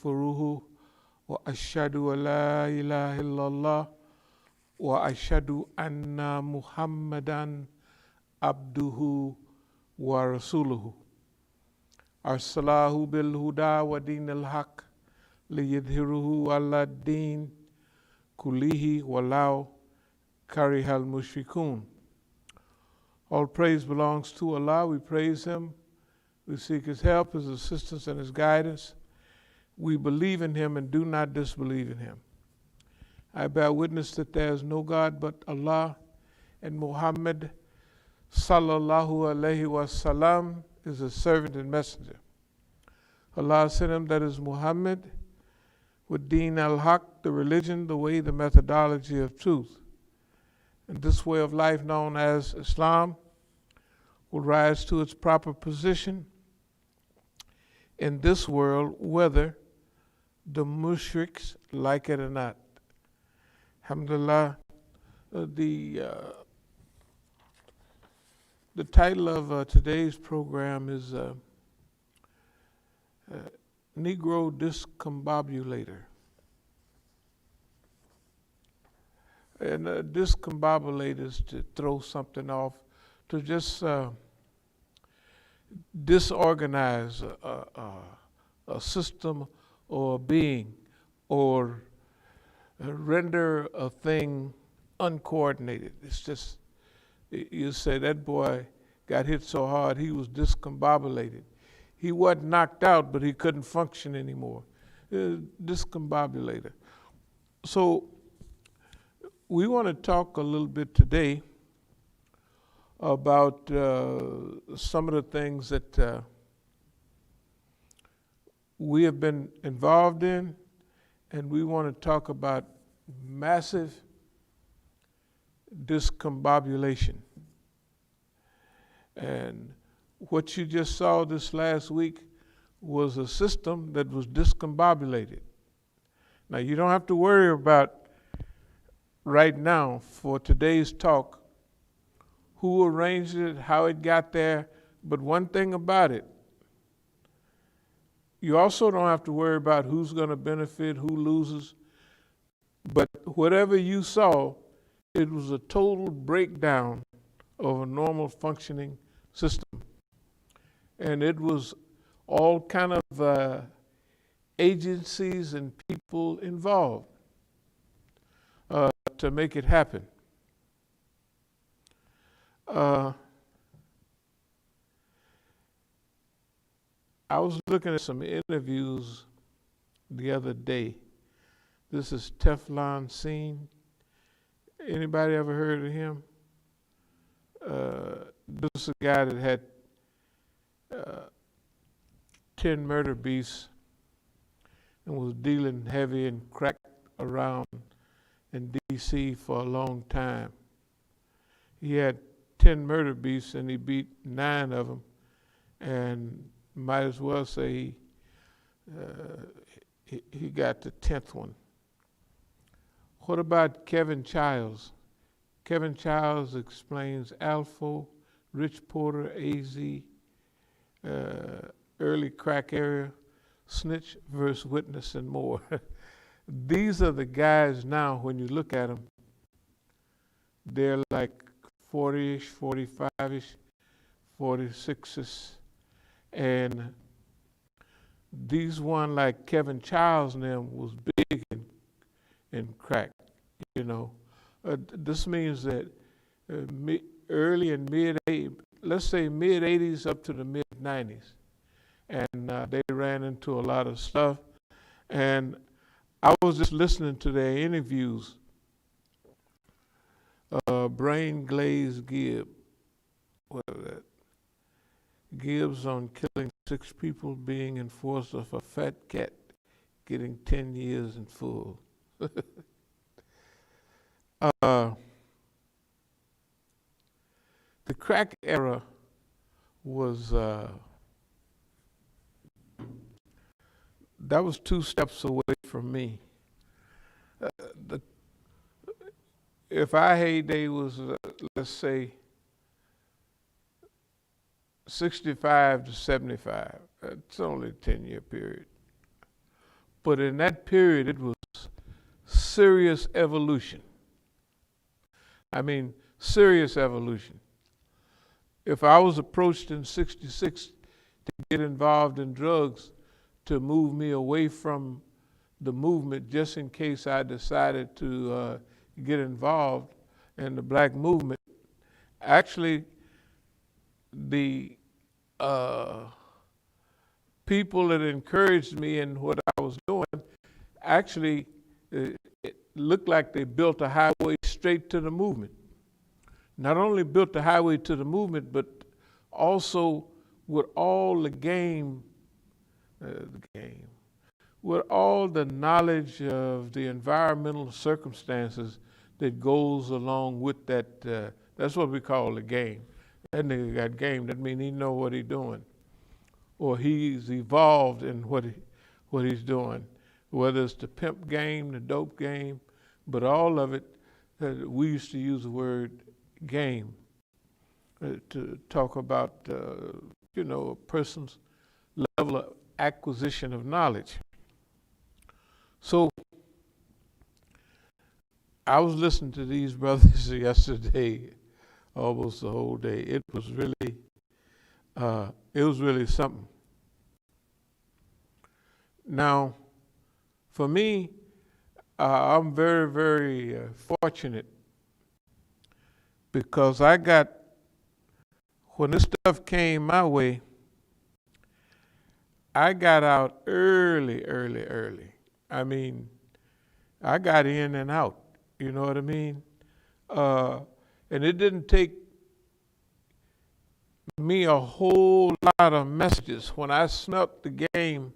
nastaghfiruhu wa ashhadu wa la ilaha illallah wa ashhadu anna Muhammadan abduhu wa rasuluhu. Arsalahu bil huda wa din al haq liyudhhiruhu ala din kullihi walau karihal mushrikun. All praise belongs to Allah. We praise Him. We seek His help, His assistance, and His guidance. We believe in Him and do not disbelieve in Him. I bear witness that there is no God but Allah, and Muhammad sallallahu alaihi wasallam is a servant and messenger. Allah sent him, that is Muhammad, with Deen al-Haq, the religion, the way, the methodology of truth. And this way of life, known as Islam, will rise to its proper position in this world, whether the mushriks like it or not. Alhamdulillah, the title of today's program is Negrodiscombobulator. And discombobulate is to throw something off, to just disorganize a system or a being, or render a thing uncoordinated. It's just, you say that boy got hit so hard he was discombobulated. He wasn't knocked out, but he couldn't function anymore. Discombobulator. So we want to talk a little bit today about some of the things that we have been involved in, and we want to talk about massive discombobulation. And what you just saw this last week was a system that was discombobulated. Now, you don't have to worry about right now for today's talk who arranged it, how it got there, but one thing about it, you also don't have to worry about who's going to benefit, who loses, but whatever you saw, it was a total breakdown of a normal functioning system. And it was all kind of agencies and people involved to make it happen. I was looking at some interviews the other day. This is Teflon Scene. Anybody ever heard of him? This is a guy that had 10 murder beasts and was dealing heavy and crack around in D.C. for a long time. He had 10 murder beasts and he beat 9 of them, and might as well say he got the 10th one. What about Kevin Childs? Kevin Childs explains Alpha, Rich Porter, AZ, early crack area, snitch versus witness, and more. These are the guys now, when you look at them, they're like 40-ish, 45-ish, 46-ish. And these one like Kevin Childs and them was big in crack, you know. This means that early and let's say mid 80s up to the mid 90s. And they ran into a lot of stuff. And I was just listening to their interviews. Brain Glaze Gibb, what was that? Gibbs on killing 6 people, being enforced of a fat cat, getting 10 years in full. The crack era was, that was 2 steps away from me. If our heyday was, let's say, 65 to 75, it's only a 10-year period. But in that period, it was serious evolution. I mean, serious evolution. If I was approached in '66 to get involved in drugs to move me away from the movement, just in case I decided to get involved in the black movement, actually the people that encouraged me in what I was doing, actually it looked like they built a highway straight to the movement. Not only built the highway to the movement, but also with all with all the knowledge of the environmental circumstances that goes along with that. That's what we call the game. That nigga got game. That means he know what he's doing, or he's evolved in what he's doing. Whether it's the pimp game, the dope game, but all of it. We used to use the word game to talk about, a person's level of acquisition of knowledge. So I was listening to these brothers yesterday, almost the whole day. It was really something. Now, for me, I'm very, very fortunate, because when this stuff came my way, I got out early. I mean, I got in and out, you know what I mean? And it didn't take me a whole lot of messages when I smelt the game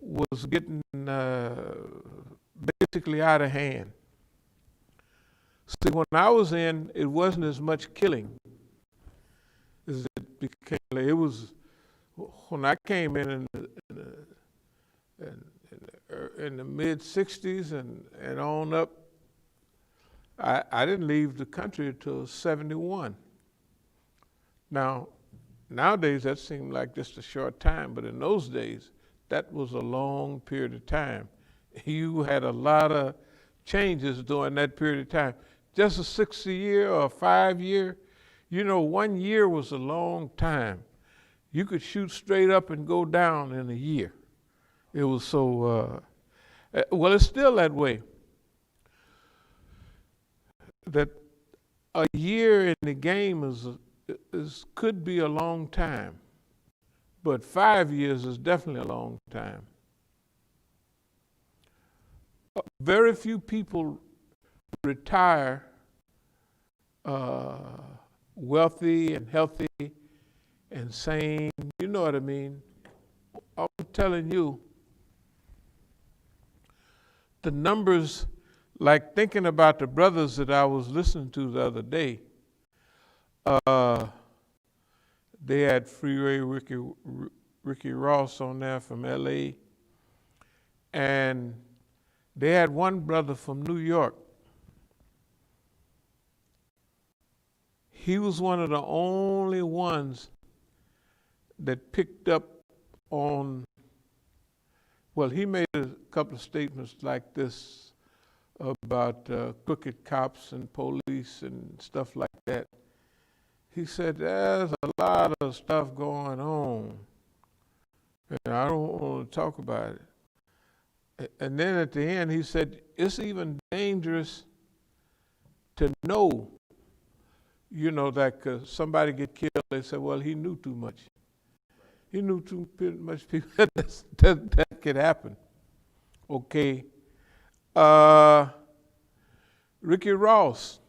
was getting basically out of hand. See, when I was in, it wasn't as much killing as it became. It was when I came in the mid '60s and on up. I didn't leave the country until '71. Now, nowadays that seemed like just a short time, but in those days, that was a long period of time. You had a lot of changes during that period of time. Just a 60-year or a 5-year, 1 year was a long time. You could shoot straight up and go down in a year. It was so, well, it's still that way. That a year in the game could be a long time, but 5 years is definitely a long time. Very few people retire wealthy and healthy and sane. You know what I mean? I'm telling you, the numbers, like thinking about the brothers that I was listening to the other day, they had Freeway Ricky Ross on there from LA, and they had one brother from New York. He was one of the only ones that picked up on, well, he made a couple of statements like this about crooked cops and police and stuff like that. He said, there's a lot of stuff going on, and I don't want to talk about it. And then at the end, he said, it's even dangerous to know, that somebody get killed. They said, well, he knew too much. He knew too much people that could happen. Okay. Ricky Ross,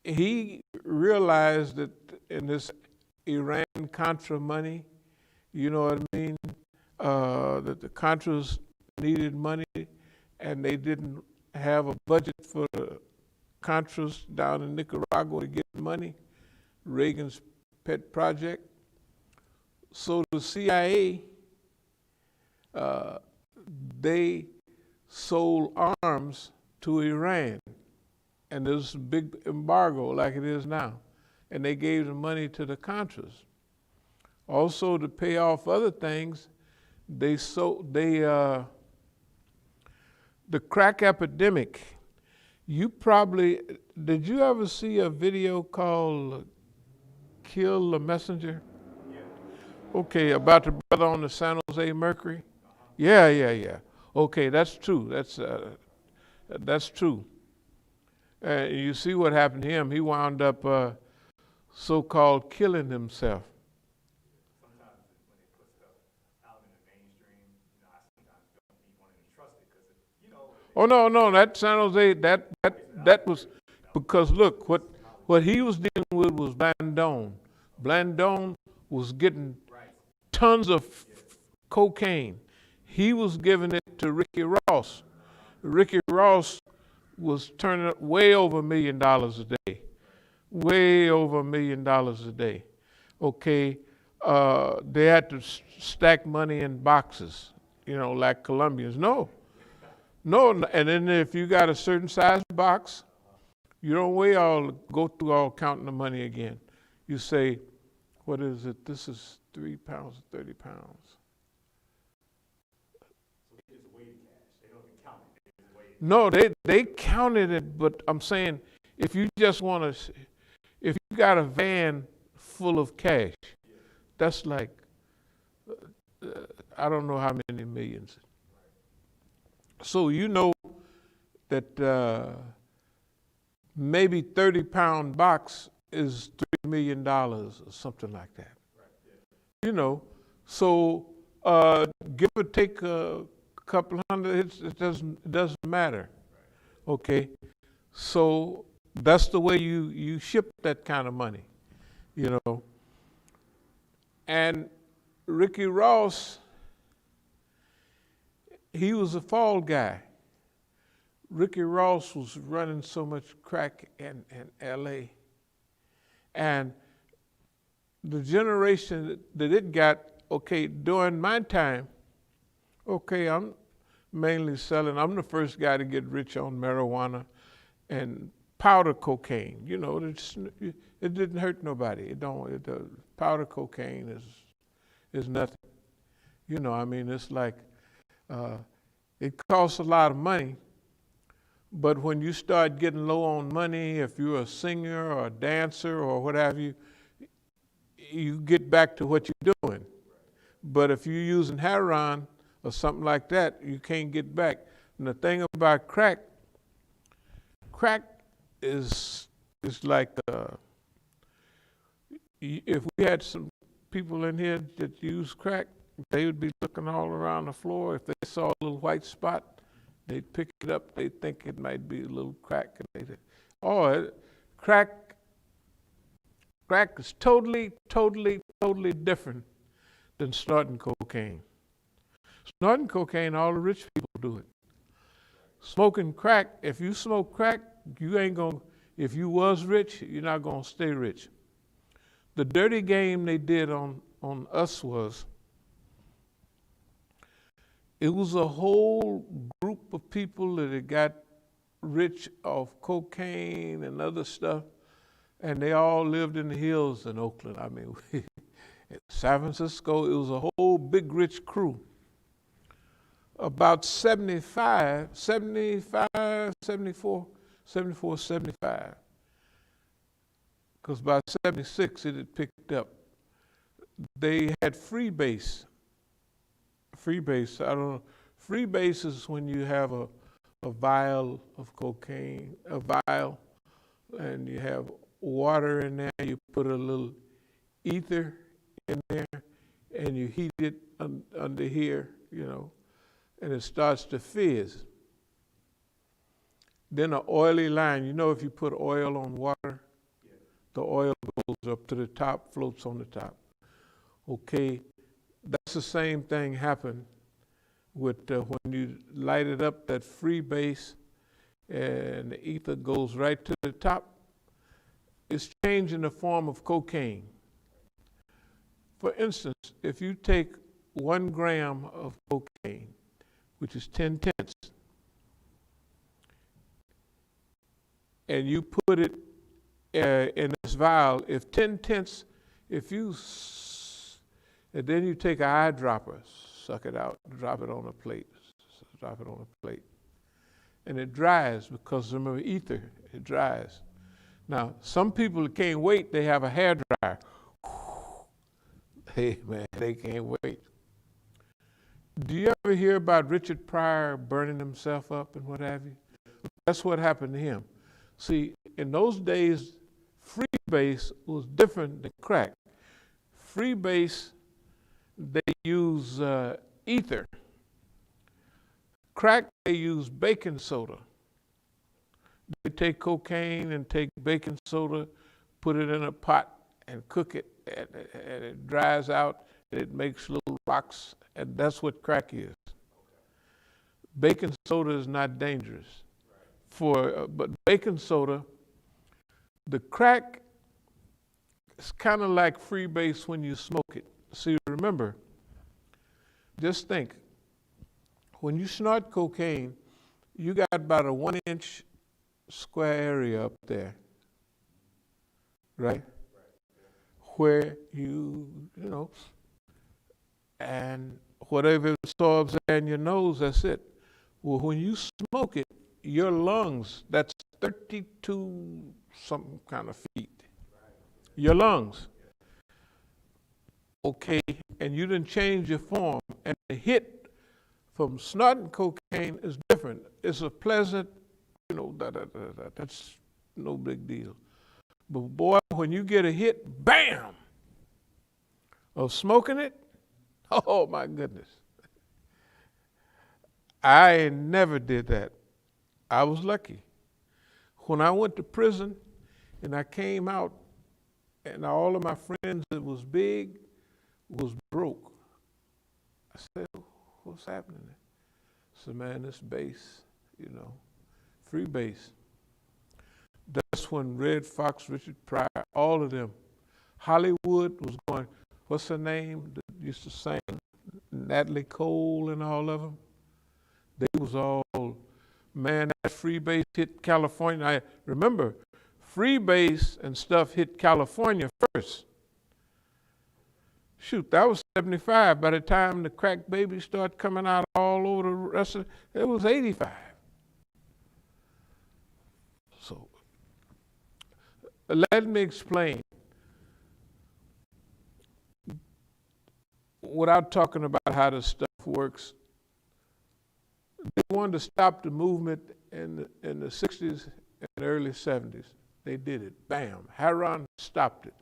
he realized that in this Iran-Contra money, you know what I mean, that the Contras needed money and they didn't have a budget for the Contras down in Nicaragua to get money, Reagan's pet project. So the CIA, they sold arms to Iran, and there's a big embargo like it is now, and they gave the money to the Contras. Also, to pay off other things, the crack epidemic. Did you ever see a video called Kill the Messenger? Okay, about the brother on the San Jose Mercury? Yeah. Okay, that's true. That's true. You see what happened to him. He wound up so-called killing himself. Sometimes when they put stuff out in the mainstream, I sometimes don't be wanting to trust it because, Oh no, that San Jose, that was because look, what he was dealing with was Blandone. Blandone was getting tons of cocaine. He was giving it to Ricky Ross. Ricky Ross was turning up way over $1 million a day. Way over $1 million a day. Okay, they had to stack money in boxes, like Colombians. No, and then if you got a certain size box, you don't go through all counting the money again. You say, what is it? This is 3 pounds, 30 pounds. So they just weighed cash. They don't even count it. They just weighed it. No, they counted it, but I'm saying if you got a van full of cash, that's like, I don't know how many millions. So you know that maybe 30-pound box is $3 million or something like that. So give or take a couple hundred, it doesn't matter. Okay, so that's the way you ship that kind of money, And Ricky Ross, he was a fall guy. Ricky Ross was running so much crack in L.A. And the generation that it got, okay, during my time, okay, I'm mainly selling. I'm the first guy to get rich on marijuana and powder cocaine. It didn't hurt nobody. Powder cocaine is nothing. It's like it costs a lot of money, but when you start getting low on money, if you're a singer or a dancer or what have you, you get back to what you're doing. But if you're using heroin or something like that, you can't get back. And the thing about crack is like if we had some people in here that use crack, they would be looking all around the floor. If they saw a little white spot, they'd pick it up. They'd think it might be a little crack. And crack is totally different than snorting cocaine. Snorting cocaine, all the rich people do it. Smoking crack, if you smoke crack, if you was rich, you're not gonna stay rich. The dirty game they did on us was, it was a whole group of people that had got rich off cocaine and other stuff, and they all lived in the hills in Oakland. San Francisco, it was a whole big rich crew. About 75, 74, 75. Because by 76 it had picked up. They had freebase. Freebase, I don't know. Freebase is when you have a vial of cocaine, a vial, and you have water in there, you put a little ether in there, and you heat it under here, and it starts to fizz. Then an oily line, if you put oil on water, the oil goes up to the top, floats on the top. Okay, that's the same thing happened with when you light it up, that freebase, and the ether goes right to the top. It's changing the form of cocaine. For instance, if you take 1 gram of cocaine, which is 10 tenths, and you put it in this vial, if 10 tenths, and then you take an eyedropper, suck it out, drop it on a plate, drop it on a plate. And it dries because remember ether, it dries. Now, some people can't wait, they have a hair dryer. Hey man, they can't wait. Do you ever hear about Richard Pryor burning himself up and what have you? That's what happened to him. See, in those days, freebase was different than crack. Freebase, they use ether. Crack, they use baking soda. They take cocaine and take baking soda, put it in a pot and cook it, and it dries out, and it makes little rocks, and that's what crack is. Baking soda is not dangerous. But baking soda, the crack is kind of like freebase when you smoke it. See, remember, just think, when you snort cocaine, you got about a 1-inch square area up there, right? Where you know, and whatever absorbs in your nose, that's it. Well, when you smoke it, your lungs, that's 32 something kind of feet. Your lungs. Okay, and you didn't change your form, and the hit from snorting cocaine is different. It's a pleasant, that's no big deal. But boy, when you get a hit, bam, of smoking it, oh my goodness. I never did that. I was lucky. When I went to prison and I came out, and all of my friends that was big was broke. I said, what's happening? I said, man, this bass, free bass. That's when Red Fox, Richard Pryor, all of them, Hollywood was going, what's her name that used to sing? Natalie Cole and all of them. They was all, man, that free bass hit California. I remember, free bass and stuff hit California first. Shoot, that was 75. By the time the crack babies started coming out all over the rest of it was 85. So, let me explain. Without talking about how this stuff works, they wanted to stop the movement in the 60s and early 70s. They did it. Bam. Heroin stopped it.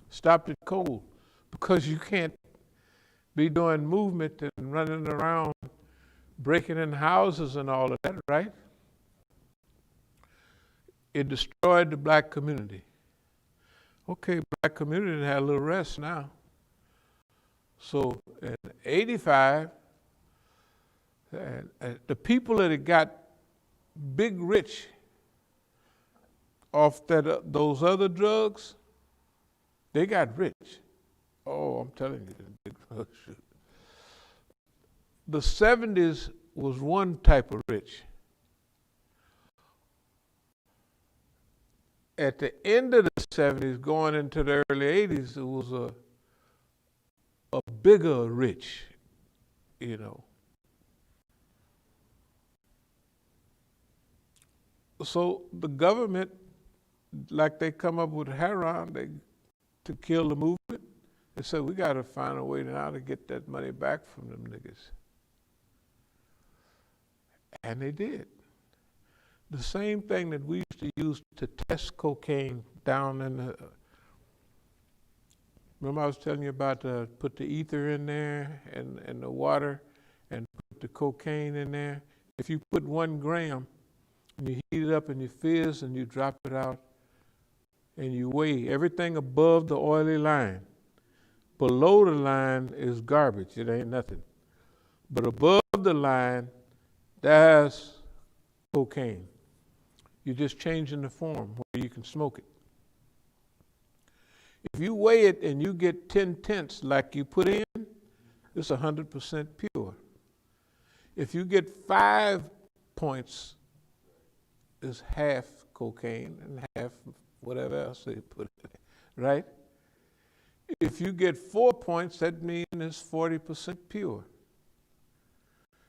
Stopped it cold. Because you can't be doing movement and running around, breaking in houses and all of that, right? It destroyed the black community. Okay, black community had a little rest now. So in 85, the people that had got big rich off those other drugs, they got rich. Oh, I'm telling you, the 70s was one type of rich. At the end of the 70s, going into the early 80s, it was a bigger rich, So the government, like they come up with heroin to kill the movement, they said, we got to find a way now to get that money back from them niggas. And they did. The same thing that we used to use to test cocaine down in the, remember I was telling you about put the ether in there and the water and put the cocaine in there. If you put 1 gram and you heat it up and you fizz and you drop it out and you weigh everything above the oily line. Below the line is garbage, it ain't nothing. But above the line, that's cocaine. You're just changing the form where you can smoke it. If you weigh it and you get 10/10 like you put in, it's 100% pure. If you get 5 points, it's half cocaine and half whatever else they put in it, right? If you get 4 points, that means it's 40% pure.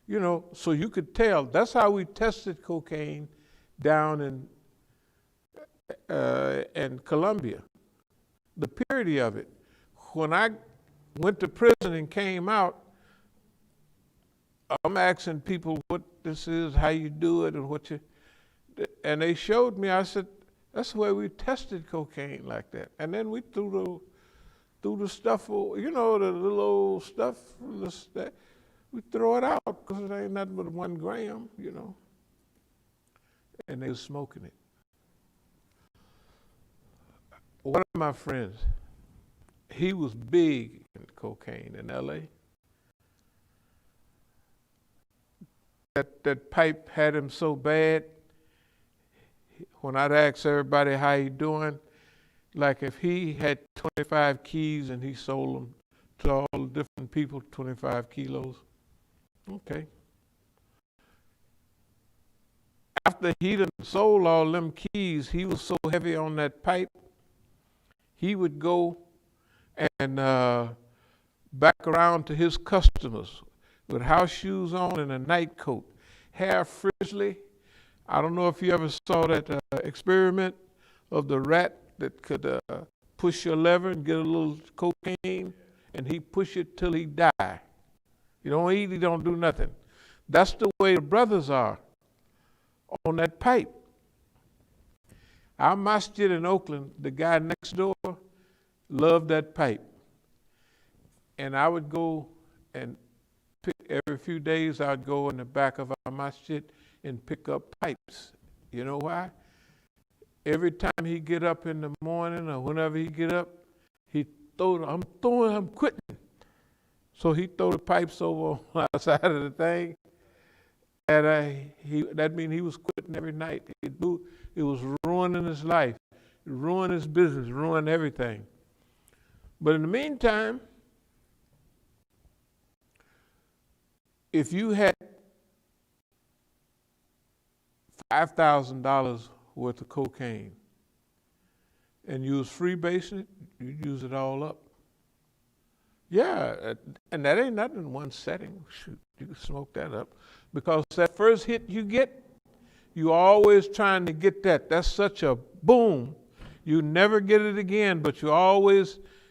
You know, so you could tell. That's how we tested cocaine down in Colombia. The purity of it. When I went to prison and came out, I'm asking people what this is, how you do it, and they showed me. I said, that's the way we tested cocaine like that. And then we threw the stuff, you know, the little old stuff, we throw it out because it ain't nothing but 1 gram, you know. And they was smoking it. One of my friends, he was big in cocaine in LA. That pipe had him so bad, when I'd ask everybody how he doing, like if he had 25 keys and he sold them to all the different people, 25 kilos, okay. After he done sold all them keys, he was so heavy on that pipe, he would go and back around to his customers with house shoes on and a night coat, hair frizzly. I don't know if you ever saw that experiment of the rat that could push your lever and get a little cocaine, and he push it till he die. You don't eat, he don't do nothing. That's the way the brothers are on that pipe. Our masjid in Oakland, the guy next door, loved that pipe. And I would go and every few days I'd go in the back of our masjid and pick up pipes. You know why? Every time he get up in the morning or whenever he get up, he I'm quitting. So he throw the pipes over on the side of the thing. And that means he was quitting every night. It was ruining his life, ruining his business, ruining everything. But in the meantime, if you had $5,000 worth of cocaine and you was freebasing it, you'd use it all up. Yeah, and that ain't nothing in one setting. Shoot, you can smoke that up. Because that first hit you get, you always trying to get that. That's such a boom. You never get it again, but you're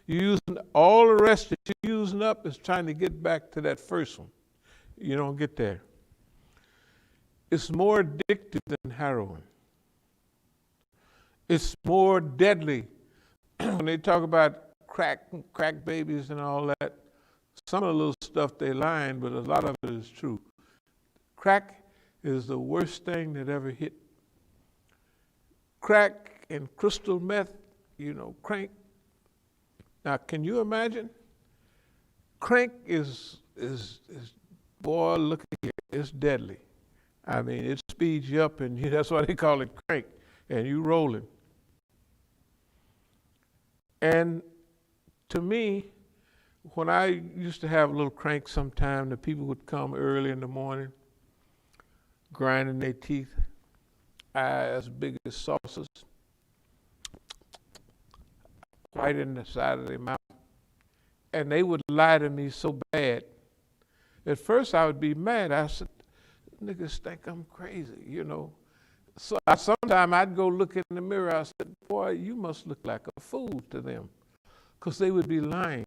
using all the rest that you're using up is trying to get back to that first one. You don't get there. It's more addictive than heroin. It's more deadly. When they talk about crack babies and all that, some of the little stuff they lying, but a lot of it is true. Crack is the worst thing that ever hit. Crack and crystal meth, you know, crank. Now, can you imagine? Crank is boy, look at here, it's deadly. I mean, it speeds you up, and that's why they call it crank, and you rolling. And to me, when I used to have a little crank sometime, the people would come early in the morning, grinding their teeth, eyes as big as saucers, right in the side of their mouth. And they would lie to me so bad. At first I would be mad. I said, niggas think I'm crazy, you know. So sometimes I'd go look in the mirror. I said, boy, you must look like a fool to them, because they would be lying.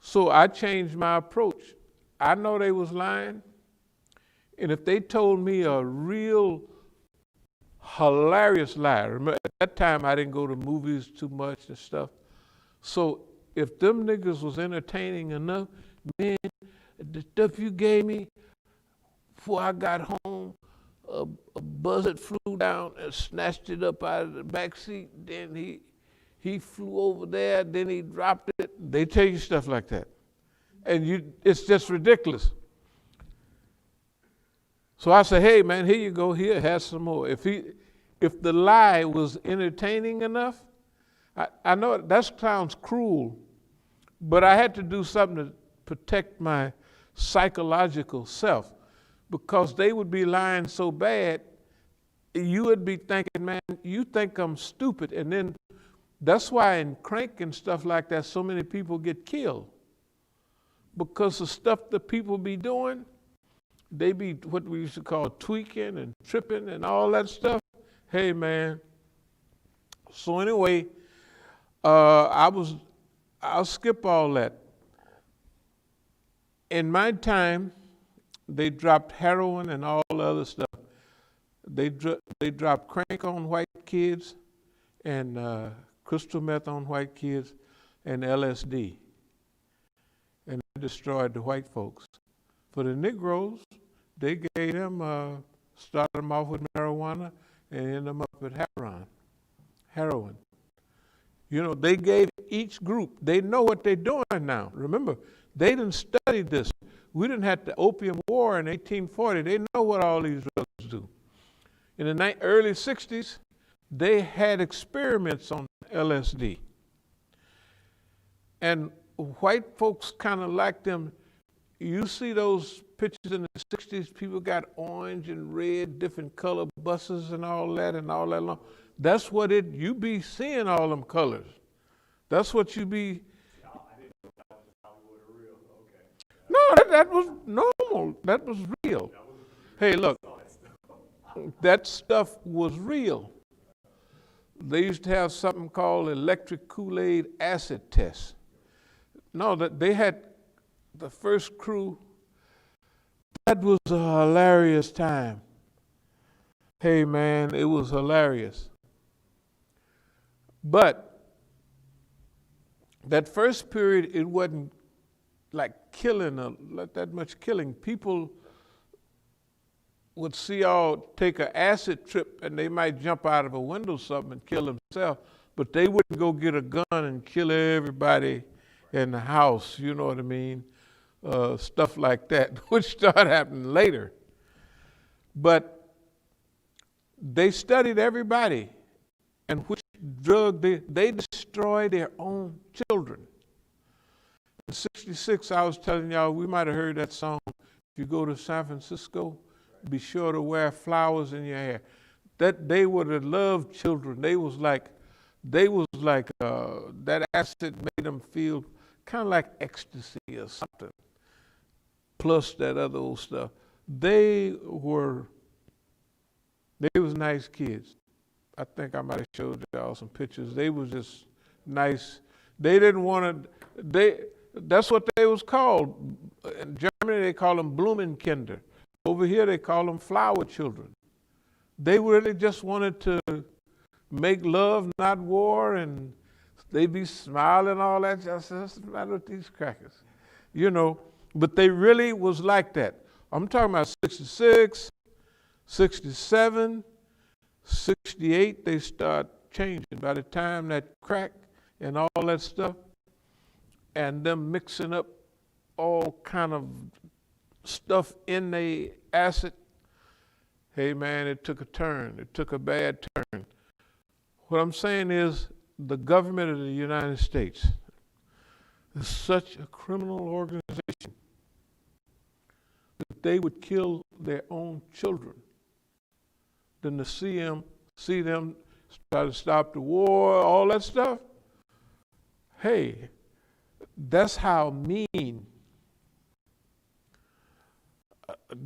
So I changed my approach. I know they was lying, and if they told me a real hilarious lie, remember at that time I didn't go to movies too much and stuff, so if them niggas was entertaining enough, man, the stuff you gave me before I got home, a buzzard flew down and snatched it up out of the back seat, then he flew over there, then he dropped it. They tell you stuff like that. And it's just ridiculous. So I say, hey man, here you go, here, have some more. If the lie was entertaining enough, I know that sounds cruel, but I had to do something to protect my psychological self, because they would be lying so bad, you would be thinking, man, you think I'm stupid. And then that's why in crank and stuff like that, so many people get killed, because the stuff that people be doing, they be what we used to call tweaking and tripping and all that stuff. Hey, man. So anyway, I'll skip all that. In my time, they dropped heroin and all the other stuff. They dropped crank on white kids and crystal meth on white kids and LSD. And they destroyed the white folks. For the Negroes, they gave them, started them off with marijuana and ended them up with heroin. You know, they gave each group, they know what they're doing now. Remember, they didn't study this. We didn't have the Opium War in 1840. They know what all these drugs do. In the early 60s, they had experiments on LSD. And white folks kind of liked them. You see those pictures in the 60s, people got orange and red, different color buses and all that long. That's what you be seeing all them colors. That's what you be. I didn't know that was Hollywood or real. Okay. No, that was normal. That was real. Hey, look, that stuff was real. They used to have something called electric Kool-Aid acid test. No, that they had the first crew. That was a hilarious time. Hey, man, it was hilarious. But that first period, it wasn't like killing, like that much killing. People would see y'all take an acid trip and they might jump out of a window or something and kill themselves, but they wouldn't go get a gun and kill everybody in the house, you know what I mean? Stuff like that, which started happening later. But they studied everybody and which drug they destroyed their own children. In '66, I was telling y'all, we might have heard that song, if you go to San Francisco, be sure to wear flowers in your hair. That they would have loved children. They was like that acid made them feel kind of like ecstasy or something. Plus that other old stuff. They was nice kids. I think I might have showed y'all some pictures. They was just nice. They didn't want to, that's what they was called. In Germany, they call them Blumenkinder. Over here, they call them flower children. They really just wanted to make love, not war, and they be smiling all that. Just what's the matter with these crackers? You know, but they really was like that. I'm talking about 66, 67, 68, they start changing. By the time that crack and all that stuff, and them mixing up all kind of stuff in the acid, hey man, it took a turn. It took a bad turn. What I'm saying is the government of the United States is such a criminal organization that they would kill their own children than to see them try to stop the war, all that stuff. Hey, that's how mean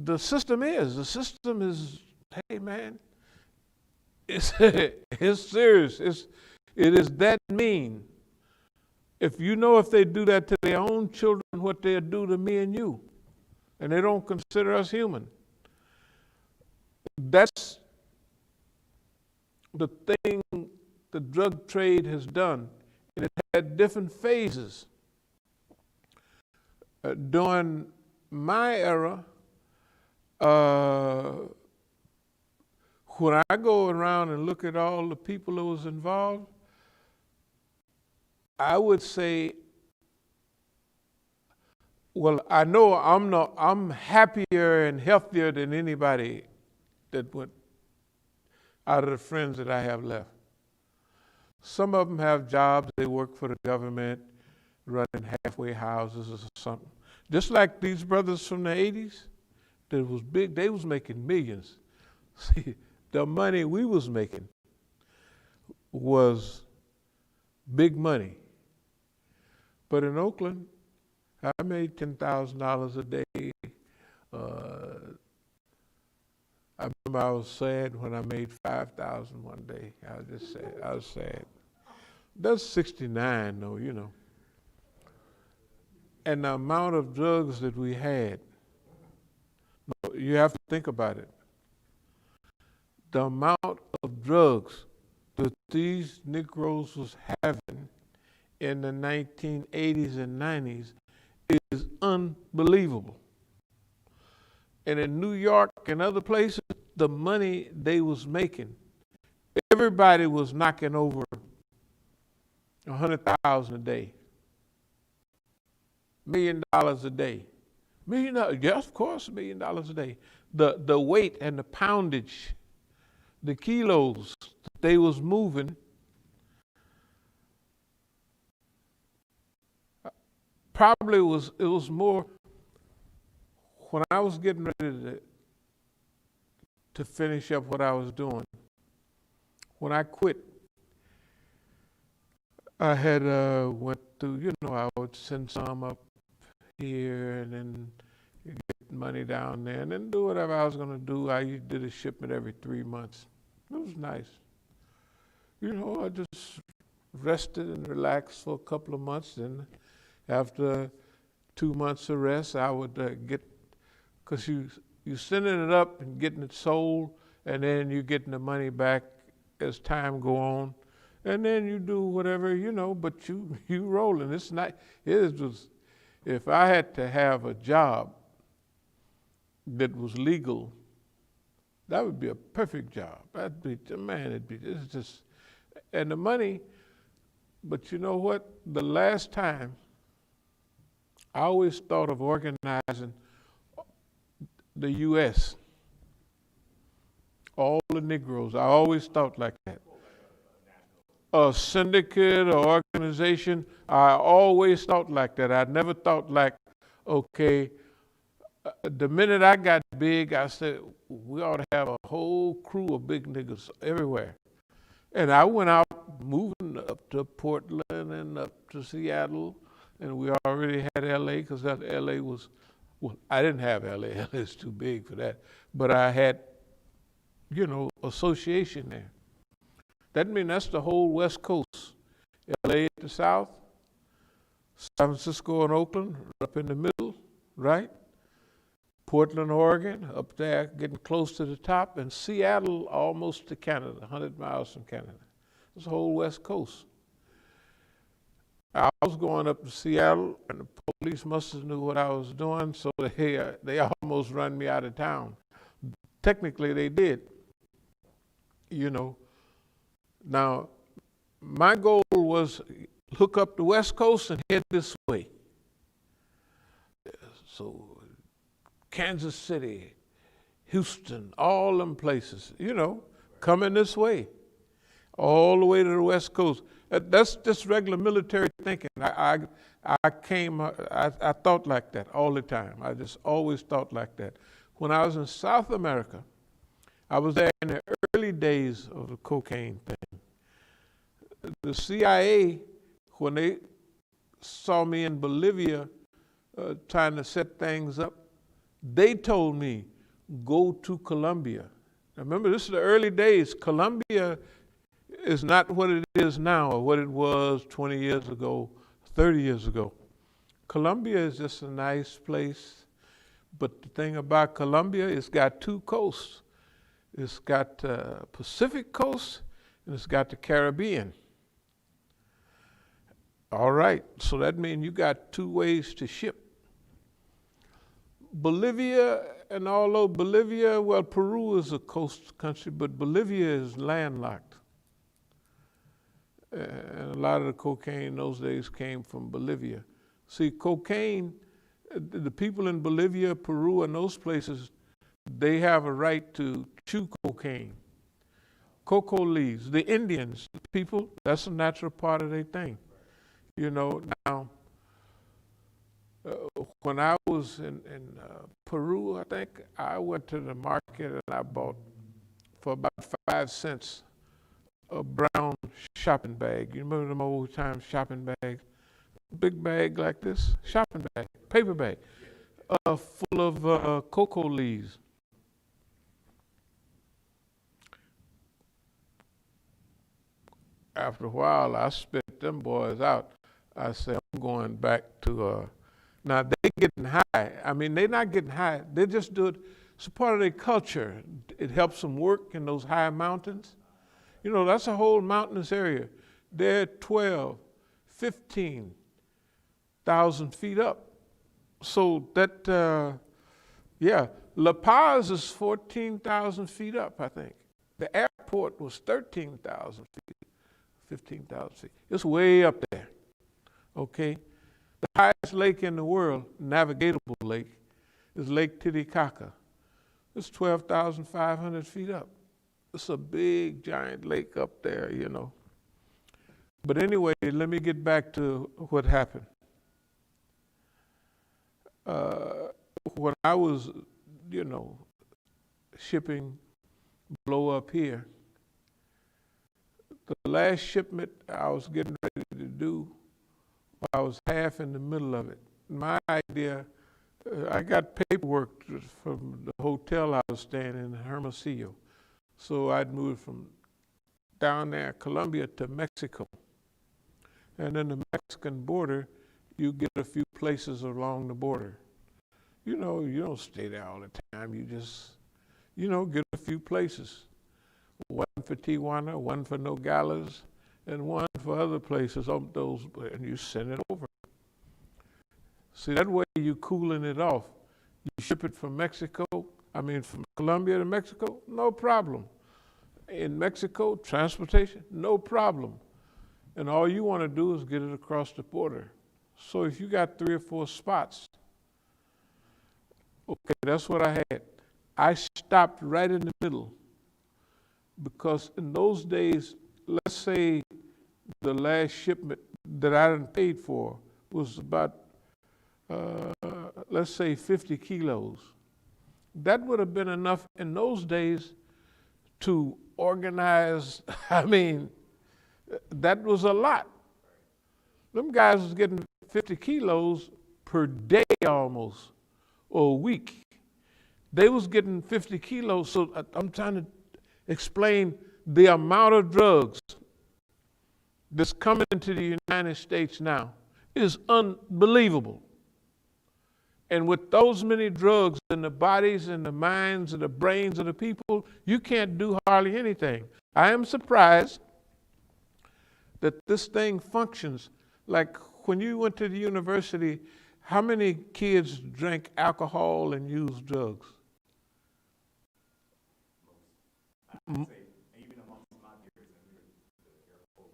the system is. The system is, hey man, it's serious. It is that mean. If they do that to their own children, what they'll do to me and you, and they don't consider us human. That's the thing the drug trade has done. And it had different phases. During my era, when I go around and look at all the people that was involved, I would say, well, I know I'm happier and healthier than anybody that went out of the friends that I have left. Some of them have jobs, they work for the government, running halfway houses or something. Just like these brothers from the 80s, that was big, they was making millions. See, the money we was making was big money. But in Oakland, I made $10,000 a day, I remember I was sad when I made 5,000 one day. I was just sad. I was sad. That's 69 though, you know. And the amount of drugs that we had, you have to think about it. The amount of drugs that these Negroes was having in the 1980s and 90s is unbelievable. And in New York and other places, the money they was making, everybody was knocking over 100,000 a day, $1 million a day. Yes, of course, $1 million a day. The weight and the poundage, the kilos that they was moving, probably it was more when I was getting ready to finish up what I was doing. When I quit, I had went through, you know, I would send some up here and then get money down there and then do whatever I was going to do. I did a shipment every 3 months. It was nice. You know, I just rested and relaxed for a couple of months. And after 2 months of rest, I would get, because you sending it up and getting it sold, and then you getting the money back as time go on, and then you do whatever, you know, but you rolling. It's not, it was, if I had to have a job that was legal, that would be a perfect job. That'd be, man, it's just, and the money, but you know what? The last time, I always thought of organizing the U.S., all the Negroes. I always thought like that. A syndicate or organization, I always thought like that. I never thought like, okay, the minute I got big, I said, we ought to have a whole crew of big niggas everywhere. And I went out moving up to Portland and up to Seattle, and we already had L.A. because that L.A. was, well, I didn't have L.A. L.A.'s too big for that, but I had, you know, association there. That means that's the whole West Coast. L.A. at the south, San Francisco and Oakland up in the middle, right? Portland, Oregon, up there getting close to the top, and Seattle almost to Canada, 100 miles from Canada. It's the whole West Coast. I was going up to Seattle, and the police must have knew what I was doing, so they almost run me out of town. Technically, they did, you know. Now, my goal was hook up the West Coast and head this way. So, Kansas City, Houston, all them places, you know, coming this way, all the way to the West Coast. That's just regular military thinking. I thought like that all the time. I just always thought like that. When I was in South America, I was there in the early days of the cocaine thing. The CIA, when they saw me in Bolivia trying to set things up, they told me, go to Colombia. Now remember, this is the early days. Colombia is not what it is now or what it was 20 years ago, 30 years ago. Colombia is just a nice place, but the thing about Colombia, it's got two coasts. It's got the Pacific coast and it's got the Caribbean. All right, so that means you got two ways to ship. Bolivia, and although Bolivia, well, Peru is a coast country, but Bolivia is landlocked. And a lot of the cocaine in those days came from Bolivia. See, cocaine, the people in Bolivia, Peru, and those places, they have a right to chew cocaine. Cocoa leaves. The Indians, the people, that's a natural part of their thing. You know, now, when I was in Peru, I think I went to the market and I bought for about 5 cents a brown shopping bag. You remember them old time shopping bags? Big bag like this, shopping bag, paper bag, full of cocoa leaves. after a while, I spit them boys out. I said, I'm going back to, now they getting high. I mean, they're not getting high. They just do it. It's a part of their culture. It helps them work in those high mountains. You know, that's a whole mountainous area. They're 12, 15,000 feet up. So that, yeah, La Paz is 14,000 feet up, I think. The airport was 13,000 feet, 15,000 feet. It's way up there, okay? The highest lake in the world, navigable lake, is Lake Titicaca. It's 12,500 feet up. It's a big, giant lake up there, you know. But anyway, let me get back to what happened. When I was, you know, shipping blow up here, the last shipment I was getting ready to do, I was half in the middle of it. My idea, I got paperwork from the hotel I was staying in Hermosillo. So I'd moved from down there, Colombia, to Mexico. And then the Mexican border, you get a few places along the border. You know, you don't stay there all the time. You just, you know, get a few places. One for Tijuana, one for Nogales, and one for other places, those, and you send it over. See, that way you cooling it off. You ship it from Mexico, from Colombia to Mexico, no problem. In Mexico, transportation, no problem. And all you want to do is get it across the border. So if you got 3 or 4 spots, okay, that's what I had. I stopped right in the middle because in those days, let's say the last shipment that I done paid for was about, let's say 50 kilos. That would have been enough in those days to organize, that was a lot. Them guys was getting 50 kilos per day almost, or a week. They was getting 50 kilos, so I'm trying to explain the amount of drugs that's coming into the United States now is unbelievable. And with those many drugs in the bodies and the minds and the brains of the people, you can't do hardly anything. I am surprised that this thing functions. Like when you went to the university, how many kids drank alcohol and used drugs? I would say, even amongst my peers, and we were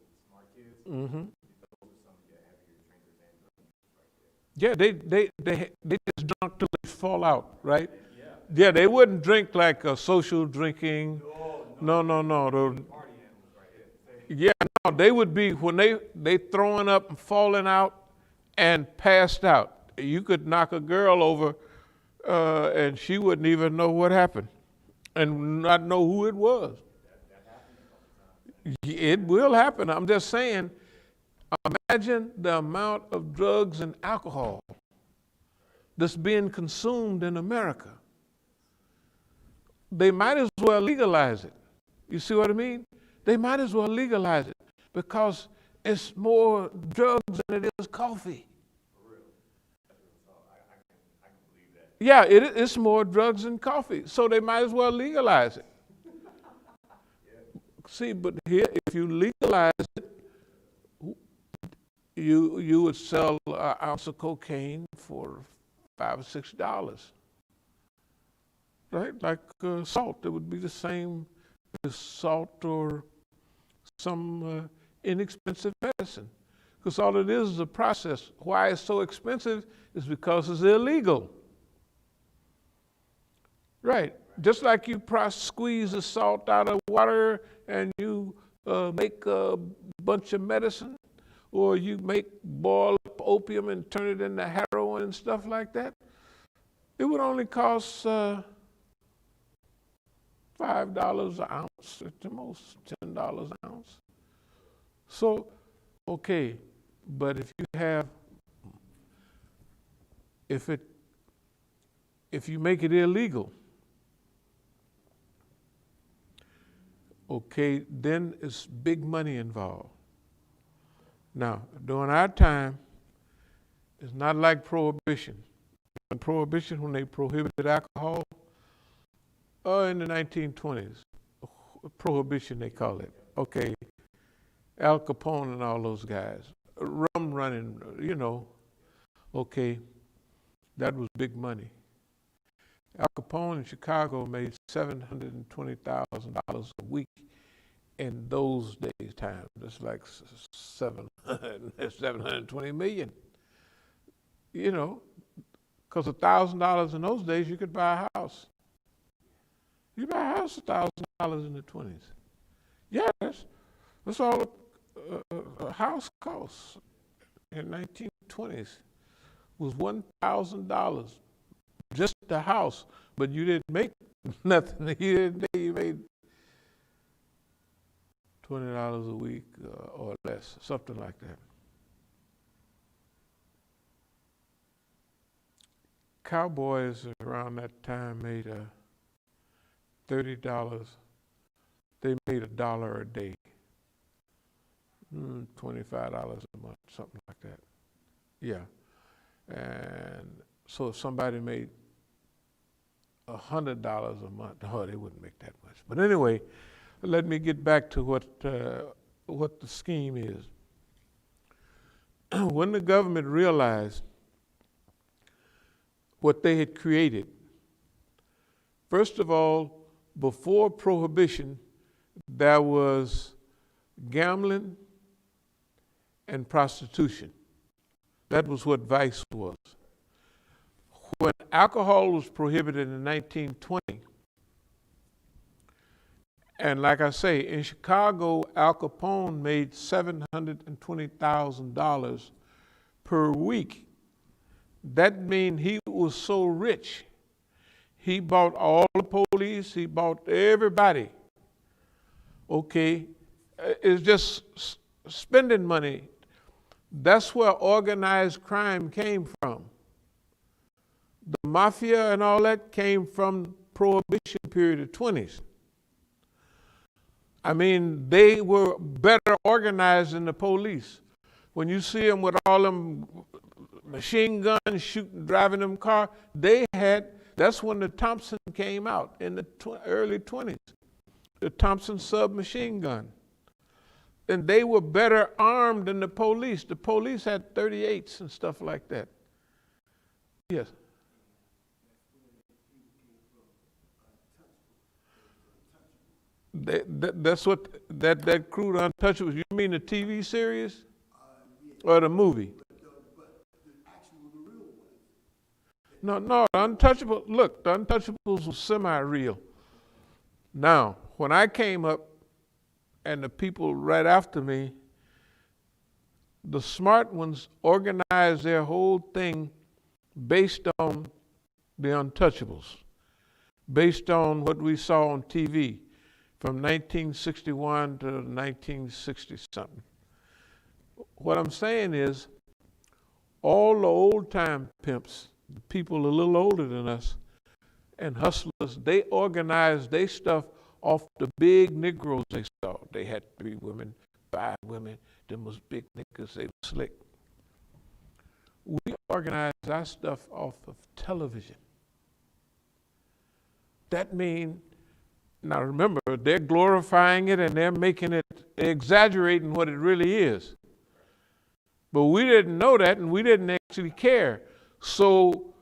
the smart kids, Mm-hmm. those are some of the heavier drinkers and drug users right there. Yeah, they just drunk till they fall out, right? Yeah. Yeah, they wouldn't drink like a social drinking. No. Party animals right here. Yeah, no, they would be, when they throwing up and falling out and passed out. You could knock a girl over and she wouldn't even know what happened and not know who it was. That happened a couple times. It will happen. I'm just saying, imagine the amount of drugs and alcohol that's being consumed in America. They might as well legalize it. You see what I mean? They might as well legalize it because it's more drugs than it is coffee. For real. That's real talk. I can believe that. Yeah, it's more drugs than coffee, so they might as well legalize it. See, but here, if you legalize it, you would sell an ounce of cocaine for $5 or $6, right? Like salt, it would be the same as salt or some inexpensive medicine, because all it is a process. Why it's so expensive is because it's illegal. Right. Just like you squeeze the salt out of water and you make a bunch of medicine, or you boil up opium and turn it into heroin and stuff like that, it would only cost $5 an ounce, at the most $10 an ounce. So, okay, but if you make it illegal, okay, then it's big money involved. Now, during our time, it's not like Prohibition. In Prohibition, when they prohibited alcohol, in the 1920s, Prohibition they call it. Okay, Al Capone and all those guys, rum running, okay, that was big money. Al Capone in Chicago made $720,000 a week in those days' time. That's like 720 million. Because $1,000 in those days, you could buy a house. You buy a house $1,000 in the 20s. Yeah, that's all a house costs in 1920s was $1,000, just the house. But you didn't make nothing. You made $20 a week or less, something like that. Cowboys around that time made $30. They made $1 a day, $25 a month, something like that. Yeah, and so if somebody made $100 a month, they wouldn't make that much. But anyway, let me get back to what the scheme is. When the government realized what they had created, first of all, before Prohibition, there was gambling and prostitution. That was what vice was. When alcohol was prohibited in 1920, and like I say, in Chicago, Al Capone made $720,000 per week. That means he was so rich. He bought all the police, he bought everybody. Okay, it's just spending money. That's where organized crime came from. The mafia and all that came from Prohibition period of 20s. I mean, they were better organized than the police. When you see them with all them machine guns shooting, driving them cars, that's when the Thompson came out in the early 20s, the Thompson submachine gun. And they were better armed than the police. The police had 38s and stuff like that. Yes. That's what that crude Untouchables. You mean the TV series or the movie? No, the Untouchables. Look, the Untouchables was semi-real. Now, when I came up, and the people right after me, the smart ones organized their whole thing based on the Untouchables, based on what we saw on TV from 1961 to 1960-something. What I'm saying is, all the old-time pimps, people a little older than us, and hustlers, they organized their stuff off the big Negroes they saw. They had 3 women, 5 women, them was big niggas, they were slick. We organized our stuff off of television. That means, now remember, they're glorifying it and they're making it, exaggerating what it really is. But we didn't know that and we didn't actually care. So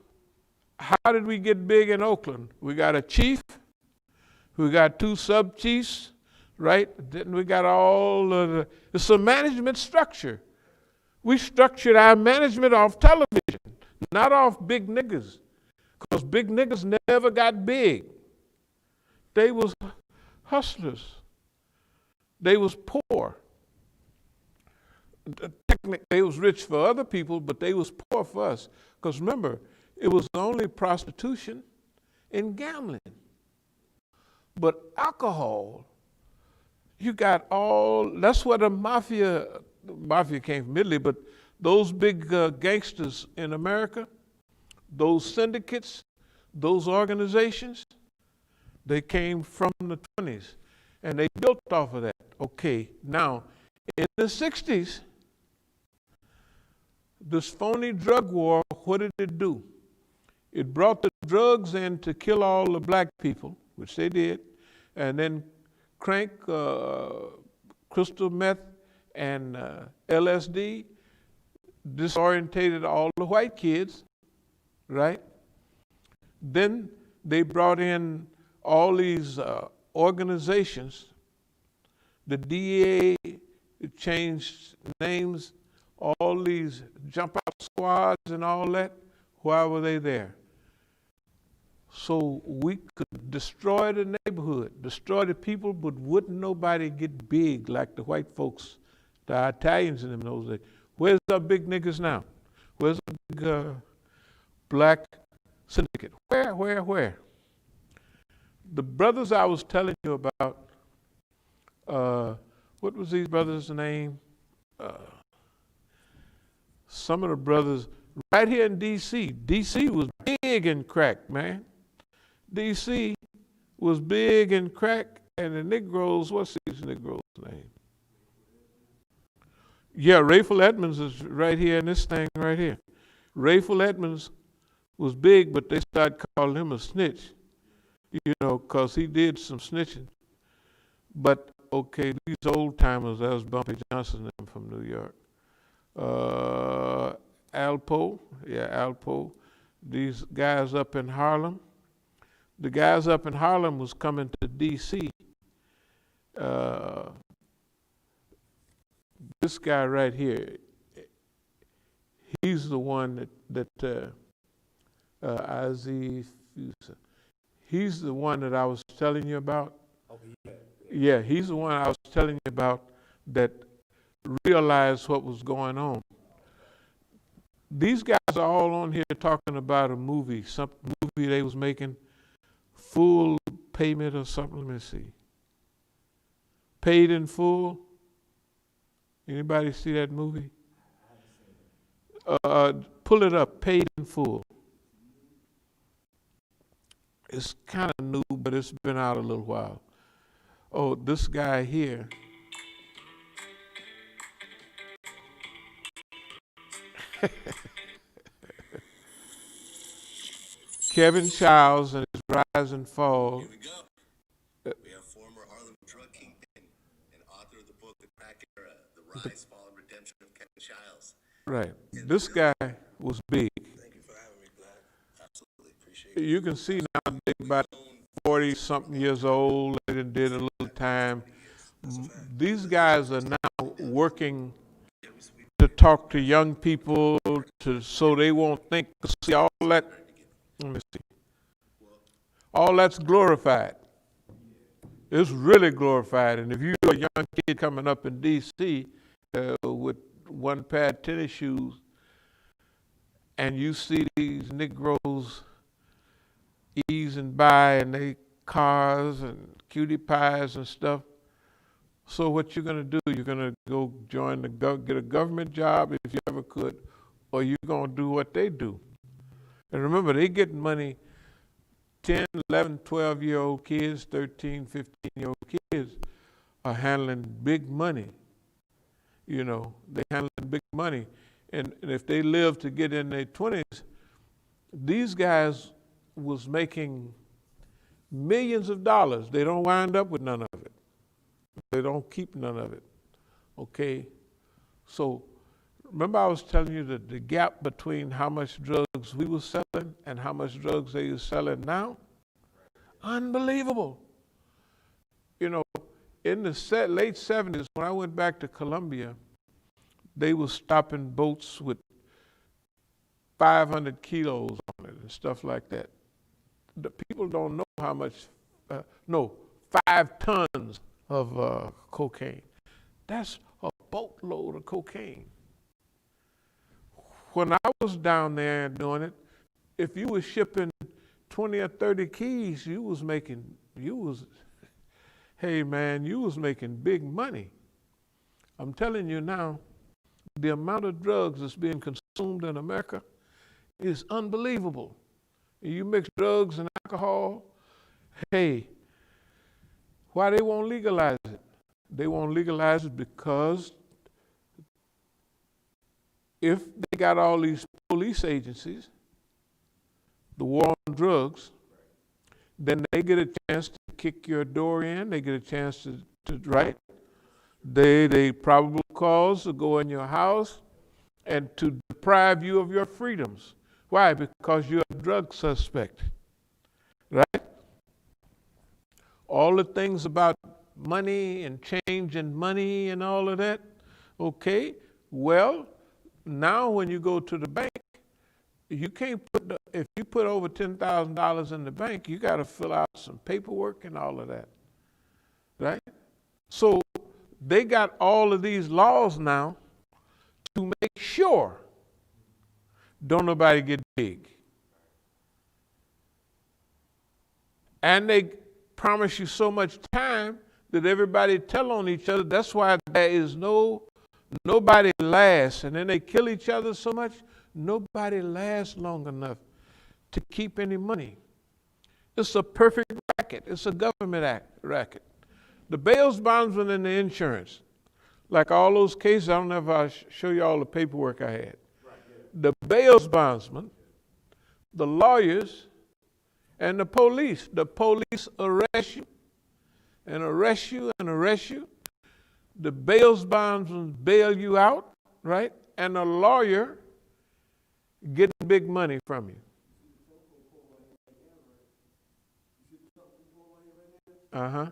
how did we get big in Oakland? We got a chief, we got 2 sub-chiefs, right? Then we got it's a management structure. We structured our management off television, not off big niggas, because big niggas never got big. They was hustlers. They was poor. Technically, they was rich for other people, but they was poor for us. Because remember, it was only prostitution and gambling. But alcohol, you got that's where the mafia came from Italy, but those big gangsters in America, those syndicates, those organizations, they came from the 20s, and they built off of that. Okay, now, in the 60s, This phony drug war, what did it do? It brought the drugs in to kill all the black people, which they did, and then crank crystal meth and LSD disorientated all the white kids, right? Then they brought in all these organizations. The DEA changed names, all these jump out squads and all that. Why were they there? So we could destroy the neighborhood, destroy the people, but wouldn't nobody get big like the white folks, the Italians in them those days. Where's our big niggas now? Where's the big black syndicate? Where? The brothers I was telling you about, what was these brothers' name? Some of the brothers right here in D.C. D.C. was big in crack, man. D.C. was big in crack, and the Negroes, what's these Negroes' name? Yeah, Rayful Edmonds is right here in this thing right here. Rayful Edmonds was big, but they started calling him a snitch, you know, because he did some snitching. But, okay, these old timers, that was Bumpy Johnson from New York. Alpo, these guys up in Harlem. The guys up in Harlem was coming to D.C. This guy right here, he's the one that he's the one that I was telling you about. Oh, yeah. Yeah, he's the one I was telling you about that realized what was going on. These guys are all on here talking about a movie, some movie they was making, Full Payment or something. Let me see. Paid in Full. Anybody see that movie? Pull it up, Paid in Full. It's kind of new, but it's been out a little while. Oh, this guy here. Kevin Childs and his Rise and Fall. Here we go. We have former Harlem drug kingpin and author of the book The Crack Era, The Rise, Fall, and Redemption of Kevin Childs. Right. This guy was big. Thank you for having me, Black. Absolutely appreciate it. You can see now they're about 40-something years old. They done did a little time. These guys are now working to talk to young people so they won't think, see all that. Let me see. All that's glorified. It's really glorified. And if you're a young kid coming up in D.C. With one pair of tennis shoes, and you see these Negroes easing by in their cars and cutie pies and stuff, so what you're going to do, you're going to go join get a government job if you ever could, or you're going to do what they do. And remember, they getting money, 10, 11, 12-year-old kids, 13, 15-year-old kids are handling big money. You know, they're handling big money. And if they live to get in their 20s, these guys was making millions of dollars. They don't wind up with none of it. They don't keep none of it, okay? So remember I was telling you that the gap between how much drugs we were selling and how much drugs they are selling now? Unbelievable. You know, in the late 70s, when I went back to Colombia, they were stopping boats with 500 kilos on it and stuff like that. The people don't know how much, 5 tons of cocaine. That's a boatload of cocaine. When I was down there doing it, if you were shipping 20 or 30 keys, you was making big money. I'm telling you now, the amount of drugs that's being consumed in America is unbelievable. You mix drugs and alcohol, hey, why they won't legalize it? They won't legalize it because if they got all these police agencies, the war on drugs, then they get a chance to kick your door in. They get a chance to right. They probable cause to go in your house and to deprive you of your freedoms. Why? Because you're a drug suspect, right? All the things about money and change in money and all of that, okay? Well, now when you go to the bank, you can't put, if you put over $10,000 in the bank, you got to fill out some paperwork and all of that, right? So they got all of these laws now to make sure don't nobody get big. And they promise you so much time that everybody tell on each other. That's why there is nobody lasts. And then they kill each other so much, nobody lasts long enough to keep any money. It's a perfect racket. It's a government racket. The bail bondsman and the insurance, like all those cases, I don't know if I'll show you all the paperwork I had. The bail bondsman, the lawyers, and the police. The police arrest you and arrest you and arrest you. The bail bondsman bail you out, right? And the lawyer getting big money from you. Uh-huh.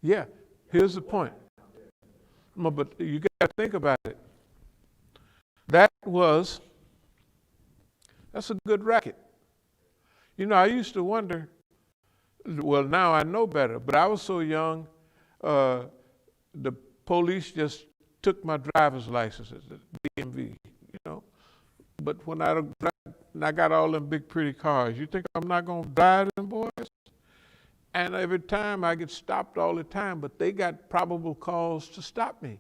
Yeah, here's the point. But you got to think about it. That's a good racket. You know, I used to wonder, well, now I know better, but I was so young, the police just took my driver's license at the DMV, you know. But when I got all them big pretty cars, you think I'm not going to drive them boys? And every time I get stopped all the time, but they got probable cause to stop me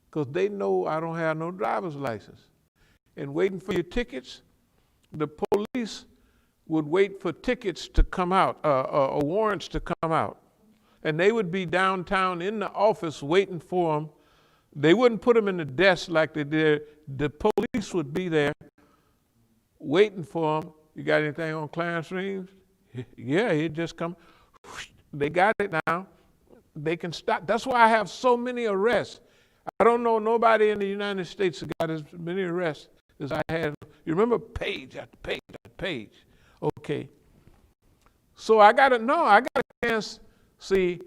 because they know I don't have no driver's license. And waiting for your tickets, the police would wait for tickets to come out, or warrants to come out. And they would be downtown in the office waiting for them. They wouldn't put them in the desk like they did. The police would be there waiting for them. You got anything on Clarence Reeves? Yeah, he'd just come. They got it now. They can stop. That's why I have so many arrests. I don't know nobody in the United States that got as many arrests as I had. You remember page after page after page. Okay. So I got a chance, see,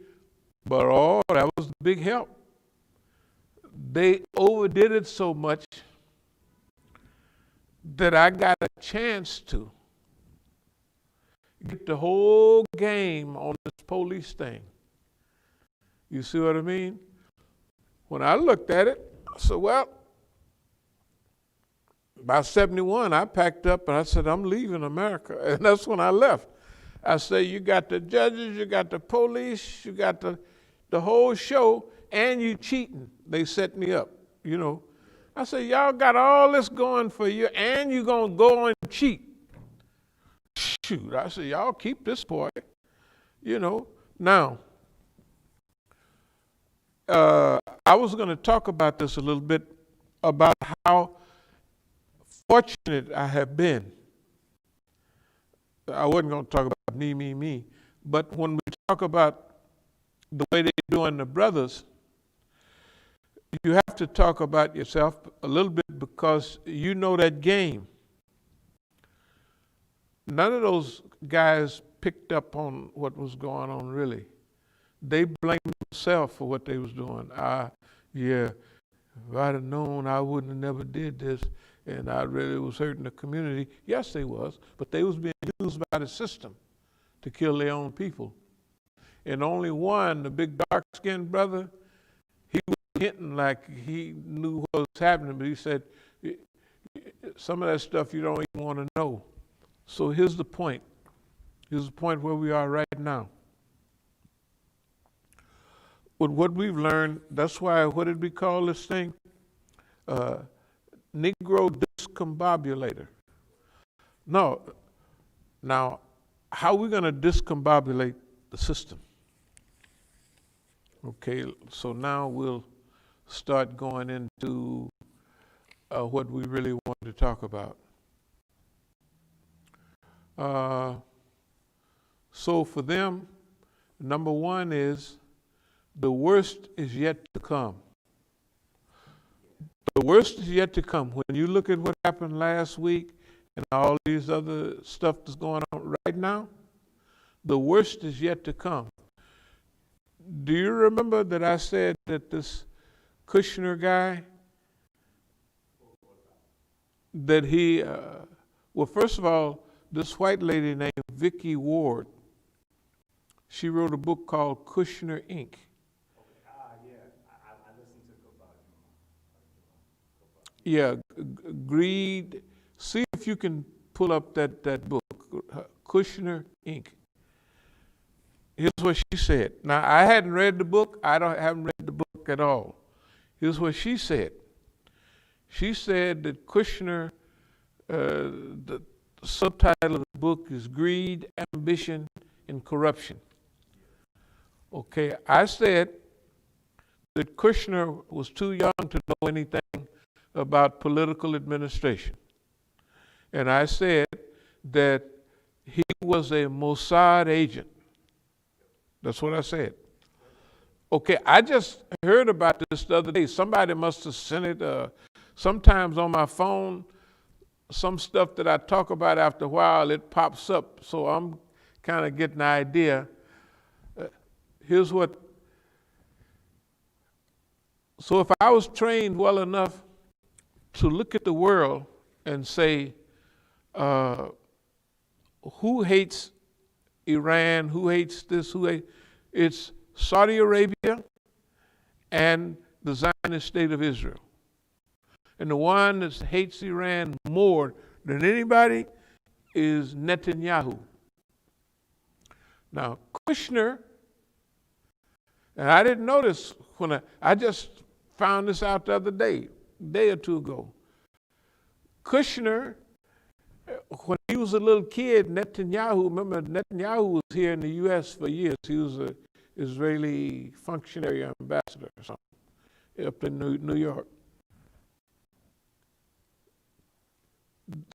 but that was a big help. They overdid it so much that I got a chance to get the whole game on this police thing. You see what I mean? When I looked at it, I said, well, by 71, I packed up and I said, I'm leaving America. And that's when I left. I said, you got the judges, you got the police, you got the whole show, and you cheating. They set me up, you know. I said, y'all got all this going for you, and you going to go and cheat. Shoot, I said, y'all keep this boy, you know. Now, I was going to talk about this a little bit, about how fortunate I have been. I wasn't going to talk about me, but when we talk about the way they're doing the brothers, you have to talk about yourself a little bit because you know that game. None of those guys picked up on what was going on, really. They blamed themselves for what they was doing. Yeah, if I'd have known, I wouldn't have never did this, and I really was hurting the community. Yes, they was, but they was being used by the system to kill their own people. And only one, the big dark-skinned brother, he was hinting like he knew what was happening, but he said, some of that stuff you don't even want to know. So here's the point. Here's the point where we are right now. With what we've learned, that's why, what did we call this thing? Negrodiscombobulator. No. Now, how are we going to discombobulate the system? Okay, so now we'll start going into what we really want to talk about. So for them, number one is the worst is yet to come. The worst is yet to come. When you look at what happened last week and all these other stuff that's going on right now, the worst is yet to come. Do you remember that I said that this Kushner guy, that he, well, first of all, this white lady named Vicky Ward, she wrote a book called Kushner, Inc. Yeah, I listened to Gopal. Yeah, Greed. See if you can pull up that book, Kushner, Inc. Here's what she said. Now, I hadn't read the book. Haven't read the book at all. Here's what she said. She said that Kushner, the subtitle of the book is Greed, Ambition, and Corruption. Okay, I said that Kushner was too young to know anything about political administration. And I said that he was a Mossad agent. That's what I said. Okay, I just heard about this the other day. Somebody must have sent it. Sometimes on my phone, some stuff that I talk about after a while, it pops up. So I'm kind of getting an idea. Here's what. So if I was trained well enough to look at the world and say, who hates Iran, who hates this, it's Saudi Arabia and the Zionist state of Israel. And the one that hates Iran more than anybody is Netanyahu. Now, Kushner, and I didn't notice when I just found this out the other day, a day or two ago. Kushner, when he was a little kid, remember Netanyahu was here in the U.S. for years. He was an Israeli functionary ambassador or something up in New York.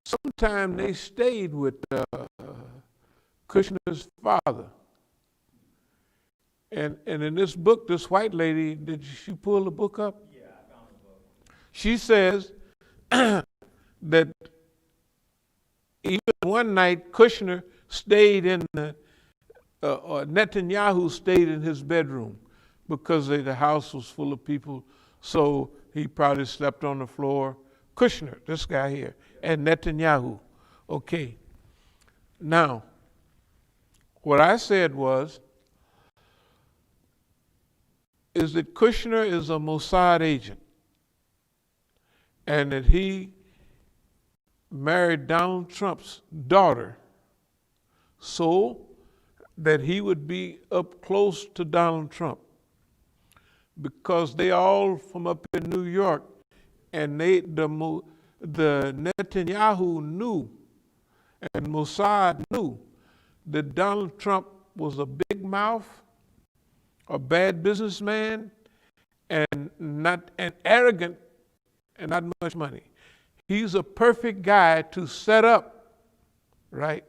Sometime they stayed with Kushner's father. And in this book, this white lady, did she pull the book up? Yeah, I found the book. She says that even one night, Kushner stayed in or Netanyahu stayed in his bedroom because the house was full of people. So he probably slept on the floor. Kushner, this guy here, and Netanyahu. Okay. Now, what I said is that Kushner is a Mossad agent and that he married Donald Trump's daughter so that he would be up close to Donald Trump, because they all from up in New York, and the Netanyahu knew and Mossad knew that Donald Trump was a big mouth, a bad businessman, and arrogant and not much money. He's a perfect guy to set up, right?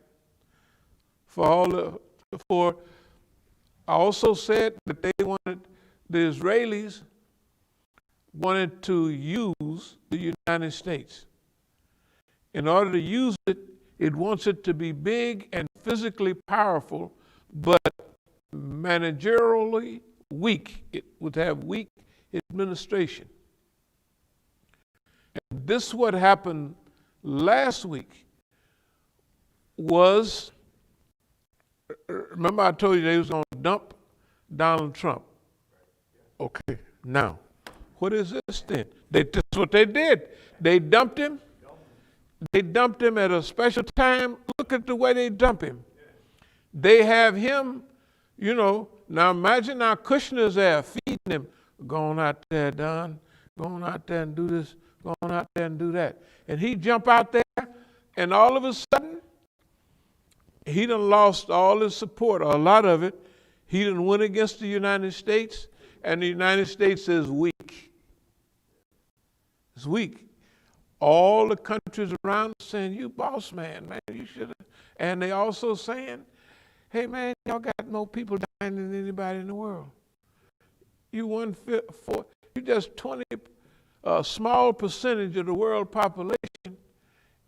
I also said that the Israelis wanted to use the United States. In order to use it, it wants it to be big and physically powerful, but managerially weak. It would have weak administration. And this is what happened last week was, remember I told you they was going to dump Donald Trump. Okay, now, what is this then? That's what they did. They dumped him. They dumped him at a special time. Look at the way they dump him. They have him, now imagine now Kushner's there feeding him, going out there, Don, going out there and do this, going out there and do that. And he jump out there, and all of a sudden, he done lost all his support, or a lot of it. He done went against the United States, And the United States is weak. It's weak. All the countries around are saying, you boss man, you should have. And they also saying, hey man, y'all got more people dying than anybody in the world. You just 20, a small percentage of the world population,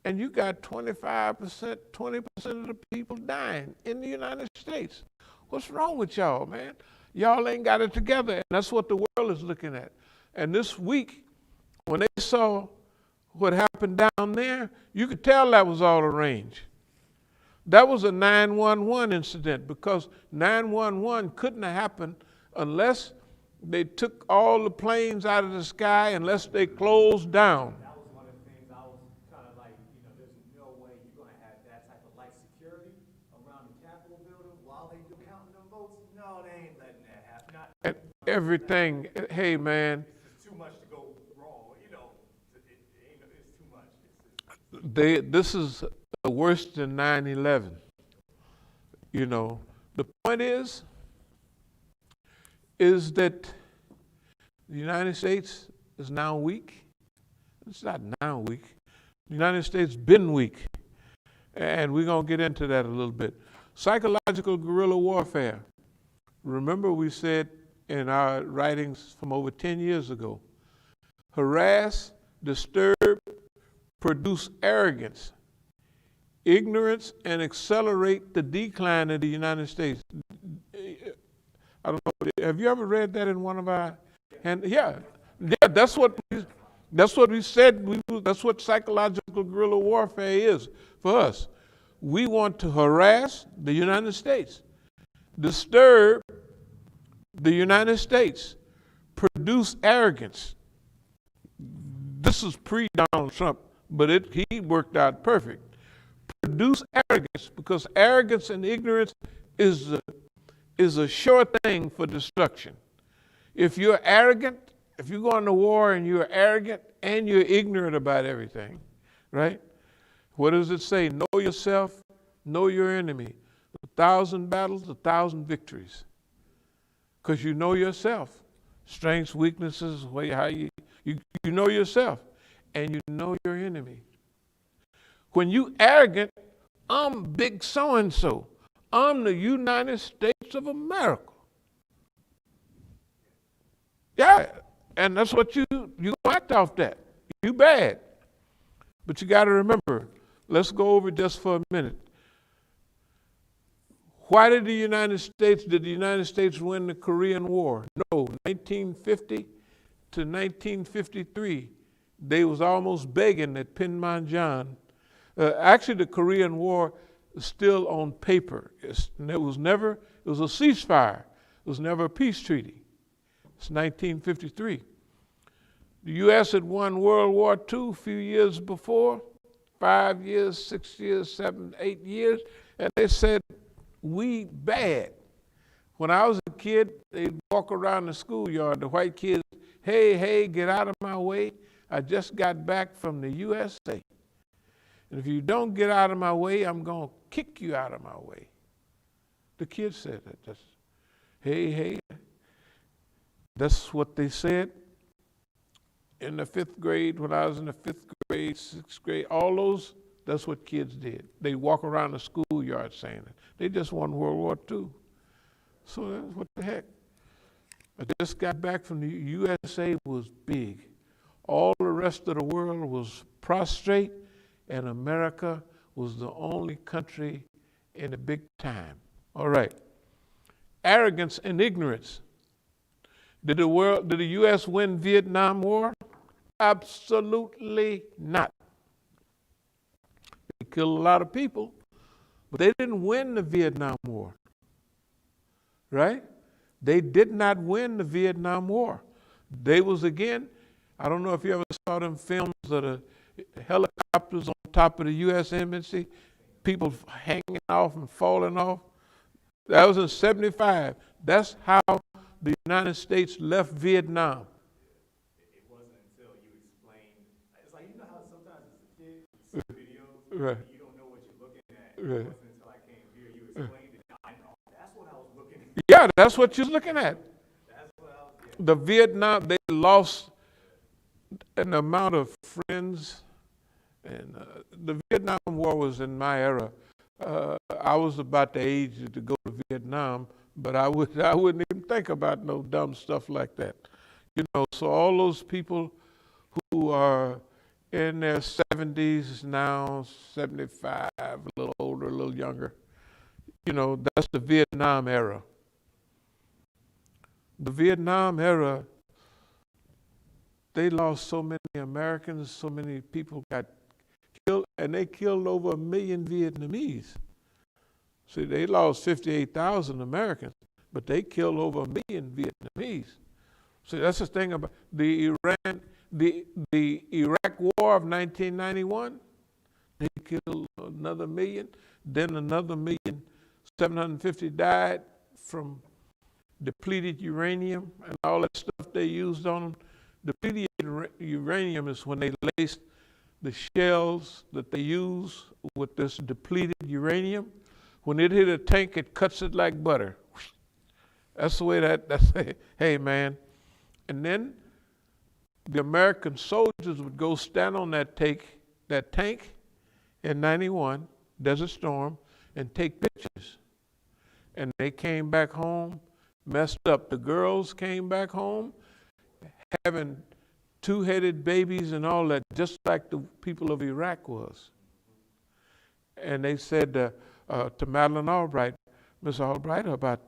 and you got 25%, 20% of the people dying in the United States. What's wrong with y'all, man? Y'all ain't got it together, and that's what the world is looking at. And this week, when they saw what happened down there, you could tell that was all arranged. That was a 911 incident, because 911 couldn't have happened unless they took all the planes out of the sky, unless they closed down. That was one of the things I was kind of like, there's no way you're going to have that type of light security around the Capitol building while they do counting them votes. No, they ain't letting that happen. And everything, hey man. It's too much to go wrong. It's too much. This is worse than 9/11. The point is that the United States is now weak. It's not now weak. The United States been weak. And we're going to get into that a little bit. Psychological guerrilla warfare. Remember we said in our writings from over 10 years ago, harass, disturb, produce arrogance, ignorance, and accelerate the decline of the United States. I don't know. Have you ever read that in one of our? Yeah. That's what we said. That's what psychological guerrilla warfare is for us. We want to harass the United States, disturb the United States, produce arrogance. This is pre-Donald Trump, but he worked out perfect. Produce arrogance, because arrogance and ignorance is a sure thing for destruction. If you're arrogant, if you go into war and you're arrogant and you're ignorant about everything, right? What does it say? Know yourself, know your enemy. 1,000 battles, 1,000 victories. Because you know yourself. Strengths, weaknesses, how you know yourself. And you know your enemy. When you arrogant, I'm big so-and-so. I'm the United States of America. Yeah, and that's what you act off that. You bad. But you got to remember, let's go over just for a minute. Why did the United States win the Korean War? No, 1950 to 1953, they was almost begging at Panmunjom. Actually, the Korean War is still on paper. It was a ceasefire. It was never a peace treaty. It's 1953. The U.S. had won World War II a few years before, 5 years, 6 years, 7, 8 years, and they said, we bad. When I was a kid, they'd walk around the schoolyard, the white kids, hey, get out of my way. I just got back from the USA. And if you don't get out of my way, I'm going to kick you out of my way. The kids said that. Hey. That's what they said in the 5th grade, when I was in the 5th grade, 6th grade, all those, that's what kids did. They walk around the schoolyard saying it. They just won World War II. So that's what the heck. I just got back from the USA was big. All the rest of the world was prostrate, and America was the only country in the big time. All right. Arrogance and ignorance. Did the U.S. win Vietnam War? Absolutely not. They killed a lot of people, but they didn't win the Vietnam War. Right? They did not win the Vietnam War. They was, again, I don't know if you ever saw them films of the helicopters on top of the U.S. Embassy, people hanging off and falling off. That was in 1975. That's how the United States left Vietnam. It wasn't until you explained, it's like, how sometimes as a kid, you see videos, right. You don't know what you're looking at. Right. It wasn't until I came here, you explained it. I know, that's what I was looking at. Yeah, that's what you're looking at. That's what I was, the Vietnam, they lost an amount of friends, and the Vietnam War was in my era. I was about the age to go to Vietnam, but I wouldn't even think about no dumb stuff like that. You know, so all those people who are in their 70s now, 75, a little older, a little younger, you know, that's the Vietnam era. The Vietnam era, they lost so many Americans, so many people got killed, and they killed over 1 million Vietnamese. See, they lost 58,000 Americans, but they killed over 1 million Vietnamese. See, that's the thing about the Iraq War of 1991. They killed another 1 million, then another 1,750,000 died from depleted uranium and all that stuff they used on them. Depleted uranium is when they laced the shells that they use with this depleted uranium. When it hit a tank, it cuts it like butter. That's the way that's, hey man. And then the American soldiers would go stand on that tank in 91, Desert Storm, and take pictures. And they came back home, messed up. The girls came back home having two-headed babies and all that, just like the people of Iraq was. And they said to Madeleine Albright, Miss Albright, about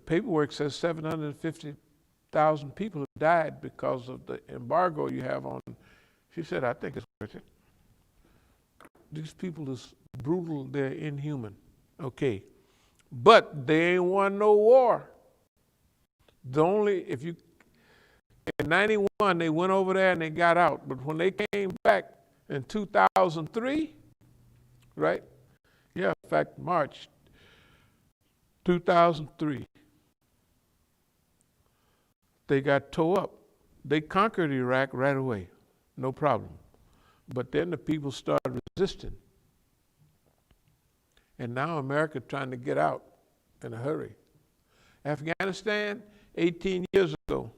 paperwork says 750,000 people died because of the embargo you have on. She said, I think it's worth it. These people is brutal, they're inhuman. Okay. But they ain't won no war. In 91, they went over there and they got out. But when they came back in 2003, right? Yeah, in fact, March 2003, they got tore up. They conquered Iraq right away, no problem. But then the people started resisting. And now America trying to get out in a hurry. Afghanistan, 18 years ago,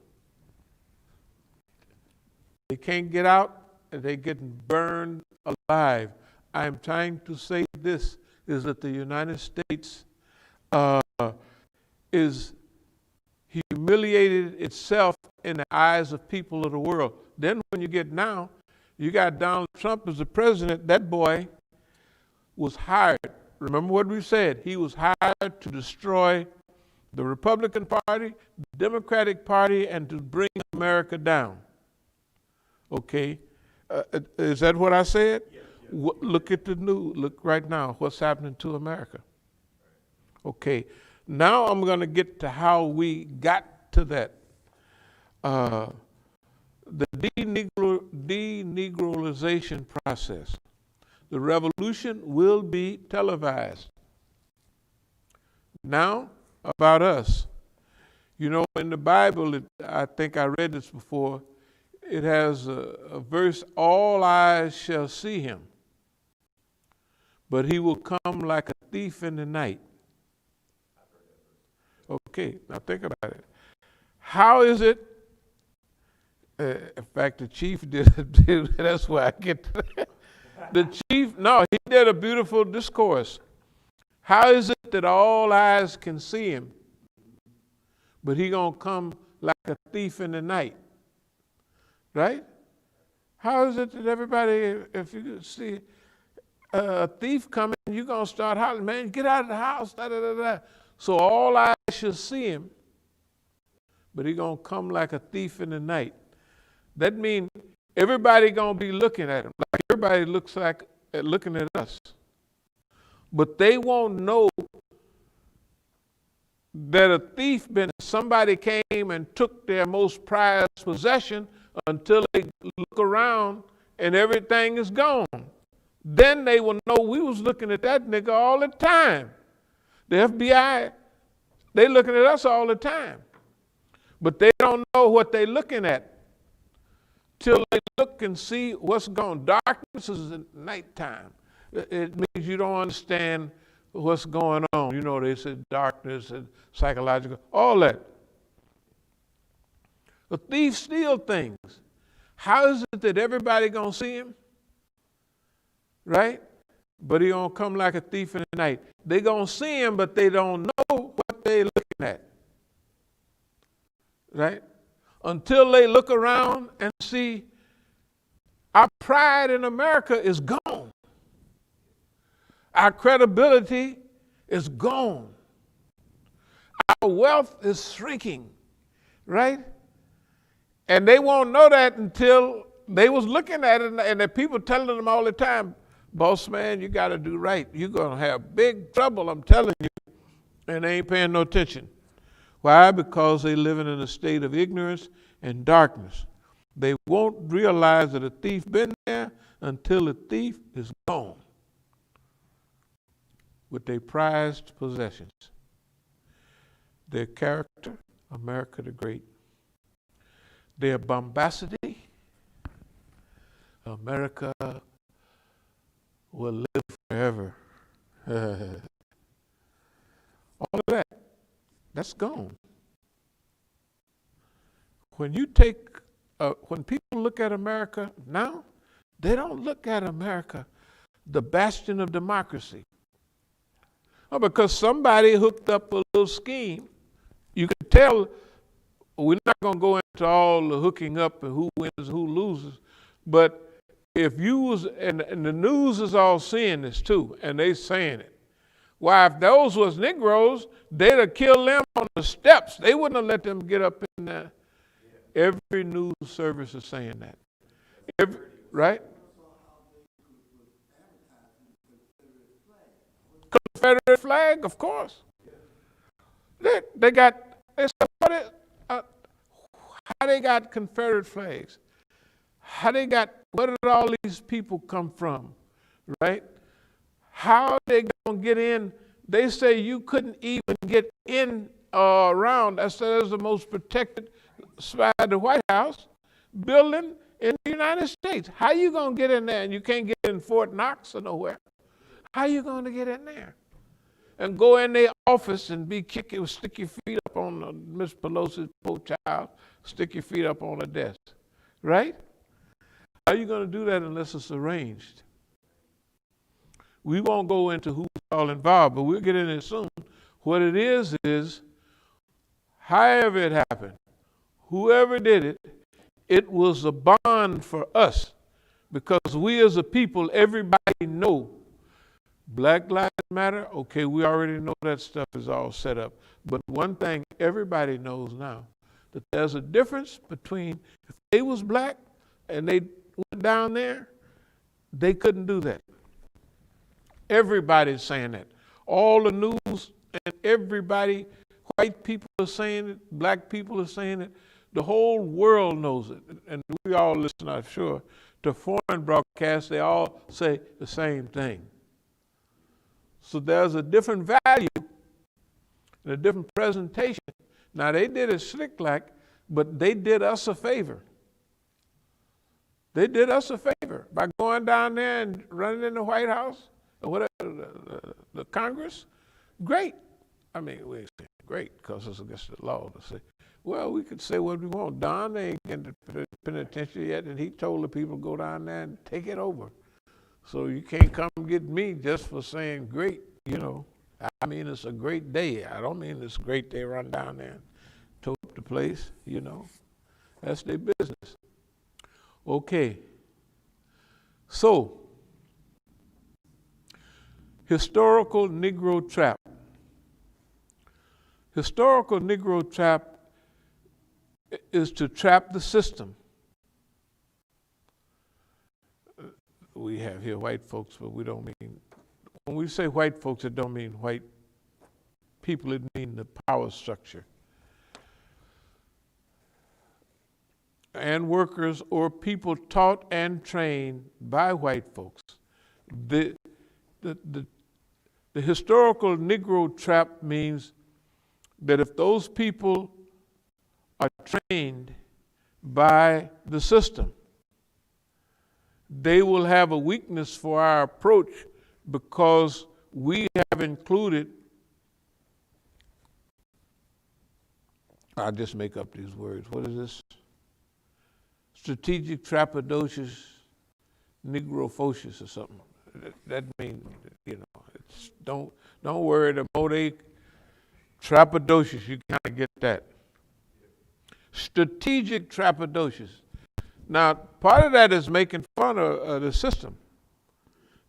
they can't get out and they're getting burned alive. I'm trying to say this, is that the United States is humiliated itself in the eyes of people of the world. Then when you got Donald Trump as the president, that boy was hired. Remember what we said? He was hired to destroy the Republican Party, the Democratic Party, and to bring America down. Okay, is that what I said? Yes. Look at the news. Look right now. What's happening to America? Okay, now I'm going to get to how we got to that. The denegralization process. The revolution will be televised. Now, about us. You know, in the Bible, I think I read this before, it has a verse, all eyes shall see him, but he will come like a thief in the night. Okay, now think about it. How is it? In fact, the chief did that's where I get to that. The chief, he did a beautiful discourse. How is it that all eyes can see him, but he gonna come like a thief in the night? Right? How is it that everybody, if you see a thief coming, you're gonna start hollering, man, get out of the house, da da da da. So all eyes should see him, but he gonna come like a thief in the night. That means everybody gonna be looking at him, like everybody looks like looking at us. But they won't know that a thief somebody came and took their most prized possession until they look around and everything is gone. Then they will know we was looking at that nigga all the time. The FBI, they looking at us all the time. But they don't know what they looking at till they look and see what's going on. Darkness is at nighttime. It means you don't understand what's going on. You know, they said darkness and psychological, all that. A thief steals things. How is it that everybody gonna see him? Right? But he gonna come like a thief in the night. They gonna see him, but they don't know what they looking at. Right? Until they look around and see our pride in America is gone. Our credibility is gone. Our wealth is shrinking, right? And they won't know that until they was looking at it, and the people telling them all the time, boss man, you got to do right. You're going to have big trouble, I'm telling you. And they ain't paying no attention. Why? Because they living in a state of ignorance and darkness. They won't realize that a thief been there until the thief is gone with their prized possessions. Their character, America the Great. Their bombacity, America will live forever. All of that, that's gone. When you take, when people look at America now, they don't look at America, the bastion of democracy. Oh, because somebody hooked up a little scheme. You can tell, we're not going to go into all the hooking up and who wins, who loses, but if you was, and the news is all seeing this too, and they saying it. Why, if those was Negroes, they'd have killed them on the steps. They wouldn't have let them get up in there. Every news service is saying that. Right? Confederate flag, of course. They got, they said, how they got Confederate flags? How they got, where did all these people come from? Right? How they gonna get in? They say you couldn't even get in around. I said it's the most protected spot of the White House building in the United States. How you gonna get in there? And you can't get in Fort Knox or nowhere. How you gonna get in there? And go in their office and be kicking, stick your feet up on Miss Pelosi's poor child, stick your feet up on the desk, right? How are you going to do that unless it's arranged? We won't go into who's all involved, but we'll get in it soon. What it is however it happened, whoever did it, it was a bond for us because we as a people, everybody know Black Lives Matter, okay, we already know that stuff is all set up. But one thing everybody knows now, that there's a difference between if they was black and they went down there, they couldn't do that. Everybody's saying that. All the news and everybody, white people are saying it, black people are saying it, the whole world knows it. And we all listen, I'm sure, to foreign broadcasts, they all say the same thing. So there's a different value and a different presentation. Now they did it slick like, but they did us a favor. They did us a favor by going down there and running in the White House or whatever, the Congress. Great. I mean, we say great because it's against the law to say, well, we could say what we want. Don ain't in the penitentiary yet, and he told the people to go down there and take it over. So you can't come get me just for saying great, you know. I mean, it's a great day. I don't mean it's great they run down there and tow up the place, you know. That's their business. Okay. So, historical Negro trap. Historical Negro trap is to trap the system. We have here white folks, but we don't mean, when we say white folks, it don't mean white people, it means the power structure. And workers or people taught and trained by white folks. The historical Negro trap means that if those people are trained by the system, they will have a weakness for our approach because we have included I just make up these words. What is this? Strategic trapidocious negrophocious or something. That means, it's, don't worry, the more they trapidocious, you kind of get that. Strategic trapidocious. Now, part of that is making fun of the system.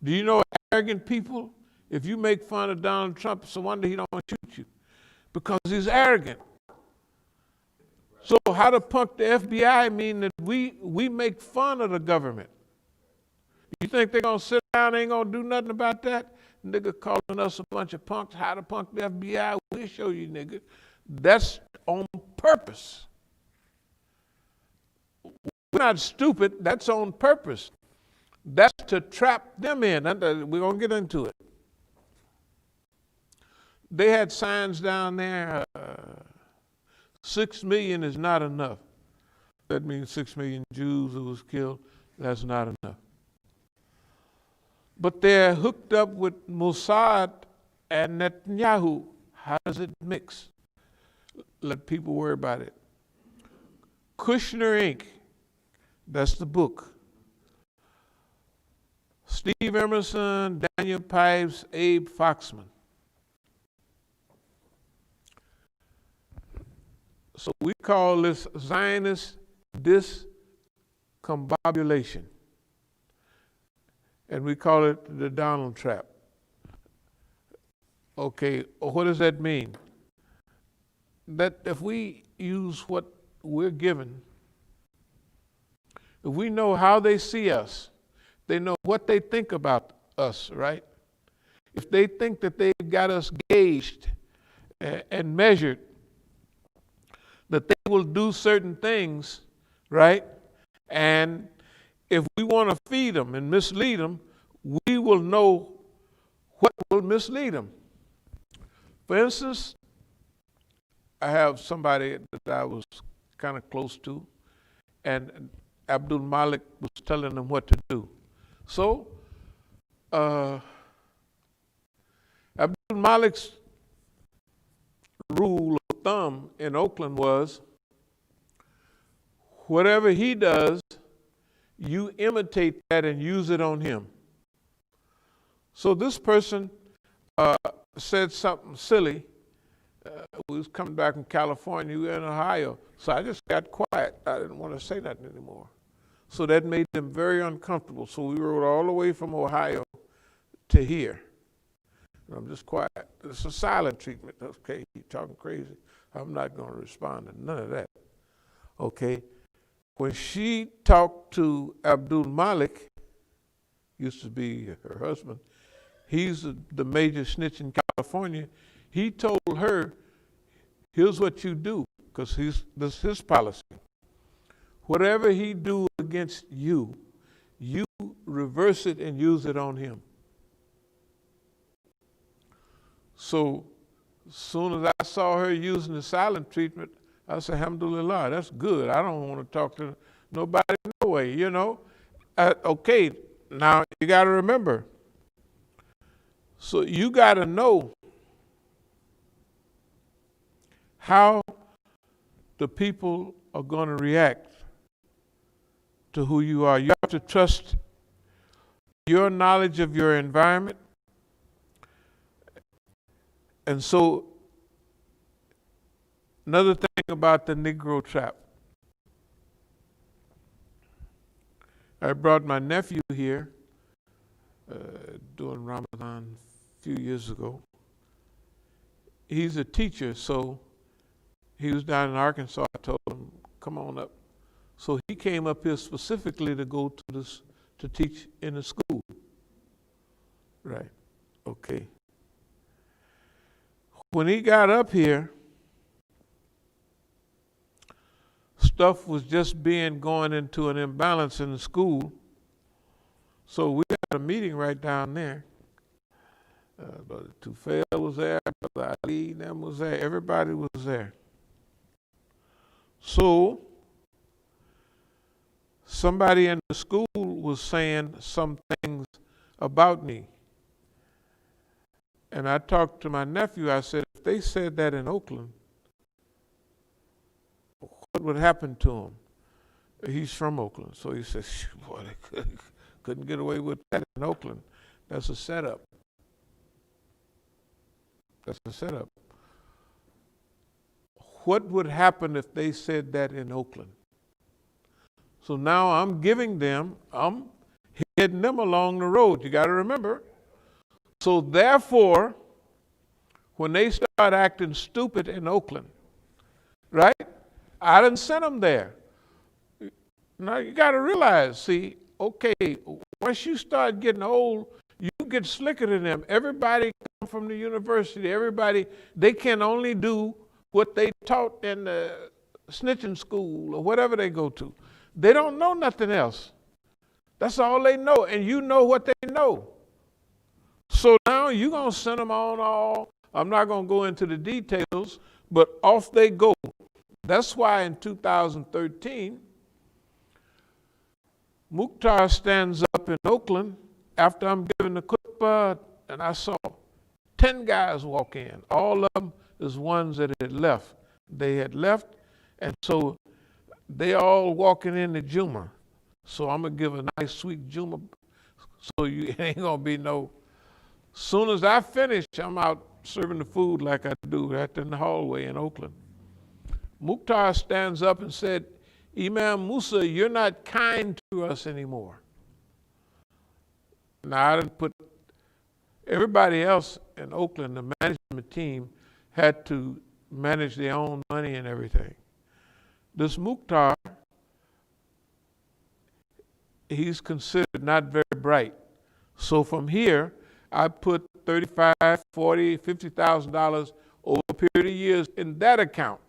Do you know arrogant people? If you make fun of Donald Trump, it's a wonder he don't shoot you, because he's arrogant. So how to punk the FBI mean that we make fun of the government. You think they're gonna sit down and ain't gonna do nothing about that? Nigga calling us a bunch of punks, how to punk the FBI, we'll show you, nigga. That's on purpose. We're not stupid, that's on purpose. That's to trap them in. We're gonna get into it. They had signs down there, 6 million is not enough. That means 6 million Jews who was killed, that's not enough. But they're hooked up with Mossad and Netanyahu. How does it mix? Let people worry about it. Kushner Inc., that's the book. Steve Emerson, Daniel Pipes, Abe Foxman. So we call this Zionist discombobulation. And we call it the Donald trap. Okay, what does that mean? That if we use what we're given, if we know how they see us, they know what they think about us, right? If they think that they've got us gauged and measured, that they will do certain things, right? And if we want to feed them and mislead them, we will know what will mislead them. For instance, I have somebody that I was kind of close to, and Abdul Malik was telling them what to do. So, Abdul Malik's rule of thumb in Oakland was, whatever he does, you imitate that and use it on him. So this person said something silly. We was coming back from California, we were in Ohio. So I just got quiet. I didn't want to say nothing anymore. So that made them very uncomfortable. So we rode all the way from Ohio to here. And I'm just quiet. It's a silent treatment. Okay, you're talking crazy. I'm not going to respond to none of that. Okay. When she talked to Abdul Malik, used to be her husband, he's the major snitch in California, he told her, here's what you do, because this is his policy. Whatever he do against you, you reverse it and use it on him. So as soon as I saw her using the silent treatment, I said, alhamdulillah, that's good. I don't want to talk to nobody no way, you know. Okay, now you got to remember. So you got to know how the people are going to react to who you are. You have to trust your knowledge of your environment. And so, another thing about the Negro trap. I brought my nephew here during Ramadan a few years ago. He's a teacher, so he was down in Arkansas. I told him, come on up. So he came up here specifically to go to this, to teach in the school. Right, okay. When he got up here, stuff was just going into an imbalance in the school. So we had a meeting right down there. Brother Tufel was there, Brother Ali, them was there, everybody was there. So somebody in the school was saying some things about me. And I talked to my nephew, I said, if they said that in Oakland, what would happen to him. He's from Oakland, so he says, boy, they couldn't get away with that in Oakland. That's a setup. That's a setup. What would happen if they said that in Oakland? So now I'm giving them, I'm heading them along the road. You got to remember. So therefore, when they start acting stupid in Oakland, right? I didn't send them there. Now you got to realize, see, okay, once you start getting old, you get slicker than them. Everybody come from the university. Everybody, they can only do what they taught in the snitching school or whatever they go to. They don't know nothing else. That's all they know, and you know what they know. So now you're going to send them on all. I'm not going to go into the details, but off they go. That's why in 2013, Mukhtar stands up in Oakland after I'm giving the khutbah, and I saw 10 guys walk in. All of them is ones that had left. They had left, and so they all walking in the Juma. So I'm going to give a nice sweet Juma. So you ain't going to be no. Soon as I finish, I'm out serving the food like I do right in the hallway in Oakland. Mukhtar stands up and said, Imam Musa, you're not kind to us anymore. Now, I didn't put everybody else in Oakland, the management team, had to manage their own money and everything. This Mukhtar, he's considered not very bright. So from here, I put $35, $40, $50,000 over a period of years in that account.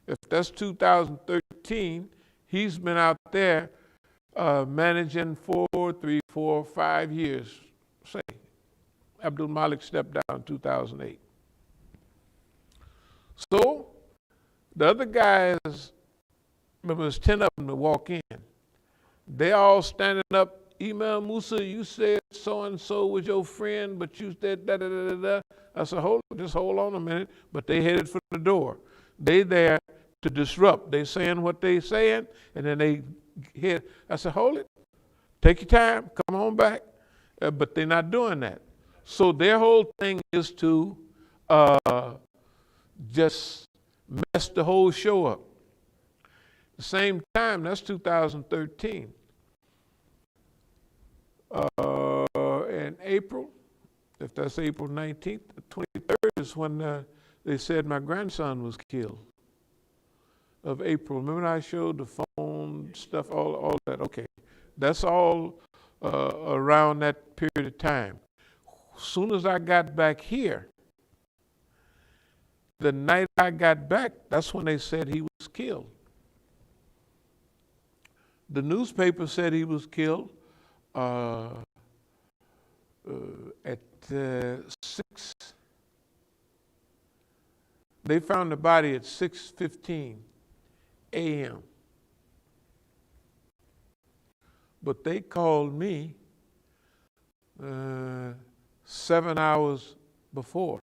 If that's 2013, he's been out there managing 3, 4, 5 years. Say, Abdul Malik stepped down in 2008. So the other guys, remember there's 10 of them that walk in. They all standing up. Imam Musa, you said so-and-so was your friend, but you said da-da-da-da-da. I said, just hold on a minute. But they headed for the door. They there to disrupt. They saying what they saying, and then they head. I said, hold it. Take your time. Come on back. But they're not doing that. So their whole thing is to just mess the whole show up. The same time, that's 2013. In April, if that's April 19th, the 23rd is when they said my grandson was killed. Of April. Remember I showed the phone stuff, all that? Okay. That's all around that period of time. As soon as I got back here, the night I got back, that's when they said he was killed. The newspaper said he was killed at 6. They found the body at 6:15 a.m. But they called me 7 hours before.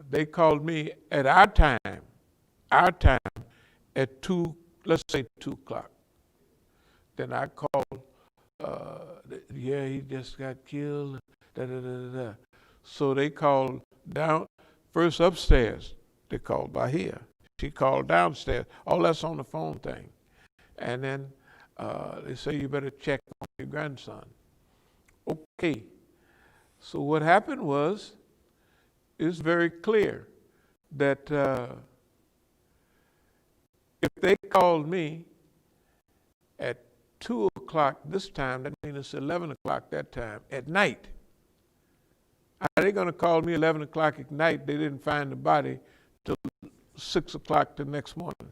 They called me at our time at 2, let's say 2 o'clock. Then I called, yeah, he just got killed, da-da-da-da-da. So they called down, first upstairs, they called by here. She called downstairs. All that's on the phone thing. And then they say, you better check on your grandson. Okay. So what happened was, it's very clear that if they called me at 2 o'clock this time, that means it's 11 o'clock that time, at night. Are they going to call me 11 o'clock at night? They didn't find the body till 6 o'clock the next morning.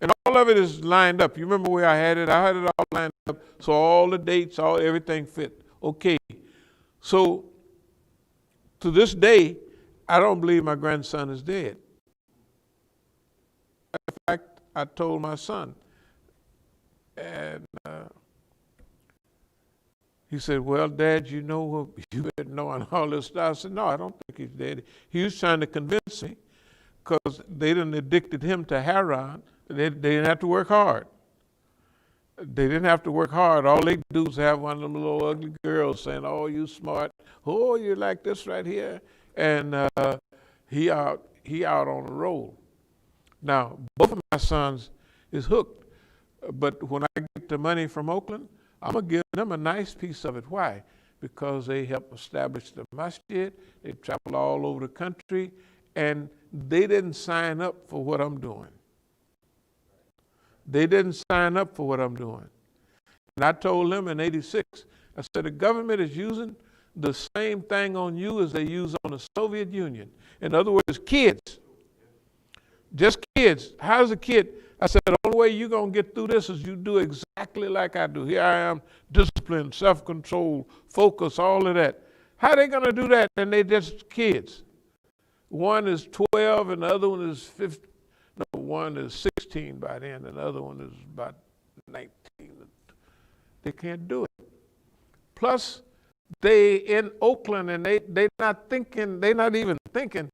And all of it is lined up. You remember where I had it? I had it all lined up. So all the dates, everything fit. Okay. So to this day, I don't believe my grandson is dead. In fact, I told my son, and he said, well, Dad, you better know on all this stuff. I said, no, I don't think he's dead. He was trying to convince me, because they done addicted him to heroin. They didn't have to work hard. They didn't have to work hard. All they do is have one of them little ugly girls saying, "Oh, you smart. Oh, you like this right here." And he out on the road. Now, both of my sons is hooked. But when I get the money from Oakland, I'm going to give them a nice piece of it. Why? Because they helped establish the masjid. They traveled all over the country. And they didn't sign up for what I'm doing. They didn't sign up for what I'm doing. And I told them in '86, I said, the government is using the same thing on you as they use on the Soviet Union. In other words, kids. Just kids. How's a kid? I said, the only way you're going to get through this is you do exactly like I do. Here I am, discipline, self-control, focus, all of that. How are they going to do that? And they're just kids. One is 12 and the other one is 15. No, one is 16 by then and the other one is about 19. They can't do it. Plus, they in Oakland and they're not thinking, they're not even thinking.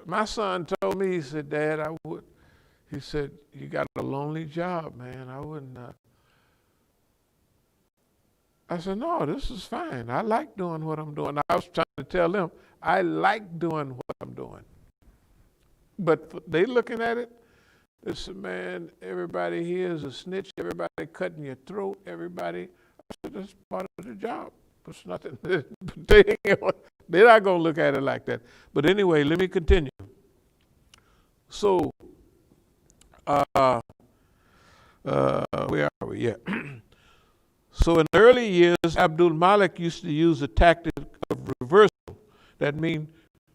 My son told me, he said, "Dad, he said, you got a lonely job, man. I wouldn't." I said, "No, this is fine. I like doing what I'm doing." I was trying to tell them, I like doing what I'm doing. But they looking at it, they said, "Man, everybody here is a snitch. Everybody cutting your throat. Everybody." I said, "That's part of the job. It's nothing." They're not going to look at it like that. But anyway, let me continue. So, where are we? Yeah. So in the early years, Abdul Malik used to use the tactic of reversal. That means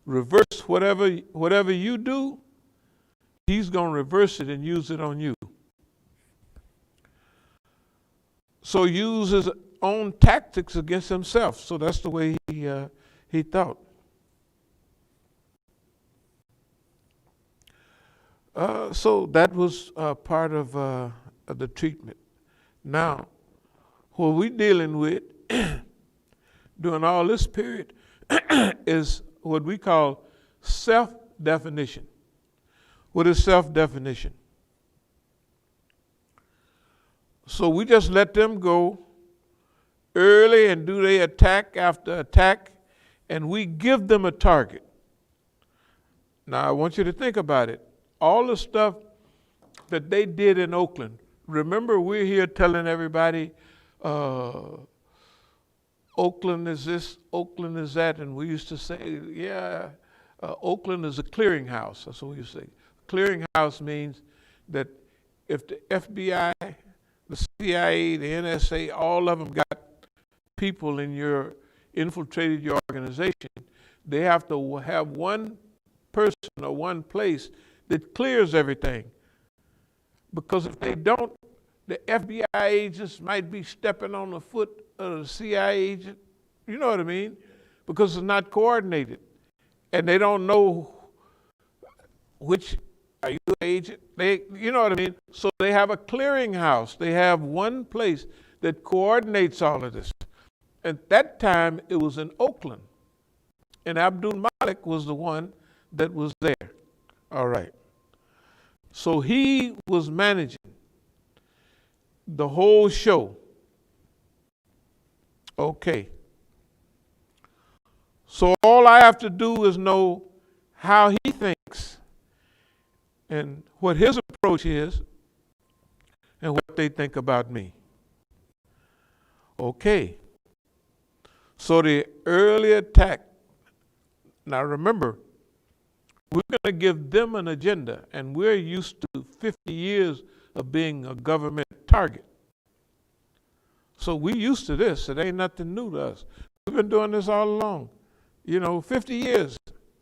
reverse whatever you do, he's going to reverse it and use it on you. So use his own tactics against himself. So that's the way he thought. So that was part of the treatment. Now, what we're dealing with during all this period is what we call self-definition. What is self-definition? So we just let them go early and do their attack after attack, and we give them a target. Now, I want you to think about it. All the stuff that they did in Oakland, remember we're here telling everybody, Oakland is this, Oakland is that, and we used to say, Oakland is a clearinghouse. That's what we used to say. Clearinghouse means that if the FBI, the CIA, the NSA, all of them got people infiltrated your organization, they have to have one person or one place that clears everything. Because if they don't, the FBI agents might be stepping on the foot of the CIA agent. You know what I mean? Because it's not coordinated. And they don't know which, are you an agent? You know what I mean? So they have a clearinghouse. They have one place that coordinates all of this. At that time, it was in Oakland. And Abdul Malik was the one that was there. All right. So he was managing the whole show. Okay. So all I have to do is know how he thinks and what his approach is and what they think about me. Okay. So the early attack. Now remember, we're going to give them an agenda, and we're used to 50 years of being a government target. So we used to this. It ain't nothing new to us. We've been doing this all along. 50 years.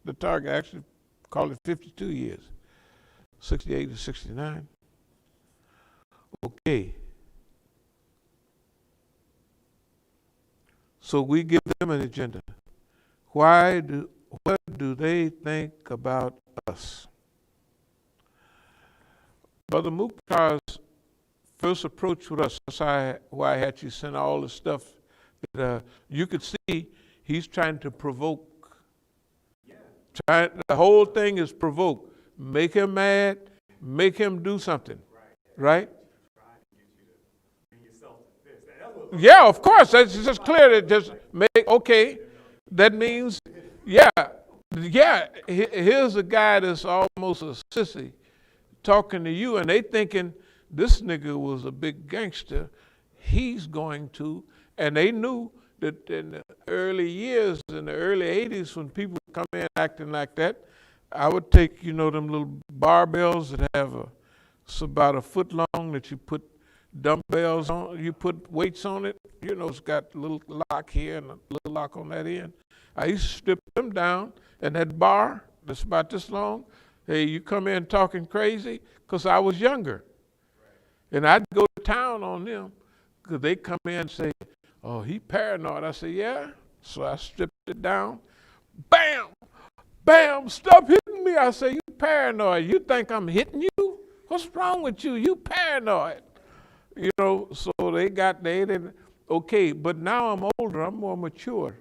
The target, actually call it 52 years. 68 to 69. Okay. So we give them an agenda. What do they think about us? Brother Mukhtar's first approach with us, that's why I had you send all the stuff that you could see he's trying to provoke The whole thing is provoke. Make him mad, make him do something. Right? Yeah, of course. That's just clear that just make, okay. That means, yeah. Here's a guy that's almost a sissy talking to you, and they thinking this nigga was a big gangster. He's going to, and they knew that in the early years, in the early 80s, when people come in acting like that, I would take, them little barbells that have it's about a foot long that you put dumbbells on, you put weights on it. It's got a little lock here and a little lock on that end. I used to strip them down, and that bar that's about this long, hey, you come in talking crazy, because I was younger. And I'd go to town on them, because they come in and say, oh, he paranoid. I say, yeah. So I stripped it down. Bam! Bam! Stop hitting me. I say, you paranoid. You think I'm hitting you? What's wrong with you? You paranoid. So they didn't, okay, but now I'm older, I'm more mature.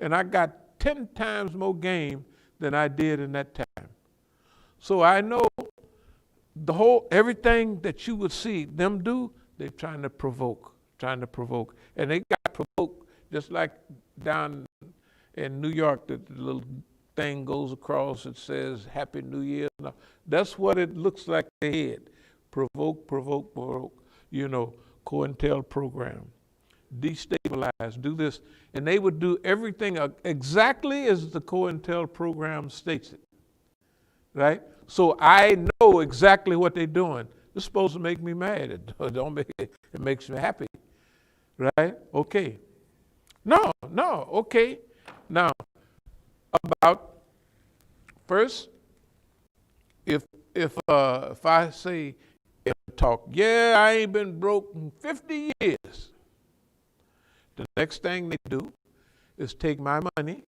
And I got 10 times more game than I did in that time. So I know everything that you would see them do, they're trying to provoke. And they got provoked just like down in New York, the little thing goes across, it says Happy New Year. That's what it looks like they had. Provoke, COINTEL program. Destabilize, do this. And they would do everything exactly as the COINTEL program states it, right? So I know exactly what they're doing. It's supposed to make me mad. It makes me happy, right? Okay. No, okay. Now, about first, if I say, talk, yeah, I ain't been broke in 50 years. The next thing they do is take my money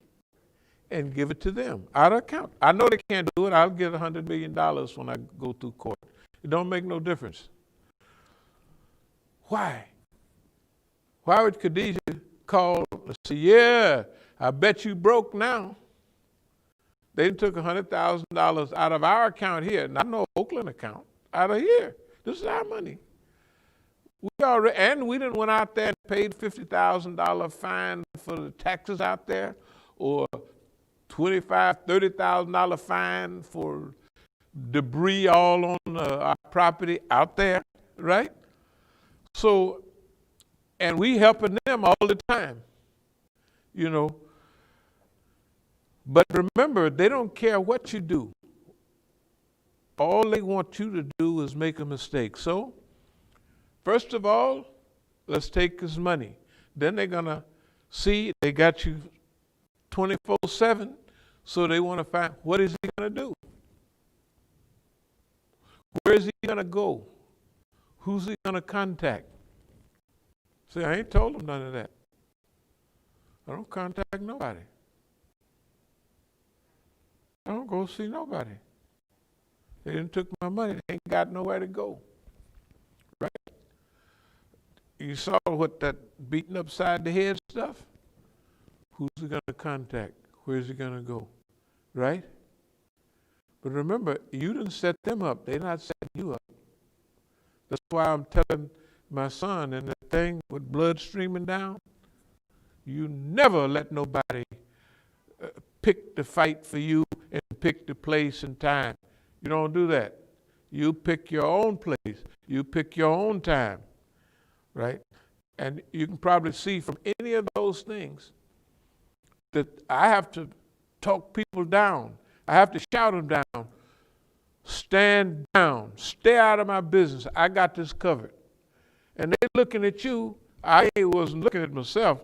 and give it to them out of account. I know they can't do it. I'll get $100 million when I go through court. It don't make no difference. Why? Why would Khadijah call and say, yeah, I bet you broke now? They took $100,000 out of our account here, not no Oakland account, out of here. This is our money. We didn't went out there and paid $50,000 fine for the taxes out there, or $25,000, $30,000 fine for debris all on our property out there, right? So, and we helping them all the time, But remember, they don't care what you do. All they want you to do is make a mistake. So, first of all, let's take his money. Then they're going to see they got you 24/7, so they want to find, what is he going to do? Where is he going to go? Who's he going to contact? See, I ain't told him none of that. I don't contact nobody. I don't go see nobody. They didn't took my money. They ain't got nowhere to go. Right? You saw what that beating upside the head stuff? Who's he going to contact? Where's he going to go? Right? But remember, you didn't set them up. They're not setting you up. That's why I'm telling my son, and the thing with blood streaming down, you never let nobody pick the fight for you and pick the place and time. You don't do that. You pick your own place. You pick your own time, right? And you can probably see from any of those things that I have to talk people down. I have to shout them down. Stand down. Stay out of my business. I got this covered. And they looking at you. I wasn't looking at myself.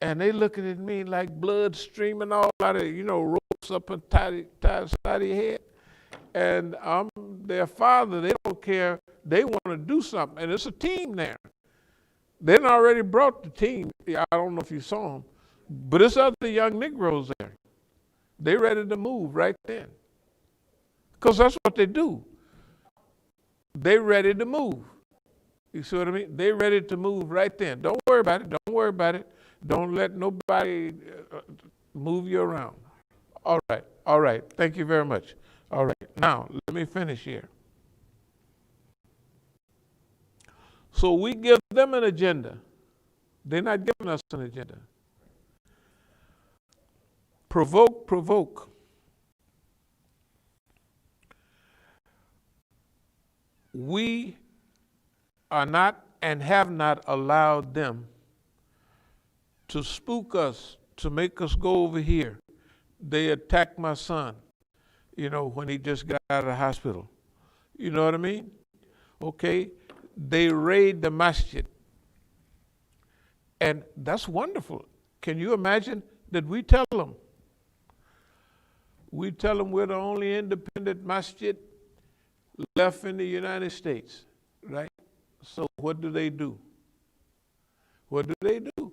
And they looking at me like blood streaming all out of, ropes up and tied side of your head. And I'm their father. They don't care. They want to do something. And it's a team there. They already brought the team. I don't know if you saw them. But it's other young Negroes there. They ready to move right then. Because that's what they do. They ready to move. You see what I mean? They ready to move right then. Don't worry about it. Don't worry about it. Don't let nobody move you around. All right. Thank you very much. All right. Now, let me finish here. So we give them an agenda. They're not giving us an agenda. Provoke, provoke. We are not and have not allowed them to spook us, to make us go over here. They attacked my son, when he just got out of the hospital. You know what I mean? Okay? They raid the masjid. And that's wonderful. Can you imagine that we tell them? We tell them we're the only independent masjid left in the United States, right? So what do they do? What do they do?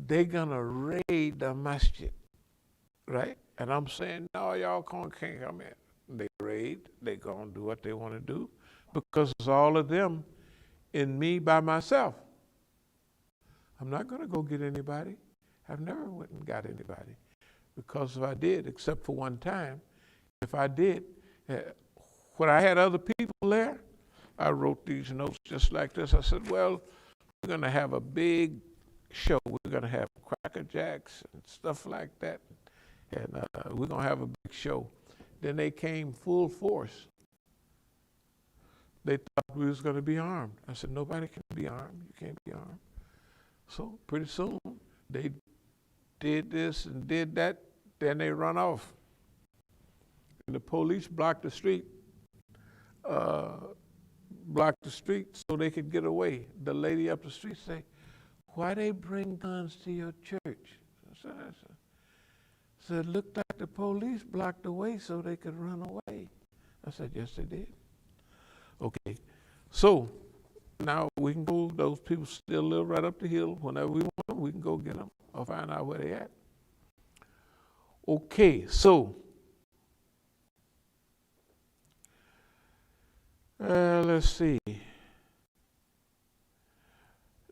They're gonna raid the masjid, right? And I'm saying, no, y'all can't come in. They raid, they gonna do what they wanna do because it's all of them and me by myself. I'm not gonna go get anybody. I've never went and got anybody. Because if I did, except for one time, if I did, when I had other people there, I wrote these notes just like this. I said, well, we're going to have a big show. We're going to have Cracker Jacks and stuff like that. And we're going to have a big show. Then they came full force. They thought we was going to be armed. I said, nobody can be armed. You can't be armed. So pretty soon, they did this and did that. Then they run off. And the police blocked the street. So they could get away. The lady up the street say, why they bring guns to your church? I said, looked like the police blocked the way so they could run away. I said, yes, they did. Okay, so now we can go, those people still live right up the hill. Whenever we want them, we can go get them or find out where they at. Okay, so let's see.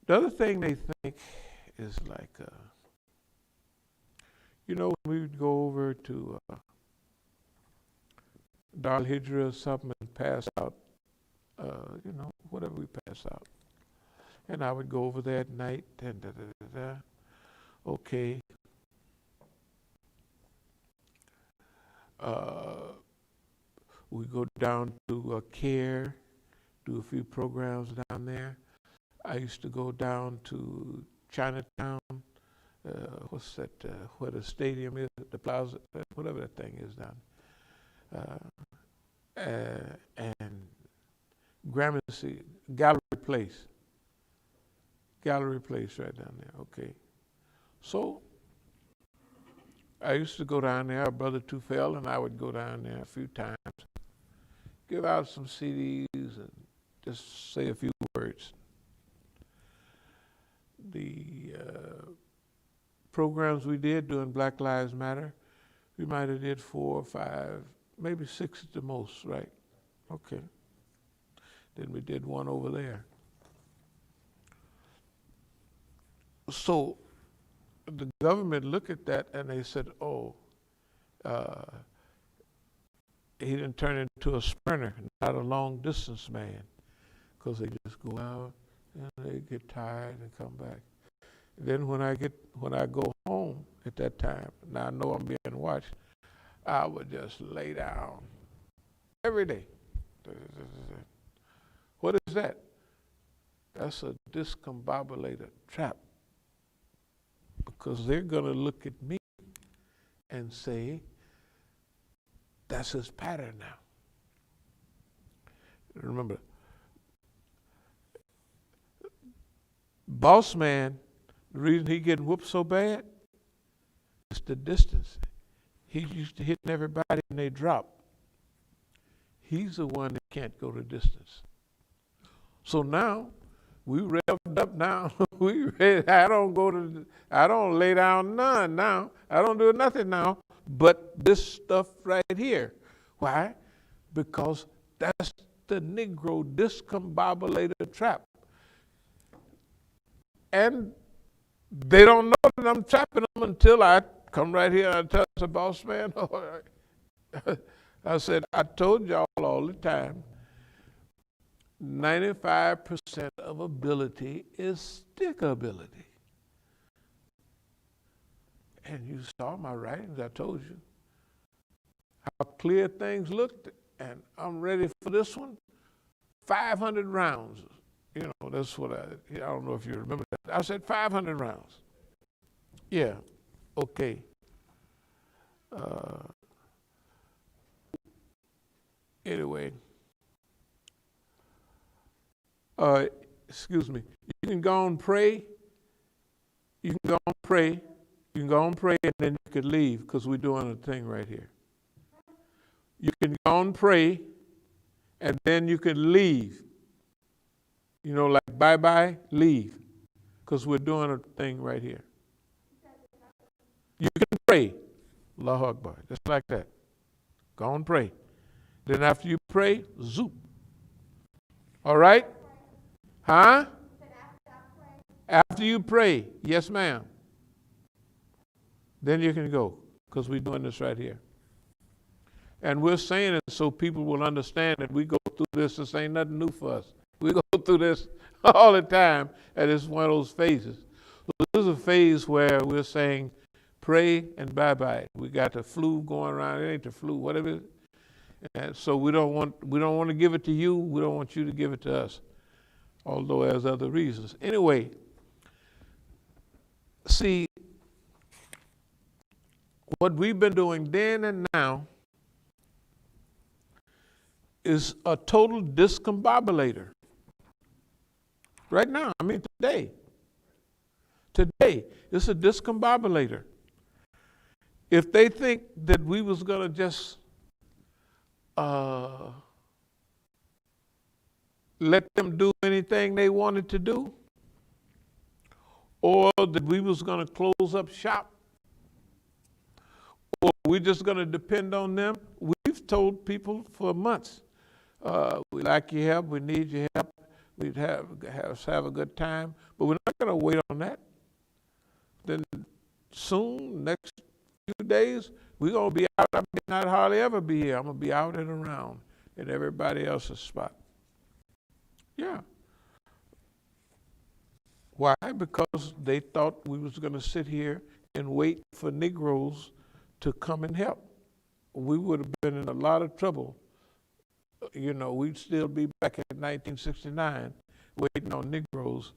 The other thing they think is like, when we would go over to Dar Hijra or something and pass out, whatever we pass out. And I would go over there at night and Okay. We go down to CARE, do a few programs down there. I used to go down to Chinatown, what's that, where the stadium is, the plaza, whatever that thing is down. And Gramercy, Gallery Place right down there, okay. So, I used to go down there, our brother Tufel and I would go down there a few times, give out some CDs and just say a few words. The programs we did during Black Lives Matter, we might have did 4 or 5, maybe 6 at the most, right? Okay. Then we did one over there. So the government looked at that and they said, he didn't turn into a sprinter, not a long distance man, because they just go out and they get tired and come back. Then when I go home at that time, now I know I'm being watched, I would just lay down every day. What is that? That's a discombobulator trap. Because they're going to look at me and say, that's his pattern now. Remember, boss man, the reason he getting whooped so bad is the distance. He's used to hitting everybody and they drop. He's the one that can't go the distance. So now, we revved up now. I don't lay down none now. I don't do nothing now but this stuff right here. Why? Because that's the Negrodiscombobulator trap. And they don't know that I'm trapping them until I come right here and tell us, boss man. I said, I told y'all all the time, 95% of ability is stick ability. And you saw my writings, I told you how clear things looked, and I'm ready for this one. 500 rounds. You know, that's what I don't know if you remember that. I said 500 rounds. Yeah, okay. Anyway, excuse me. You can go and pray. You can go and pray. You can go and pray, and then you can leave because we're doing a thing right here. You can go and pray, and then you can leave. You know, like bye-bye, leave, because we're doing a thing right here. You can pray, Allahu Akbar, just like that. Go and pray. Then after you pray, zoop. All right? Huh? After you pray, yes ma'am. Then you can go, because we're doing this right here. And we're saying it so people will understand that we go through this. This ain't nothing new for us. We go through this all the time, and it's one of those phases. So this is a phase where we're saying pray and bye-bye. We got the flu going around. It ain't the flu, whatever it is. And so we don't want to give it to you. We don't want you to give it to us, although there's other reasons. Anyway, see, what we've been doing then and now is a total discombobulator. Right now, I mean today. Today, it's a discombobulator. If they think that we was going to just let them do anything they wanted to do, or that we was going to close up shop, or we're just going to depend on them, we've told people for months, we like your help, we need your help, we'd have a good time, but we're not going to wait on that. Then soon, next few days, we're going to be out. I may not hardly ever be here. I'm going to be out and around in everybody else's spot. Yeah. Why? Because they thought we was going to sit here and wait for Negroes to come and help. We would have been in a lot of trouble. You know, we'd still be back in 1969 waiting on Negroes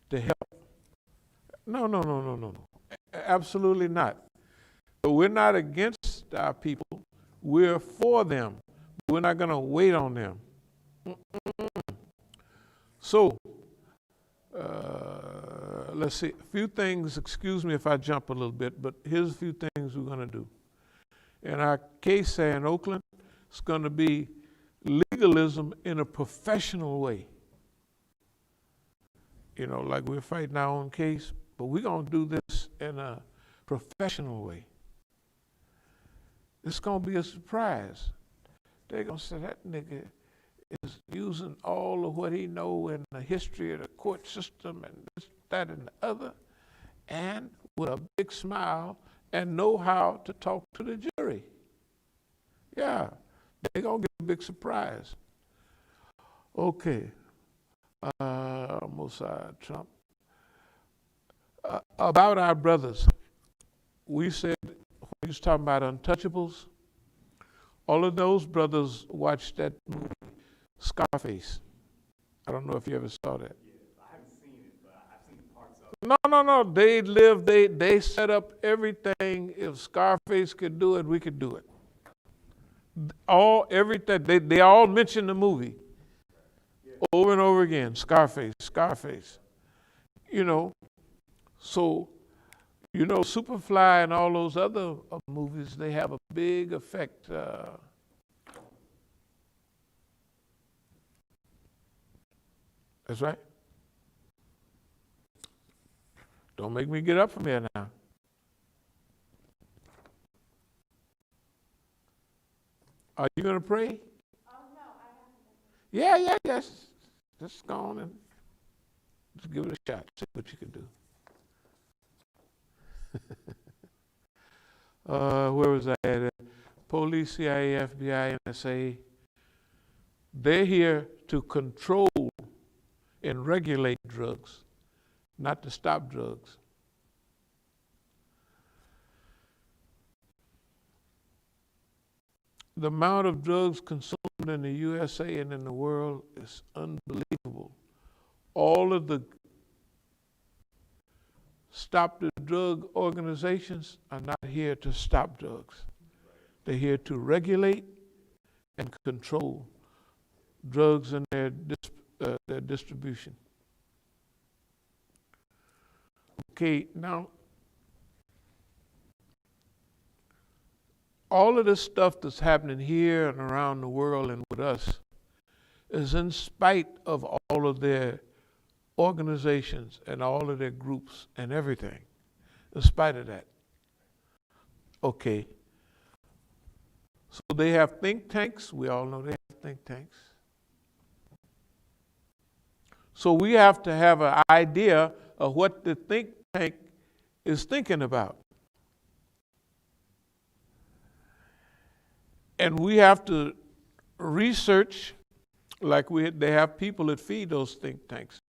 to help. No. Absolutely not. But we're not against our people. We're for them. We're not going to wait on them. So, let's see. A few things, excuse me if I jump a little bit, but here's a few things we're going to do. In our case here in Oakland, it's going to be legalism in a professional way. You know, like we're fighting our own case, but we're going to do this in a professional way. It's going to be a surprise. They're going to say that nigga is using all of what he know in the history of the court system and this, that, and the other, and with a big smile and know how to talk to the jury. Yeah, they're going to get a big surprise. Okay. Mossad, Trump. About our brothers, we said, when we was talking about untouchables, all of those brothers watched that movie, Scarface. I don't know if you ever saw that. Yeah, I haven't seen it, but I've seen parts of it. No. They set up everything. If Scarface could do it, we could do it. Everything. They all mention the movie over and over again. Scarface. You know, so, you know, Superfly and all those other movies, they have a big effect. That's right. Don't make me get up from here now. Are you going to pray? Oh, no, I haven't. Yeah. Just go on and just give it a shot. See what you can do. where was I at? Police, CIA, FBI, NSA. They're here to control and regulate drugs, not to stop drugs. The amount of drugs consumed in the USA and in the world is unbelievable. All of the stop the drug organizations are not here to stop drugs. They're here to regulate and control drugs and their distribution. Okay, now, all of this stuff that's happening here and around the world and with us is in spite of all of their organizations and all of their groups and everything, in spite of that. Okay. So they have think tanks. We all know they have think tanks. So we have to have an idea of what the think tank is thinking about. And we have to research, like they have people that feed those think tanks.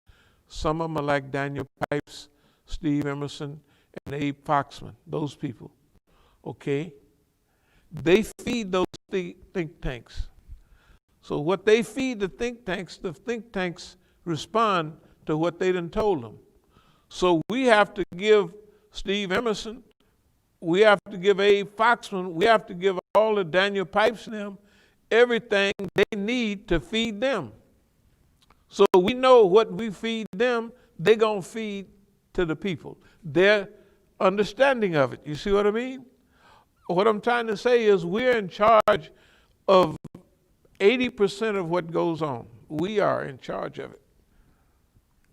Some of them are like Daniel Pipes, Steve Emerson, and Abe Foxman, those people. Okay? They feed those think tanks. So what they feed the think tanks respond to what they done told them. So we have to give Steve Emerson, we have to give Abe Foxman, we have to give all the Daniel Pipes and them everything they need to feed them. So we know what we feed them, they're going to feed to the people. Their understanding of it. You see what I mean? What I'm trying to say is we're in charge of 80% of what goes on. We are in charge of it.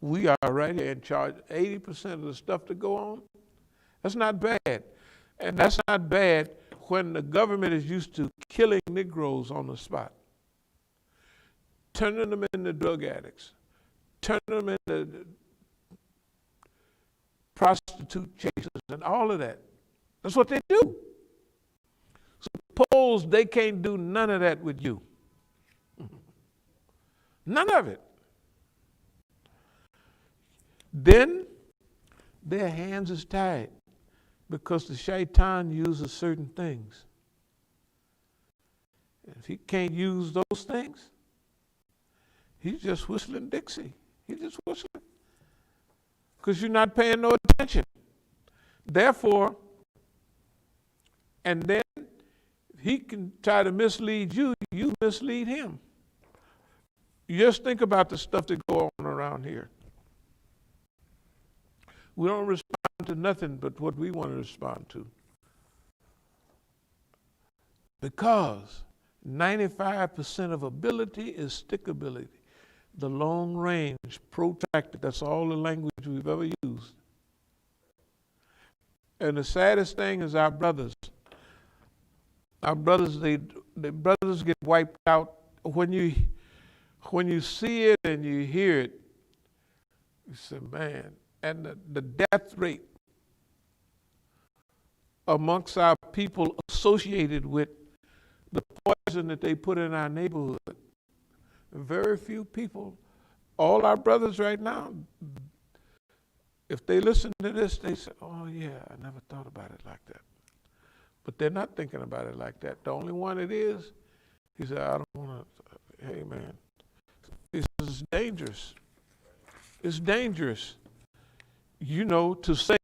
We are right here in charge. 80% of the stuff that go on, that's not bad. And that's not bad when the government is used to killing Negroes on the spot, turning them into drug addicts, turning them into prostitute chasers and all of that. That's what they do. Suppose they can't do none of that with you. None of it. Then their hands is tied because the shaitan uses certain things. If he can't use those things, he's just whistling Dixie. He's just whistling because you're not paying no attention. Therefore, and then he can try to mislead you, you mislead him. You just think about the stuff that go on around here. We don't respond to nothing but what we want to respond to. Because 95% of ability is stickability. The long range, protracted, that's all the language we've ever used. And the saddest thing is our brothers. Our brothers, the brothers get wiped out. When you see it and you hear it, you say, man, and the death rate amongst our people associated with the poison that they put in our neighborhood. Very few people, all our brothers right now, if they listen to this, they say, oh yeah, I never thought about it like that. But they're not thinking about it like that. The only one it is, he said, I don't want to, hey man, this is dangerous. It's dangerous. You know, to say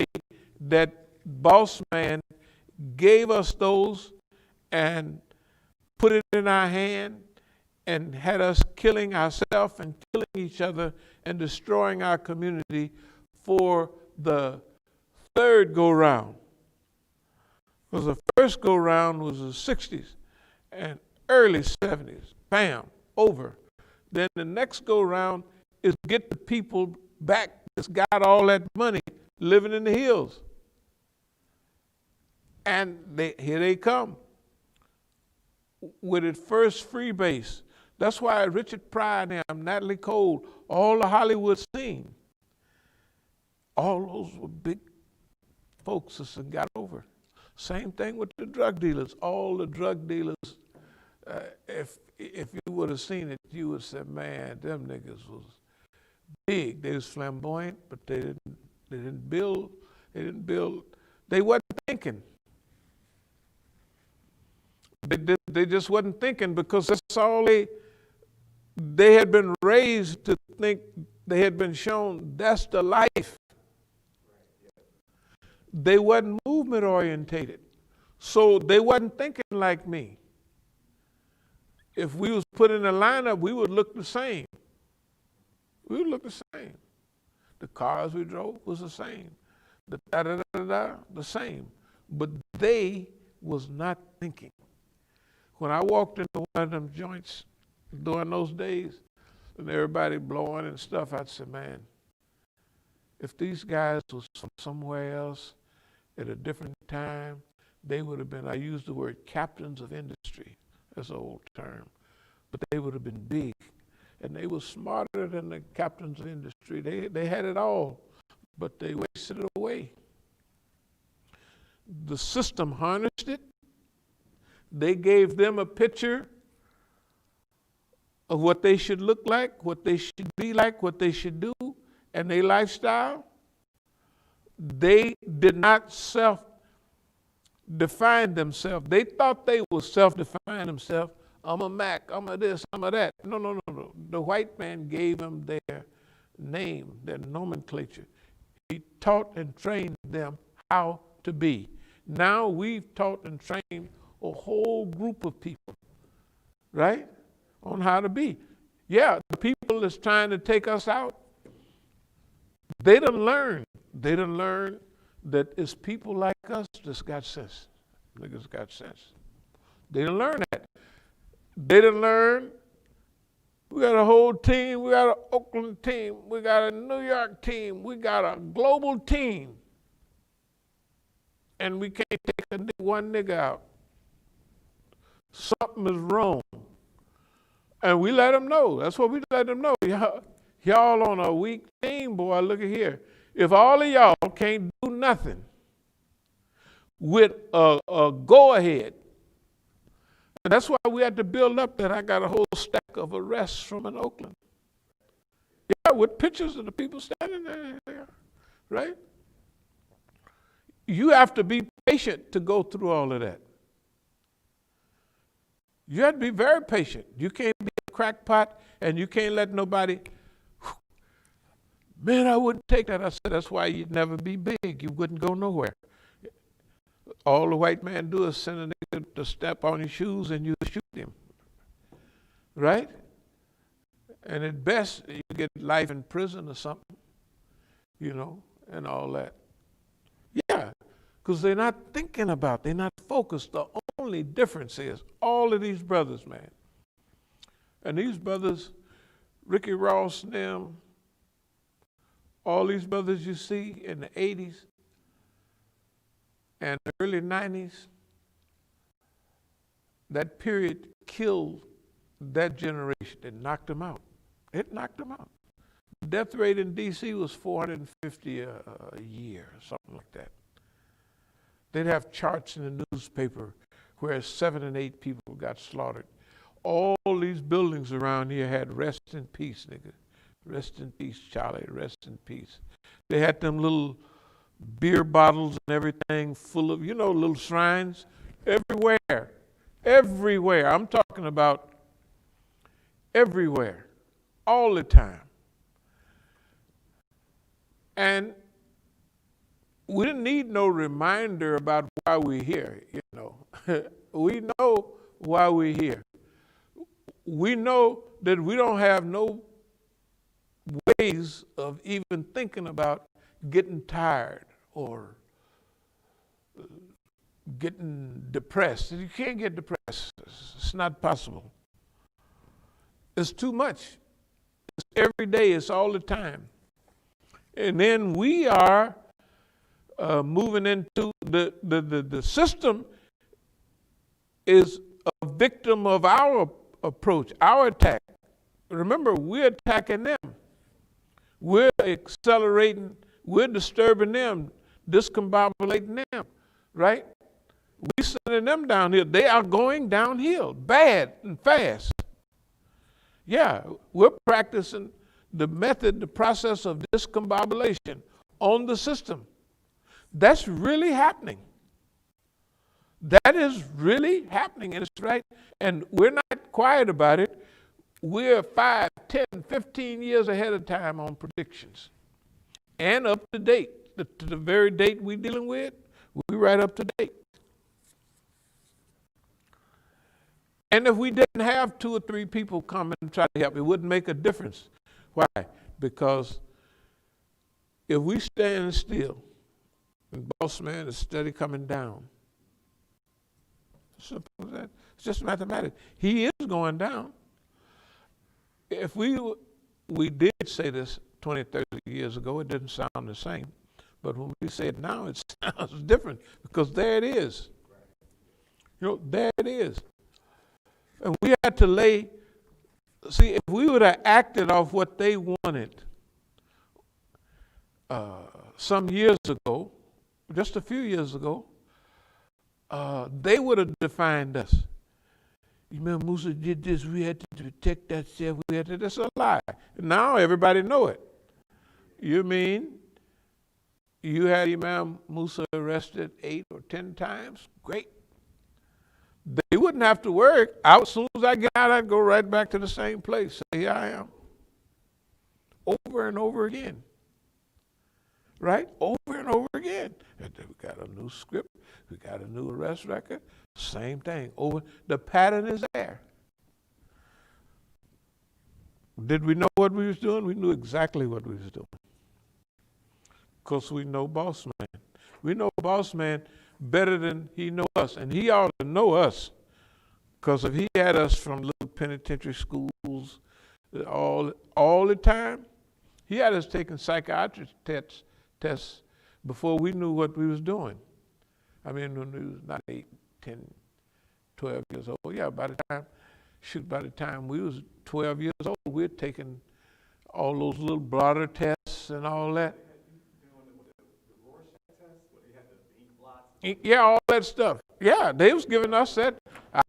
that boss man gave us those and put it in our hand and had us killing ourselves and killing each other and destroying our community for the third go-round. Because the first go-round was the 60s and early 70s. Bam, over. Then the next go-round is get the people back that's got all that money living in the hills. And here they come with its first free base. That's why Richard Pryor and them, Natalie Cole, all the Hollywood scene, all those were big folks that got over. Same thing with the drug dealers. All the drug dealers, if you would have seen it, you would say, man, them niggas was big. They was flamboyant, but they didn't build. They wasn't thinking. They just wasn't thinking, because that's all they had been raised to think. They had been shown that's the life. They wasn't movement orientated. So they wasn't thinking like me. If we was put in a lineup, we would look the same. We would look the same. The cars we drove was the same. The same. But they was not thinking. When I walked into one of them joints during those days, and everybody blowing and stuff, I'd say, man, if these guys was from somewhere else at a different time, they would have been, I use the word captains of industry. That's an old term. But they would have been big. And they were smarter than the captains of industry. They had it all, but they wasted it away. The system harnessed it. They gave them a picture of what they should look like, what they should be like, what they should do, and their lifestyle. They did not self-define themselves. They thought they would self-define themselves. I'm a Mac, I'm a this, I'm a that. No. The white man gave them their name, their nomenclature. He taught and trained them how to be. Now we've taught and trained a whole group of people, right, on how to be. Yeah, the people that's trying to take us out, they done learn. They done learn that it's people like us that's got sense. Niggas got sense. They done learn that. They done learn. We got a whole team. We got an Oakland team. We got a New York team. We got a global team. And we can't take one nigga out. Something is wrong. And we let them know. That's what we let them know. Y'all on a weak team, boy, look at here. If all of y'all can't do nothing with a go-ahead, and that's why we had to build up that. I got a whole stack of arrests from in Oakland. Yeah, with pictures of the people standing there, right? You have to be patient to go through all of that. You have to be very patient. You can't be a crackpot, and you can't let nobody, man, I wouldn't take that. I said, that's why you'd never be big. You wouldn't go nowhere. All the white man do is send a nigga to step on his shoes and you shoot him, right? And at best, you get life in prison or something, and all that. Yeah, because they're not thinking about, they're not focused. The only difference is all of these brothers, man. And these brothers, Ricky Ross and them, all these brothers you see in the 80s and the early 90s, that period killed that generation. It knocked them out. It knocked them out. The death rate in D.C. was 450 a year, something like that. They'd have charts in the newspaper where 7 and 8 people got slaughtered. All these buildings around here had rest in peace, nigga. Rest in peace, Charlie, rest in peace. They had them little beer bottles and everything full of, little shrines everywhere. Everywhere. I'm talking about everywhere, all the time. And we didn't need no reminder about why we're here, We know why we're here. We know that we don't have no ways of even thinking about getting tired or getting depressed. You can't get depressed. It's not possible. It's too much. It's every day. It's all the time. And then we are moving into the system is a victim of our approach, our attack. Remember, we're attacking them. We're accelerating, we're disturbing them, discombobulating them, right? We sending them downhill. They are going downhill, bad and fast. Yeah, we're practicing the method, the process of discombobulation on the system. That's really happening. That is really happening, and it's right. And we're not quiet about it. We're 5, 10, 15 years ahead of time on predictions. And up to date. To the very date we're dealing with, we're right up to date. And if we didn't have 2 or 3 people come and try to help, it wouldn't make a difference. Why? Because if we stand still, and boss man is steady coming down, simple as that. It's just mathematics. He is going down. If we did say this 20, 30 years ago, it didn't sound the same. But when we say it now, it sounds different because there it is. You know, there it is. And we had to see, if we would have acted off what they wanted some years ago, just a few years ago, they would have defined us. You remember Musa did this, we had to protect that self, that's a lie. Now everybody know it. You mean you had Imam Musa arrested 8 or 10 times? Great. They wouldn't have to work. As soon as I get out, I'd go right back to the same place. Say, here I am. Over and over again. Right? Over and over again. We got a new script. We got a new arrest record. Same thing. Over. The pattern is there. Did we know what we was doing? We knew exactly what we was doing. Because we know Boss Man. We know Boss Man better than he know us. And he ought to know us. Because if he had us from little penitentiary schools all the time, he had us taking psychiatric tests before we knew what we was doing. I mean, when we was not 8, 10, 12 years old. Yeah, by the time we was 12 years old, we were taking all those little blotter tests and all that. Yeah, all that stuff. Yeah, they was giving us that.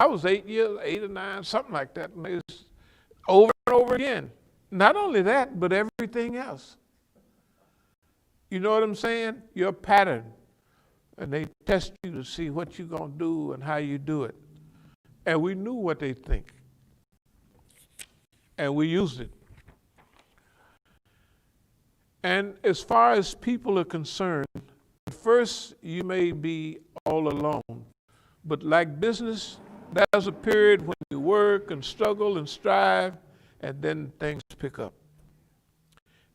I was 8 or 9, something like that. And it was over and over again. Not only that, but everything else. You know what I'm saying? Your pattern. And they test you to see what you're going to do and how you do it. And we knew what they think. And we used it. And as far as people are concerned, at first you may be all alone. But like business, there's a period when you work and struggle and strive, and then things pick up.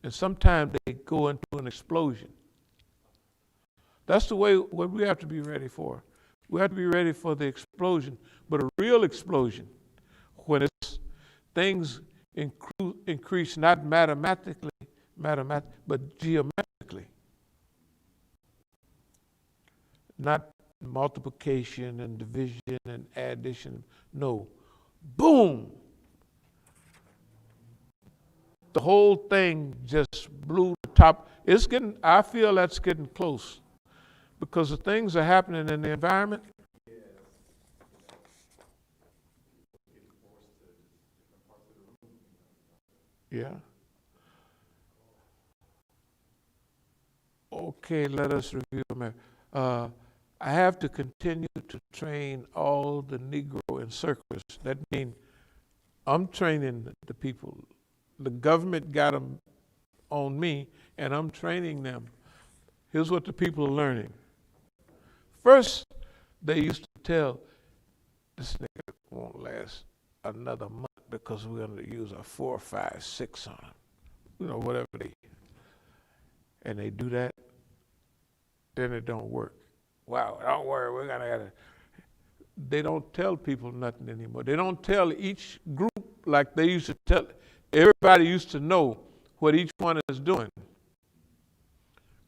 And sometimes they go into an explosion. That's the way what we have to be ready for. We have to be ready for the explosion, but a real explosion, when it's things increase not mathematically, but geometrically. Not multiplication and division and addition. No. Boom! The whole thing just blew the top. I feel that's getting close. Because the things are happening in the environment. Yeah. Okay, let us review. I have to continue to train all the Negro in circus. That means I'm training the people. The government got them on me, and I'm training them. Here's what the people are learning. First, they used to tell, this nigga won't last another month because we're going to use a 4, 5, 6 on him. You know, whatever and they do that, then it don't work. Wow, don't worry, we're going to. They don't tell people nothing anymore. They don't tell each group like they used to tell. Everybody used to know what each one is doing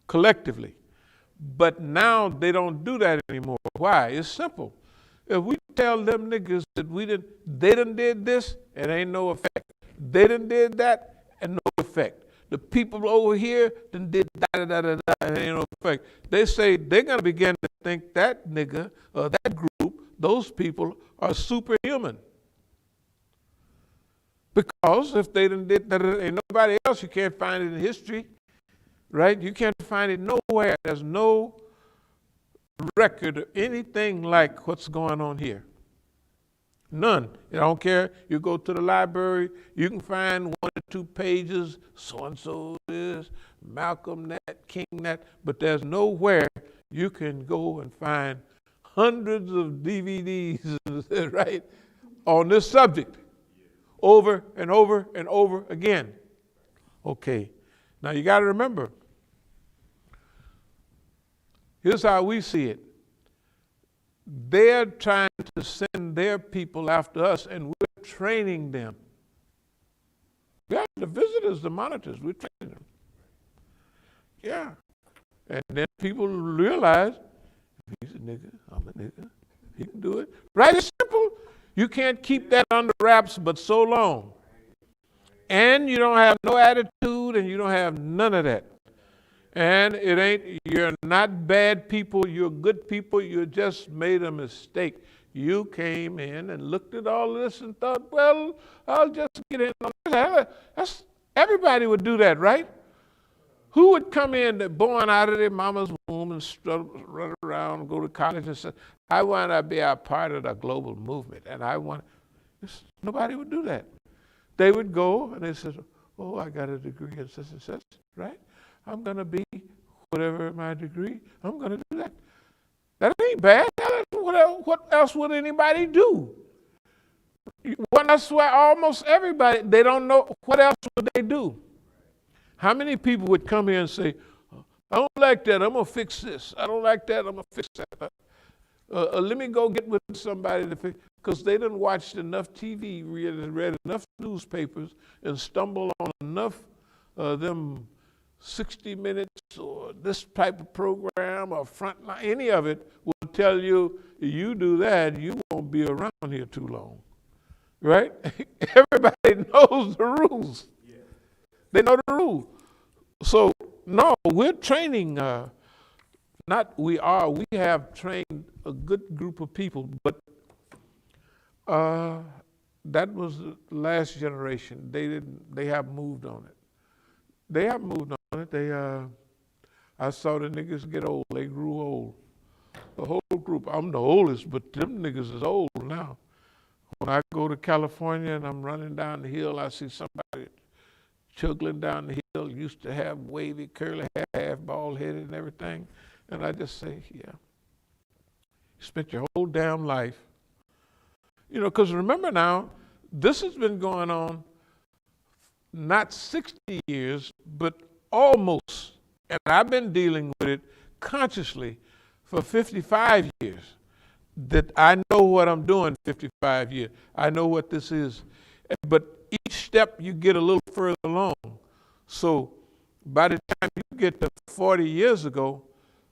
collectively. But now they don't do that anymore. Why? It's simple. If we tell them niggas that they done did this, it ain't no effect. They done did that, and no effect. The people over here done did da-da-da-da-da, and ain't no effect. They say they're going to begin to think that nigga or that group, those people are superhuman. Because if they didn't did that, ain't nobody else, you can't find it in history, right? You can't find it nowhere. There's no record of anything like what's going on here. None. I don't care. You go to the library, you can find 1 or 2 pages, so-and-so is, Malcolm that, King that, but there's nowhere you can go and find hundreds of DVDs, right, on this subject, over and over and over again. Okay, now you got to remember, here's how we see it. They're trying to send their people after us, and we're training them. Yeah, the visitors, the monitors, we're training them. Yeah. And then people realize, he's a nigga, I'm a nigga, he can do it. Right? It's simple. You can't keep that under wraps but so long. And you don't have no attitude, and you don't have none of that. And you're not bad people, you're good people, you just made a mistake. You came in and looked at all this and thought, well, I'll just get in on this. Everybody would do that, right? Who would come in, born out of their mama's womb and run around and go to college and say, I want to be a part of the global movement, and nobody would do that. They would go and they said, oh, I got a degree in such and such, right? I'm going to be whatever my degree, I'm going to do that. That ain't bad. What else would anybody do? Well, that's why almost everybody, they don't know what else would they do. How many people would come here and say, I don't like that, I'm going to fix this. I don't like that, I'm going to fix that. Let me go get with somebody to fix, because they done watched enough TV, read enough newspapers, and stumbled on enough them 60 Minutes or this type of program or Frontline, any of it will tell you, you do that, you won't be around here too long, right? Everybody knows the rules. Yeah. They know the rules. So, no, we're training, we have trained a good group of people, but that was the last generation. They have moved on it. They have moved on it. I saw the niggas get old. They grew old. The whole group. I'm the oldest, but them niggas is old now. When I go to California and I'm running down the hill, I see somebody chugging down the hill, used to have wavy, curly hair, half bald-headed and everything. And I just say, yeah, you spent your whole damn life. You know, because remember now, this has been going on not 60 years, but almost. And I've been dealing with it consciously for 55 years. That I know what I'm doing 55 years. I know what this is. But each step you get a little further along. So by the time you get to 40 years ago,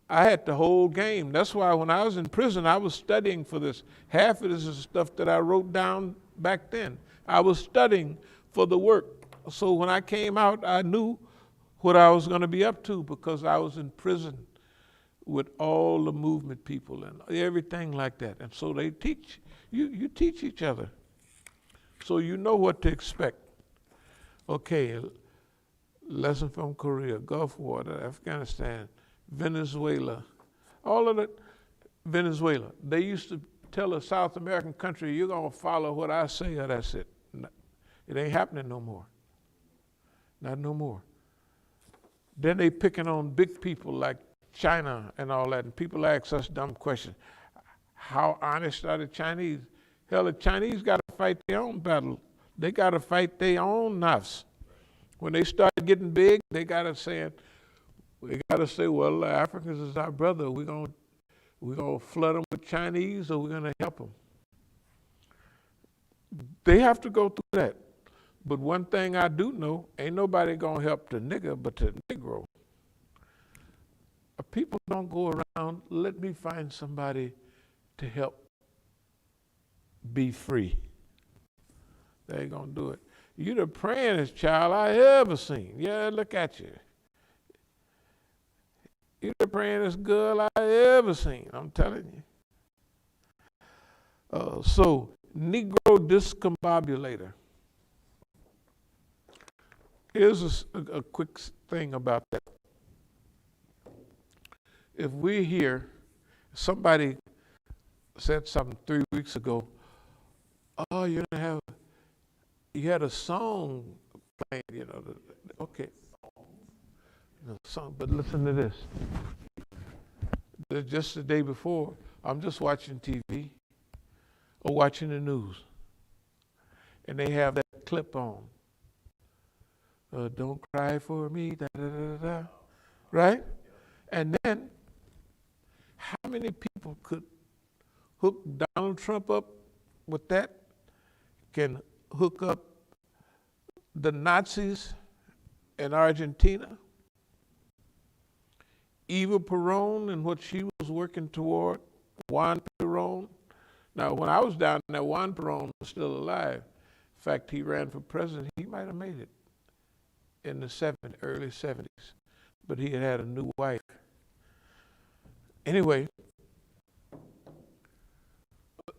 I had the whole game. That's why when I was in prison, I was studying for this. Half of this is stuff that I wrote down back then. I was studying for the work. So when I came out, I knew what I was going to be up to because I was in prison with all the movement people and everything like that. And so they teach, you teach each other. So you know what to expect. Okay, lesson from Korea, Gulf War, Afghanistan, Venezuela, all of that. Venezuela, they used to tell a South American country, you're going to follow what I say or that's it. It ain't happening no more. Not no more. Then they picking on big people like China and all that, and people ask us dumb questions. How honest are the Chinese? Hell, the Chinese got to fight their own battle. They got to fight their own knives. When they start getting big, they got to say, well, Africans is our brother. We're gonna flood them with Chinese, or we're gonna help them. They have to go through that. But one thing I do know, ain't nobody gonna help the nigger but the Negro. People don't go around, let me find somebody to help be free. They ain't gonna do it. You the prayingest child I ever seen. Yeah, look at you. You're the prayingest girl I ever seen, I'm telling you. So, Negrodiscombobulator. Here's a quick thing about that. If we're here, somebody said something 3 weeks ago, oh, you had a song playing, okay. The song, but listen to this. Just the day before, I'm just watching TV or watching the news, and they have that clip on. Don't cry for me, da da da da, right? And then, how many people could hook Donald Trump up with that? Can hook up the Nazis in Argentina? Eva Perón and what she was working toward, Juan Perón. Now, when I was down there, Juan Perón was still alive. In fact, he ran for president. He might have made it in the early 70s, but he had a new wife. Anyway,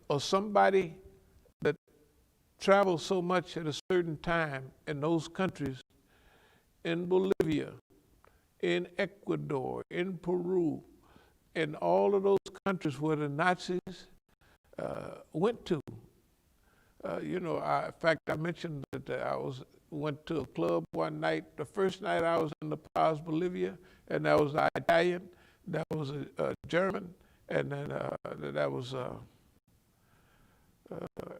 or somebody that traveled so much at a certain time in those countries, in Bolivia, in Ecuador, in Peru, in all of those countries where the Nazis went to. In fact, I mentioned that I went to a club one night. The first night I was in La Paz, Bolivia, and that was Italian, that was a German, and then that was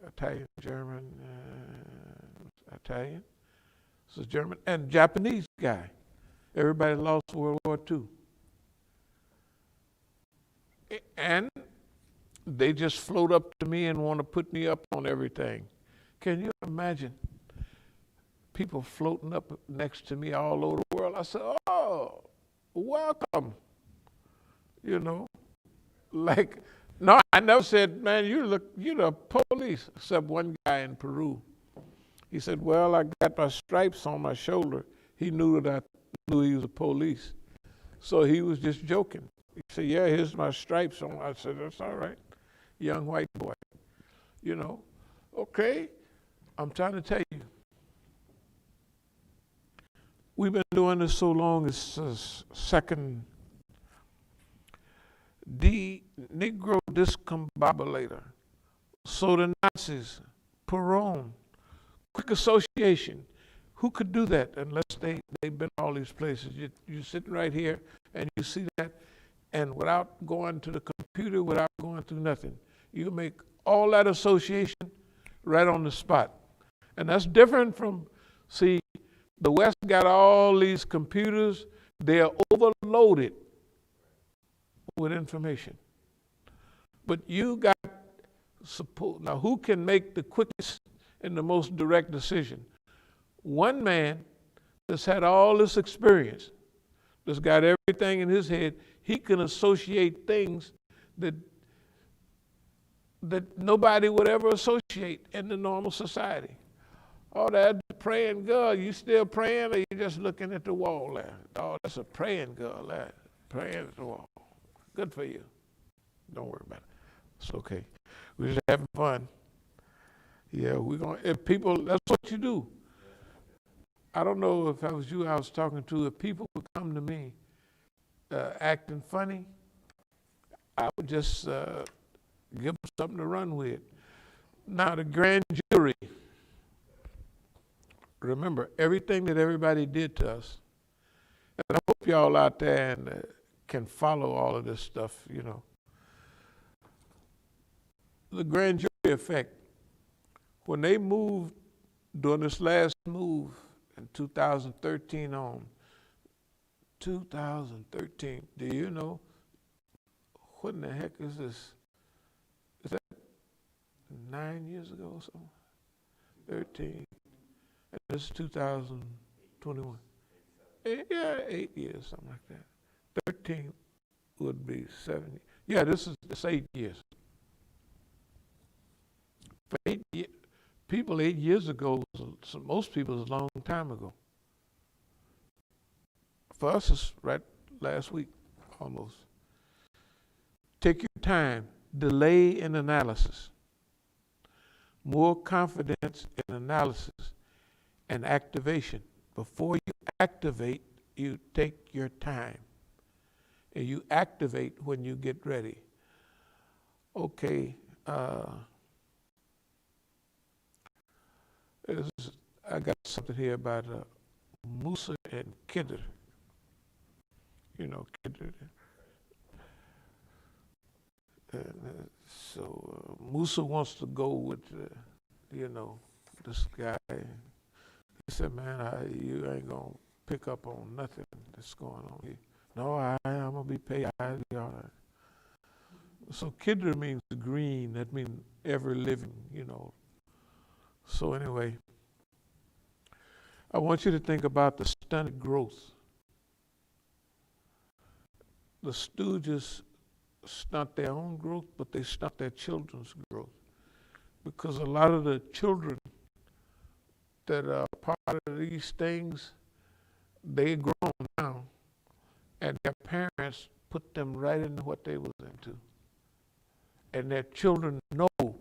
Italian, German, Italian, so German, and Japanese guy. Everybody lost World War II. And they just float up to me and want to put me up on everything. Can you imagine people floating up next to me all over the world? I said, oh, welcome. Like, no, I never said, man, you're the police, except one guy in Peru. He said, well, I got my stripes on my shoulder. He knew that I knew he was a police. So he was just joking. He said, yeah, here's my stripes on. I said, that's all right, young white boy. Okay, I'm trying to tell you. We've been doing this so long, it's second. The Negrodiscombobulator. So the Nazis, Perón, quick association. Who could do that unless they've been all these places? You're sitting right here and you see that, and without going to the computer, without going through nothing, you make all that association right on the spot. And that's different from, see, the West got all these computers, they're overloaded with information. But you got, now who can make the quickest and the most direct decision? One man that's had all this experience, that's got everything in his head, he can associate things that nobody would ever associate in the normal society. Oh, that praying girl, you still praying or you just looking at the wall there? Oh, that's a praying girl there, praying at the wall. Good for you. Don't worry about it. It's okay. We're just having fun. Yeah, if people, that's what you do. I don't know if that was you I was talking to. If people would come to me acting funny, I would just give them something to run with. Now, the grand jury. Remember, everything that everybody did to us, and I hope y'all out there can follow all of this stuff, The grand jury effect, when they moved, during this last move in 2013 on, 2013, do you know, what in the heck is this? Is that 9 years ago or something? 13. And this is 2021. Yeah, 8 years, something like that. 13 would be 7. Yeah, this is 8 years. For 8 years, people 8 years ago, most people was a long time ago. For us, it's right last week, almost. Take your time. Delay in analysis. More confidence in analysis and activation. Before you activate, you take your time. And you activate when you get ready. Okay. I got something here about Musa and Khidr. You know, Khidr. So Musa wants to go with, this guy. He said, man, you ain't going to pick up on nothing that's going on here. No, I'm going to be paid. I'll be all right. So Khidr means green. That means ever living, So anyway, I want you to think about the stunted growth. The Stooges stunt their own growth, but they stunt their children's growth. Because a lot of the children that are part of these things, they're grown now, and their parents put them right into what they was into. And their children know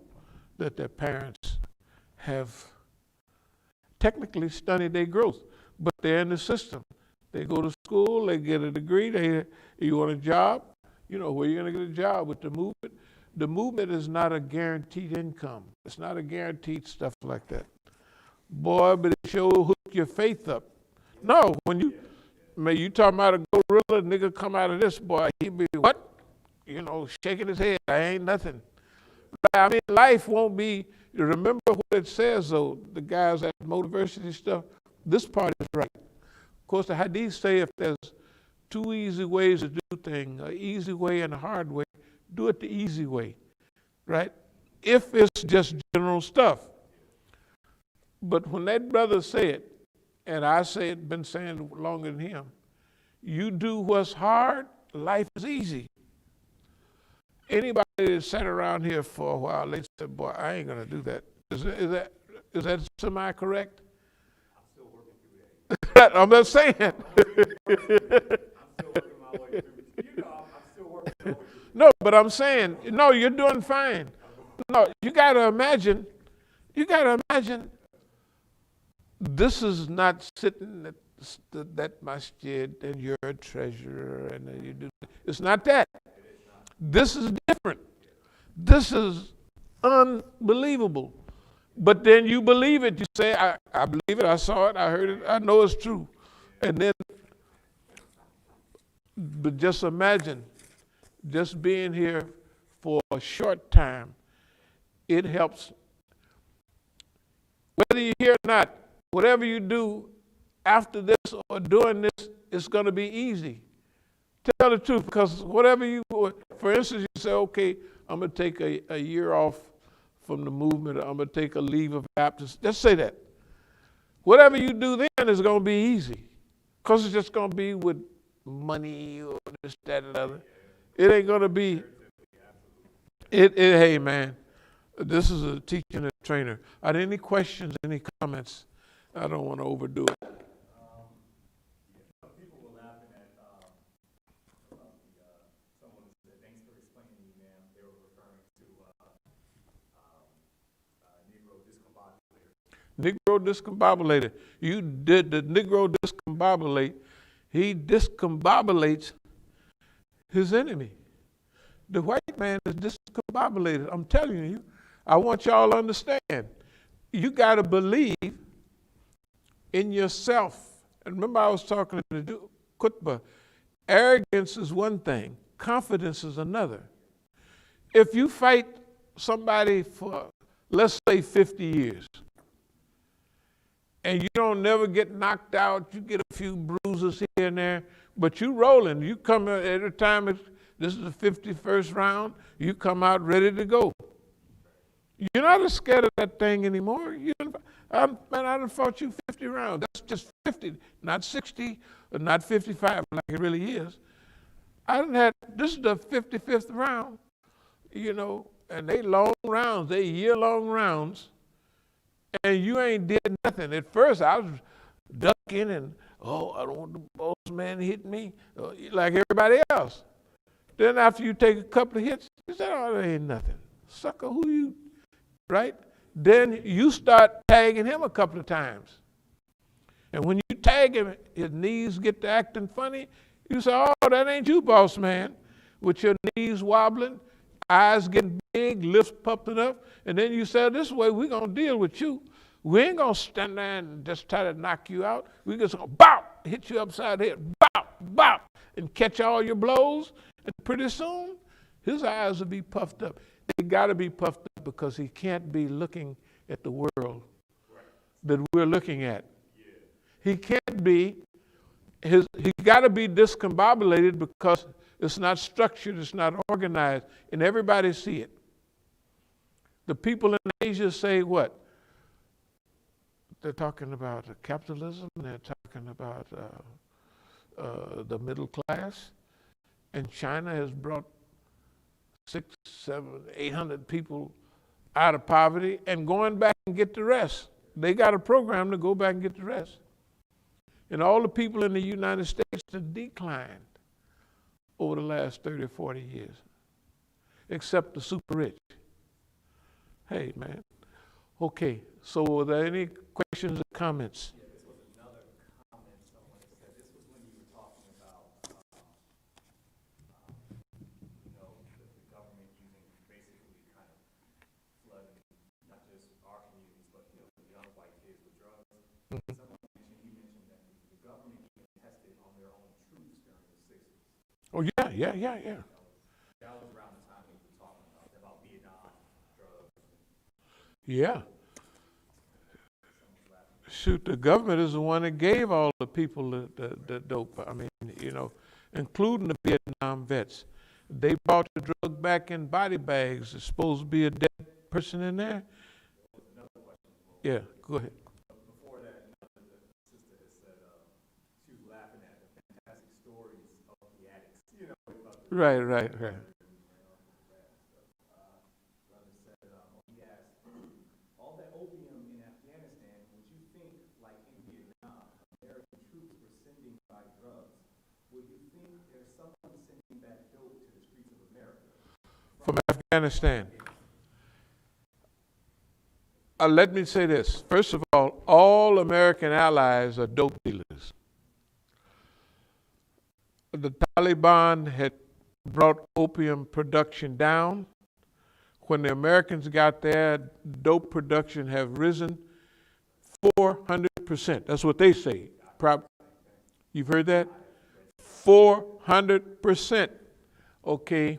that their parents have technically stunted their growth, but they're in the system. They go to school, they get a degree, you want a job, where you're gonna get a job with the movement. The movement is not a guaranteed income. It's not a guaranteed stuff like that. Boy, but it sure hook your faith up. No, when you talking about a gorilla, nigga come out of this, boy, he be what? Shaking his head, I ain't nothing. I mean, life won't be, remember what it says though, the guys at Motiversity stuff, this part is right. Of course, the hadith say if there's two easy ways to do things, an easy way and a hard way, do it the easy way, right? If it's just general stuff. But when that brother said, and I say it, been saying it longer than him, you do what's hard, life is easy. Anybody that sat around here for a while, they said, boy, I ain't gonna do that. Is that semi-correct? I'm still working through that. I'm not saying. I'm still working my way through. I'm still working my way through. No, but I'm saying, no, you're doing fine. No, you gotta imagine, this is not sitting at that masjid and you're a treasurer and then you do, it's not that. This is different. This is unbelievable. But then you believe it. You say, I believe it, I saw it, I heard it, I know it's true. And then, but just imagine, just being here for a short time, it helps. Whether you're here or not, whatever you do after this or doing this, it's going to be easy. Tell the truth, because whatever you, for instance, you say, okay, I'm going to take a year off from the movement, or I'm going to take a leave of absence. Just say that. Whatever you do then is going to be easy, because it's just going to be with money or this, that, and other. It ain't going to be, hey man, this is a teacher and a trainer. Are there any questions, any comments? I don't want to overdo it. People were laughing at someone who said, thanks for explaining to me, ma'am. They were referring to Negrodiscombobulator. You did the Negrodiscombobulate. He discombobulates his enemy. The white man is discombobulated. I'm telling you, I want y'all to understand. You got to believe in yourself. And remember I was talking to the khutbah. Arrogance is one thing. Confidence is another. If you fight somebody for, let's say, 50 years, and you don't never get knocked out, you get a few bruises here and there, but you rolling. You come every time, this is the 51st round, you come out ready to go. You're not as scared of that thing anymore. I done fought you 50 rounds. That's just 50, not 60, or not 55 like it really is. This is the 55th round, and they long rounds, they year-long rounds, and you ain't did nothing. At first, I was ducking and, I don't want the boss man to hit me, like everybody else. Then after you take a couple of hits, you say, oh, that ain't nothing. Sucker, who you, right? Then you start tagging him a couple of times. And when you tag him, his knees get to acting funny. You say, oh, that ain't you, boss man. With your knees wobbling, eyes getting big, lips puffing up. And then you say, this way we're going to deal with you. We ain't going to stand there and just try to knock you out. We just going to bop, hit you upside the head, bop, bop, and catch all your blows. And pretty soon, his eyes will be puffed up. They got to be puffed up because he can't be looking at the world that we're looking at. He can't be, he got to be discombobulated because it's not structured, it's not organized, and everybody see it. The people in Asia say what? They're talking about capitalism, they're talking about the middle class, and China has brought 600, 700, 800 people out of poverty and going back and get the rest. They got a program to go back and get the rest. And all the people in the United States have declined over the last 30 or 40 years, except the super rich. Hey, man. Okay, so are there any questions or comments? Yeah, this was another comment someone said. This was when you were talking about, the government using basically kind of flooding not just our communities, but the young white kids with drugs. Someone mentioned, you mentioned that the government even tested on their own troops during the 60s. Oh, yeah. That was around the time we were talking about Vietnam, drugs. Yeah. Shoot, the government is the one that gave all the people the dope. I mean, including the Vietnam vets. They brought the drug back in body bags. There's supposed to be a dead person in there. Yeah, go ahead. Before that, the sister had said she was laughing at the fantastic stories of the addicts. Right. Brother said, he asked, all that opium in Afghanistan, would you think, like in Vietnam, American troops were sending by drugs? Would you think there's someone sending back dope to the streets of America? From Afghanistan. Let me say this. First of all American allies are dope dealers. The Taliban had brought opium production down. When the Americans got there, dope production have risen 400%. That's what they say. You've heard that? 400%. Okay.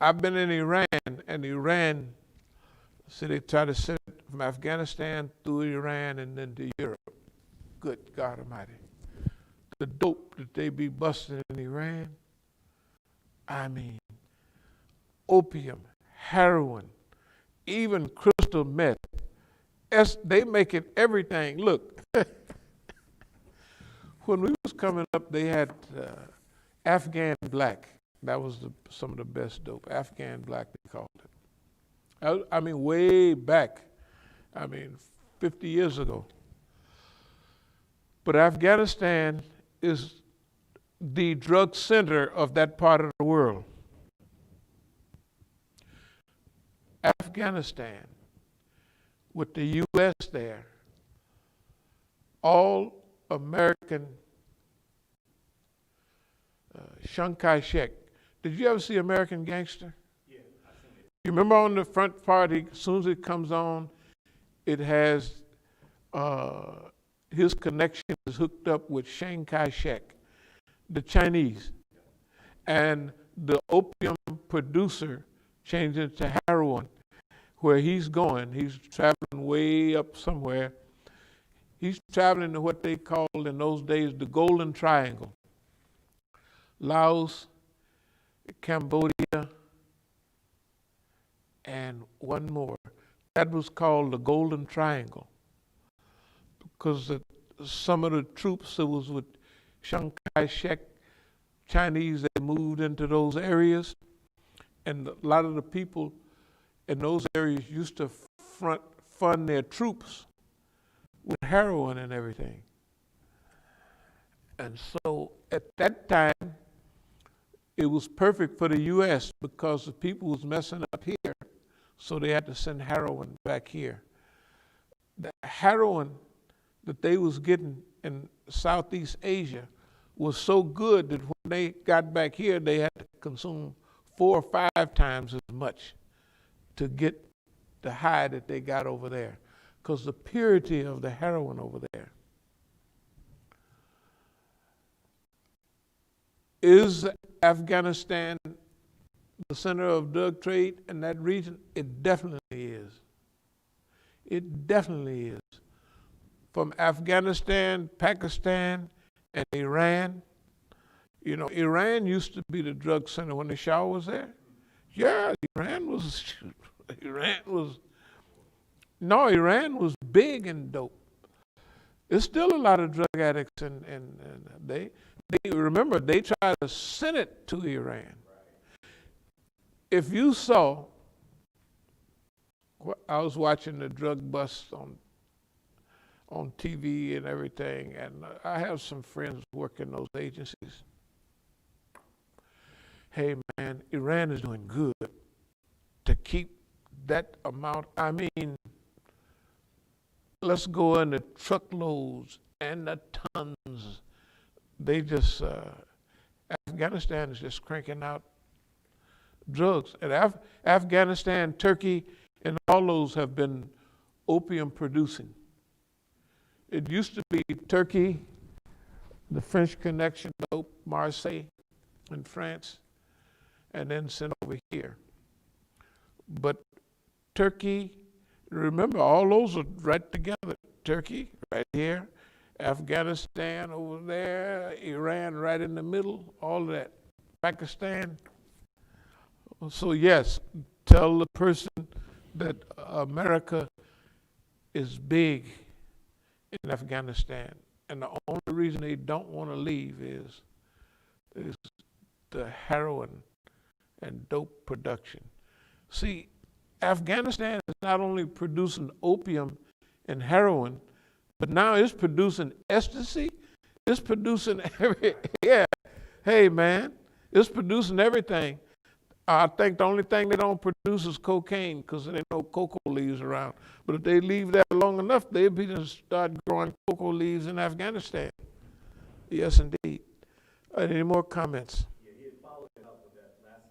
I've been in Iran, and Iran, so they try to send it from Afghanistan through Iran and then to Europe. Good God Almighty. The dope that they be busting in Iran, I mean, opium, heroin, even crystal meth. They make it everything. Look, when we was coming up, they had Afghan black. That was some of the best dope. Afghan black, they called it. I mean, way back. 50 years ago. But Afghanistan is the drug center of that part of the world. Afghanistan, with the U.S. there, all American, Chiang Kai-shek. Did you ever see American Gangster? Yeah, I've seen it. You remember on the front part, as soon as it comes on, it has his connection is hooked up with Chiang Kai-shek, the Chinese. And the opium producer changed it to heroin, where he's going. He's traveling way up somewhere. He's traveling to what they called in those days the Golden Triangle. Laos, Cambodia, and one more. That was called the Golden Triangle because some of the troops that was with Chiang Kai-shek, Chinese, they moved into those areas, and a lot of the people in those areas used to fund their troops with heroin and everything. And so at that time, it was perfect for the U.S. because the people was messing up here, so they had to send heroin back here. The heroin that they was getting in Southeast Asia was so good that when they got back here, they had to consume 4 or 5 times as much to get the high that they got over there, because the purity of the heroin over there. Is Afghanistan the center of drug trade in that region? It definitely is. It definitely is. From Afghanistan, Pakistan, and Iran. You know, Iran used to be the drug center when the Shah was there. Yeah, Iran was big in dope. There's still a lot of drug addicts, and they remember, they tried to send it to Iran. If you saw, I was watching the drug bust on TV and everything, and I have some friends work in those agencies. Hey man, Iran is doing good to keep that amount. I mean, let's go into truckloads and the tons. They just, Afghanistan is just cranking out drugs. And Afghanistan, Turkey, and all those have been opium producing. It used to be Turkey, the French Connection, dope, Marseille in France, and then sent over here. But Turkey, remember, all those are right together. Turkey, right here, Afghanistan over there, Iran right in the middle, all of that. Pakistan. So yes, tell the person that America is big in Afghanistan. And the only reason they don't want to leave is the heroin and dope production. See, Afghanistan is not only producing opium and heroin, but now it's producing ecstasy. It's producing hey man, it's producing everything. I think the only thing they don't produce is cocaine, because there ain't no cocoa leaves around. But if they leave that long enough, they'll be to start growing cocoa leaves in Afghanistan. Yes, indeed. Any more comments? Yeah, he had followed it up with that last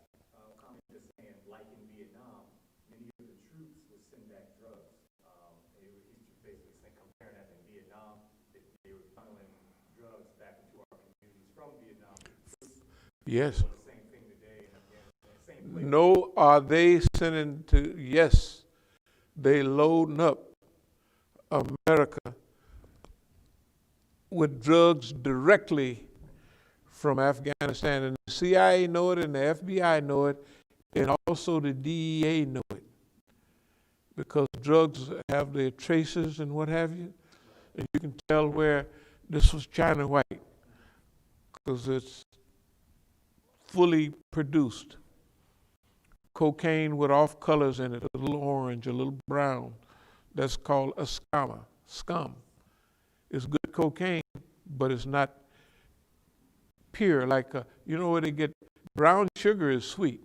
comment, just saying, like in Vietnam, many of the troops would send back drugs. He's basically saying, comparing that to Vietnam, that they were funneling drugs back into our communities from Vietnam. Yes. The same thing today in Afghanistan, same place. No, are they sending to, yes, they loading up America with drugs directly from Afghanistan, and the CIA know it, and the FBI know it, and also the DEA know it, because drugs have their traces and what have you, and you can tell where this was China white, because it's fully produced. Cocaine with off colors in it, a little orange, a little brown. That's called a scum. It's good cocaine, but it's not pure. Like, you know where they get, brown sugar is sweet,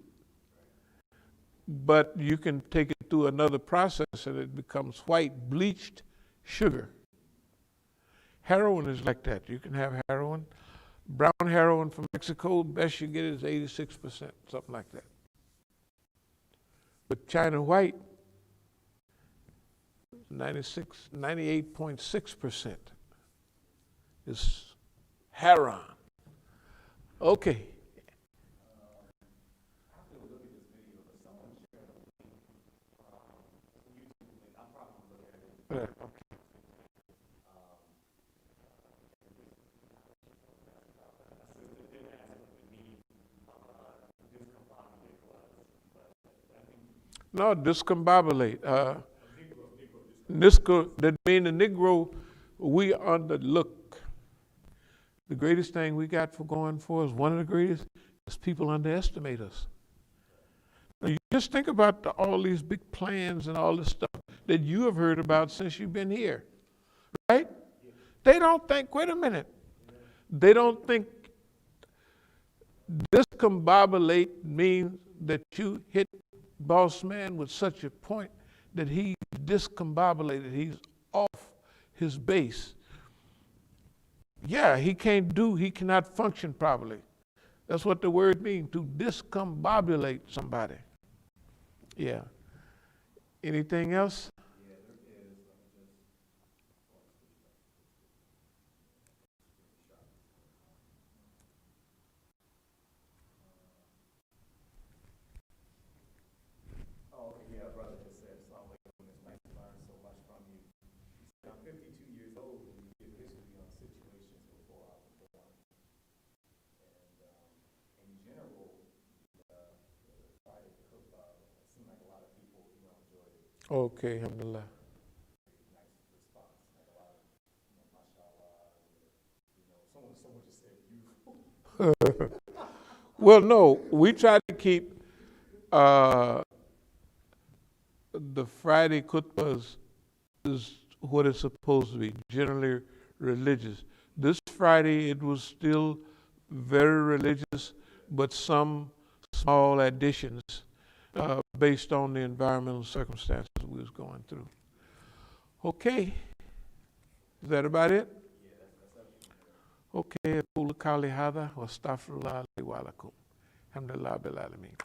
but you can take it through another process and it becomes white, bleached sugar. Heroin is like that. You can have heroin. Brown heroin from Mexico, best you get is 86%, something like that. But China white, 98.6% is heroin. Okay. After we look at this video, if someone shared a link YouTube link, I'm probably looking at it. Okay. No, discombobulate. That mean the Negro, we are the look. The greatest thing we got for going for us, one of the greatest, is people underestimate us. Now you just think about all these big plans and all this stuff that you have heard about since you've been here, right? They don't think, wait a minute. They don't think this discombobulate means that you hit boss man with such a point that he's discombobulated, he's off his base. Yeah, he cannot function properly. That's what the word means, to discombobulate somebody. Yeah. Anything else? Oh, okay, yeah, brother just said, Assalamu alaikum, it's nice to learn so much from you. He said, I'm 52 years old and you give history on situations before I was born. And in general, the Friday cookbook, it seemed like a lot of people, enjoyed it. Okay, alhamdulillah. Nice response. Like a lot of, mashallah, someone just said beautiful. Well, no, we try to keep the Friday khutbahs is what it's supposed to be, generally religious. This Friday, it was still very religious, but some small additions based on the environmental circumstances we was going through. Okay, is that about it? Okay, أقول قولي هذا وأستغفر الله لي ولكم. الحمد لله بالعالمين.